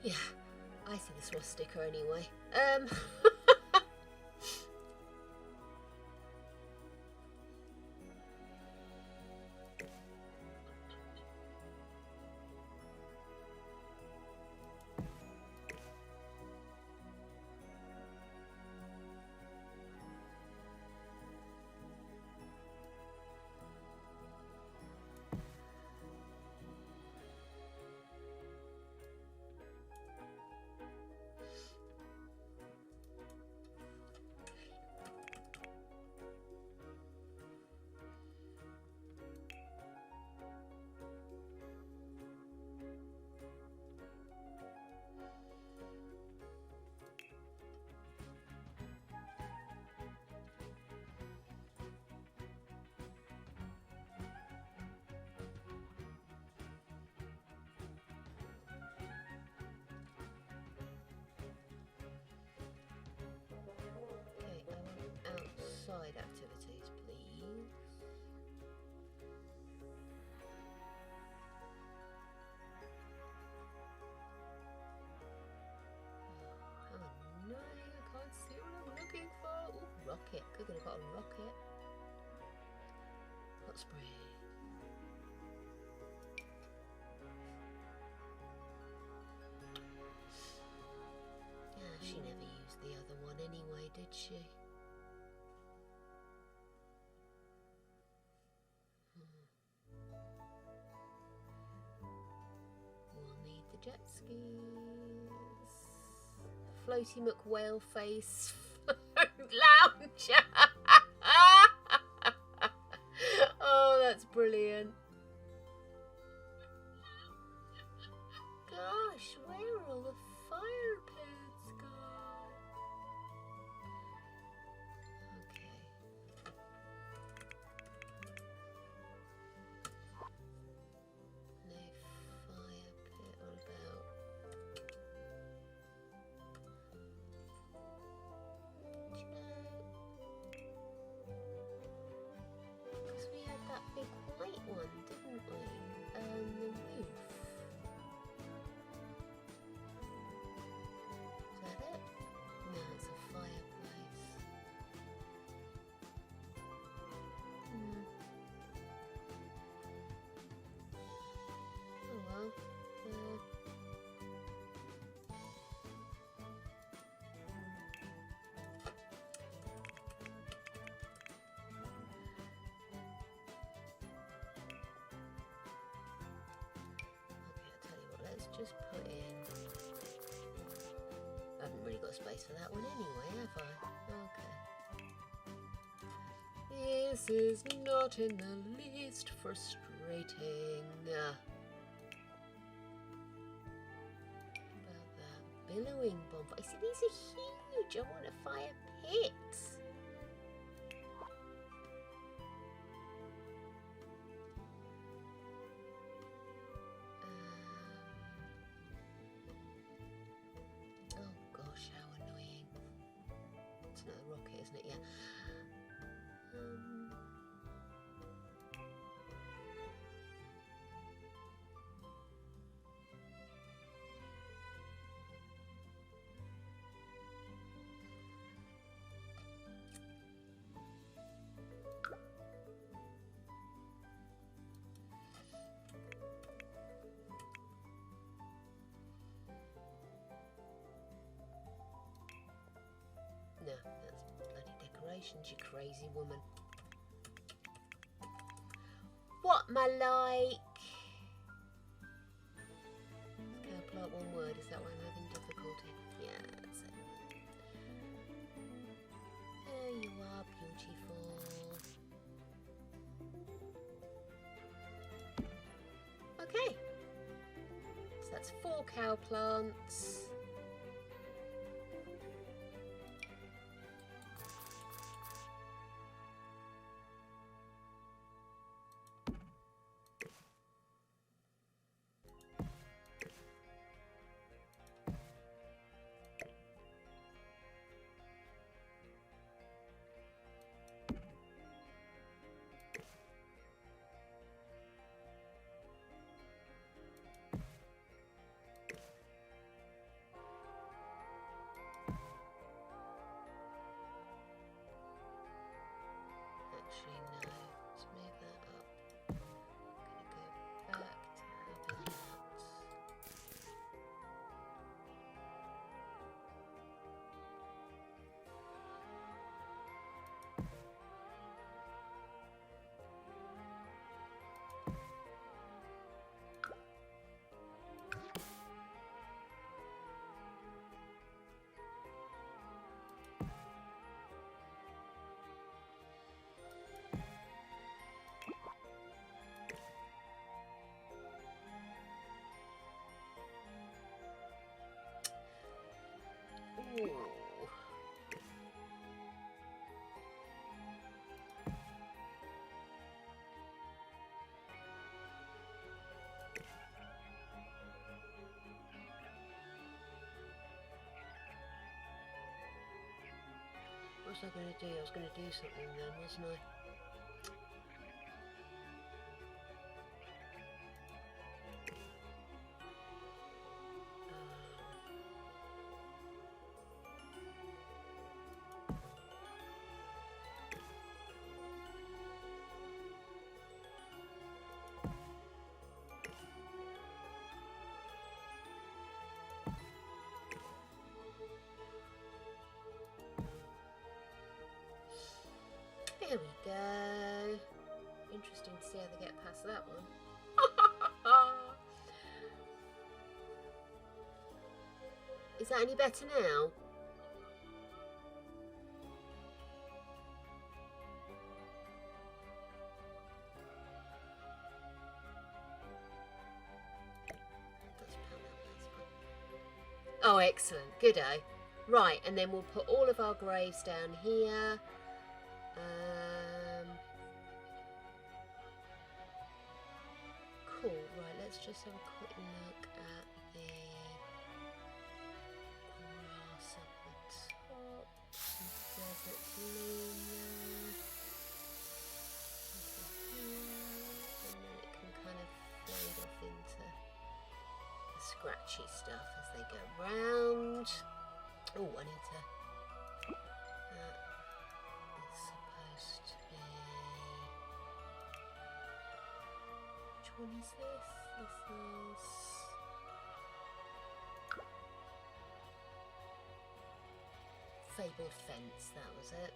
Yeah, I see the swastika anyway. Outside activities, please. Oh no, I can't see what I'm looking for. Ooh, rocket. Could have got a rocket. Hot spring. Yeah, she never used the other one anyway, did she? Jet skis, floaty McWhale face lounger. Oh, that's brilliant. Gosh, where are all the fire pits gone? Okay. Just put in. I haven't really got space for that one anyway, have I? Okay. This is not in the least frustrating. About that billowing bonfire. See, these are huge. I want a fire pit. decorations, you crazy woman. What, my like? Cow plant, one word. Is that why I'm having difficulty? Yeah, that's it. There you are, beautiful. Okay. So that's 4 cow plants. Actually, no. Let's move that up. I'm going to go back to having that. Ooh. What was I going to do? I was going to do something then, wasn't I? There we go. Interesting to see how they get past that one. Is that any better now? Oh, excellent. Good, eh? Right, and then we'll put all of our graves down here. Cool. Right, let's just have a quick look at the grass up the top. Some desert luna. And then it can kind of fade off into the scratchy stuff as they go round. Oh, I need to. That is supposed to be. Which one is this? This is. Fabled Fence, that was it.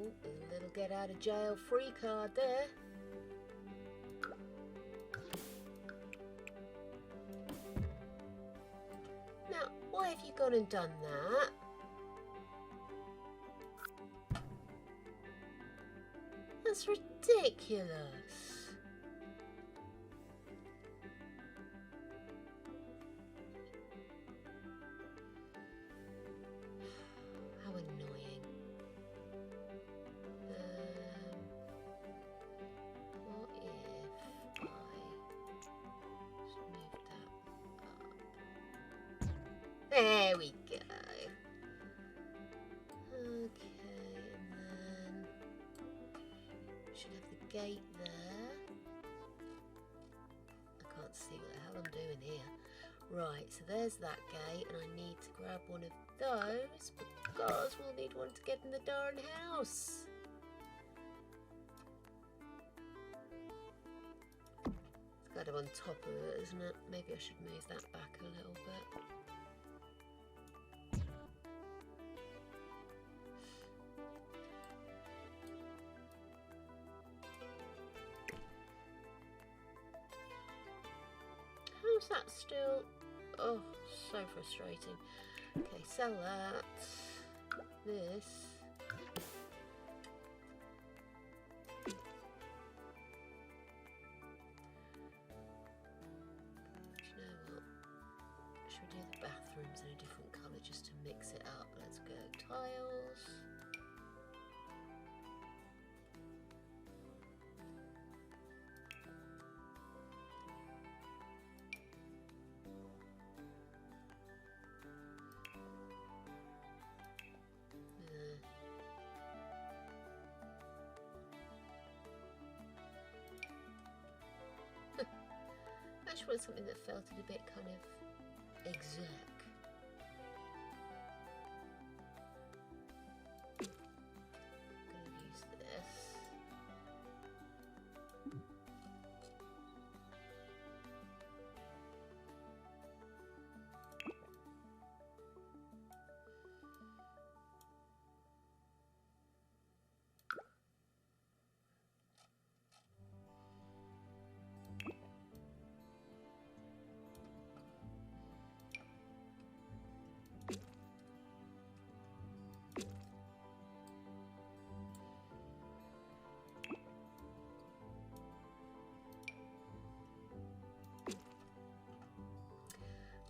A little get out of jail free card there. Now, why have you gone and done that? That's ridiculous. How annoying. What if I just move that up? There we go. Okay, and should have the gate there. I can't see what the hell I'm doing here. Right, so there's that gate, and I need to grab one of those because we'll need one to get in the darn house. It's kind of on top of it, isn't it? Maybe I should move that back a little bit. How's that still? Oh, so frustrating. Okay, sell that. This. Do you know what? Should we do the bathrooms in a different colour just to mix it up? Let's go tiles. I just wanted something that felt a bit kind of exec. I'm going to use this.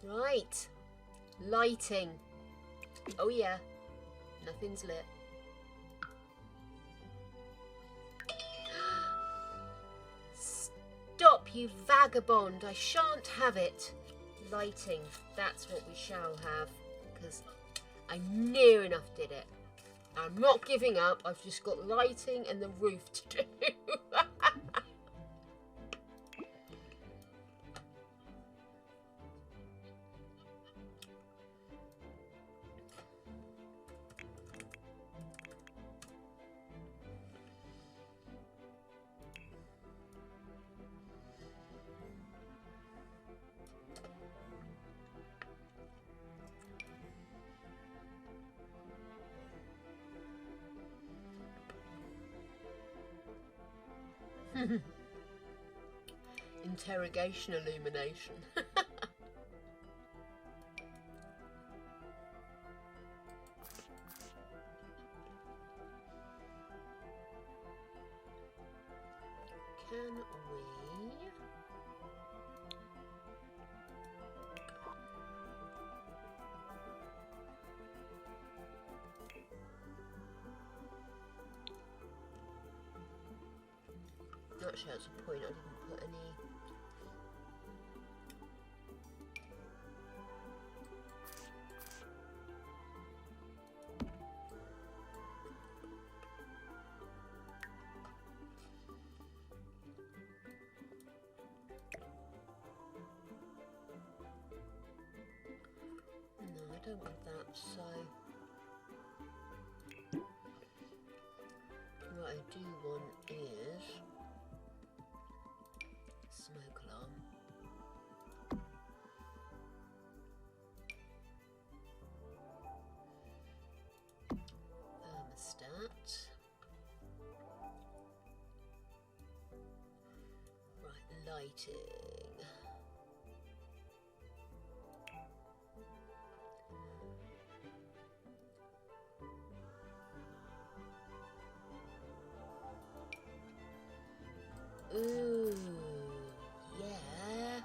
Right, lighting. Oh yeah, nothing's lit. Stop, you vagabond, I shan't have it. Lighting, that's what we shall have, because I near enough did it. I'm not giving up, I've just got lighting and the roof to do. Interrogation illumination. Can we? Not sure that's a point, I didn't put any. No, I don't want that, so what I do want is smoke alarm. Thermostat. Right, lighting. Ooh, yeah.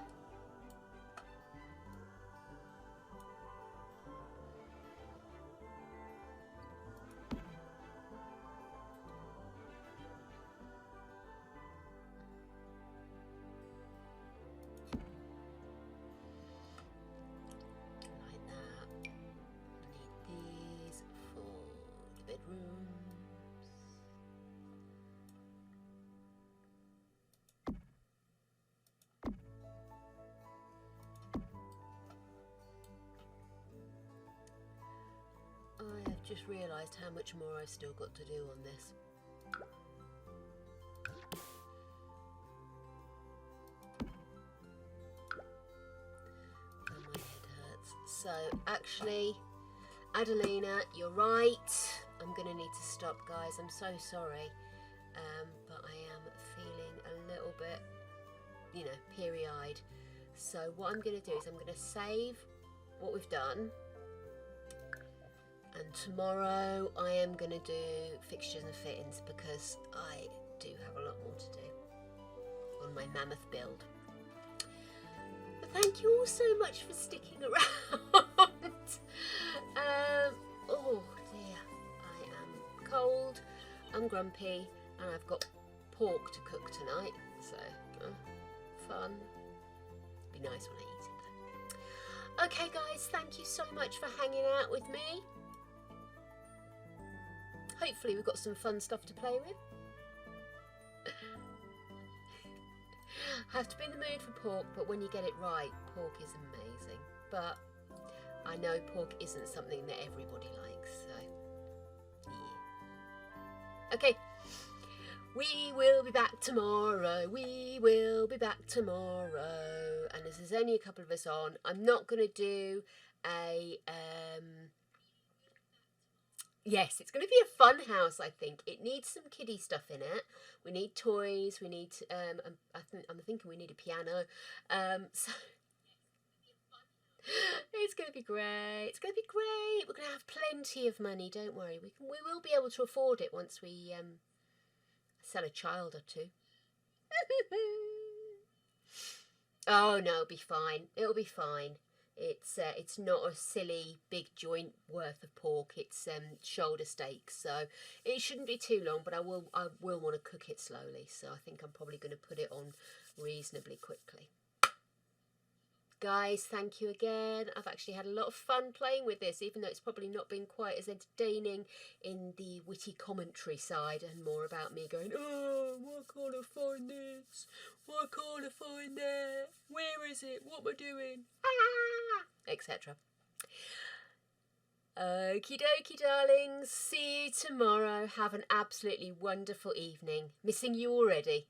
Like that. I need these for the bedrooms. just realised how much more I've still got to do on this. And my head hurts. So actually, Adelina, you're right. I'm going to need to stop, guys. I'm so sorry. But I am feeling a little bit, you know, teary-eyed. So what I'm going to do is I'm going to save what we've done. And tomorrow I am going to do fixtures and fittings because I do have a lot more to do on my mammoth build. But thank you all so much for sticking around. Oh dear, I am cold, I'm grumpy, and I've got pork to cook tonight, so fun. Be nice when I eat it though. Okay guys, thank you so much for hanging out with me. Hopefully we've got some fun stuff to play with. Have to be in the mood for pork, but when you get it right, pork is amazing. But I know pork isn't something that everybody likes, so yeah. Okay, we will be back tomorrow. We will be back tomorrow. And as there's only a couple of us on, I'm not going to do a... Yes, it's going to be a fun house, I think. It needs some kiddie stuff in it. We need toys. We need... I'm thinking we need a piano. So... It's going to be great. It's going to be great. We're going to have plenty of money. Don't worry. We will be able to afford it once we sell a child or two. Oh no, it'll be fine. It'll be fine. It's not a silly big joint worth of pork. It's shoulder steaks, so it shouldn't be too long. But I will want to cook it slowly. So I think I'm probably going to put it on reasonably quickly. Guys, thank you again. I've actually had a lot of fun playing with this, even though it's probably not been quite as entertaining in the witty commentary side and more about me going, oh, why can't I find this? Why can't I find that? Where is it? What am I doing? Ah! Etc. Okie dokie, darlings. See you tomorrow. Have an absolutely wonderful evening. Missing you already.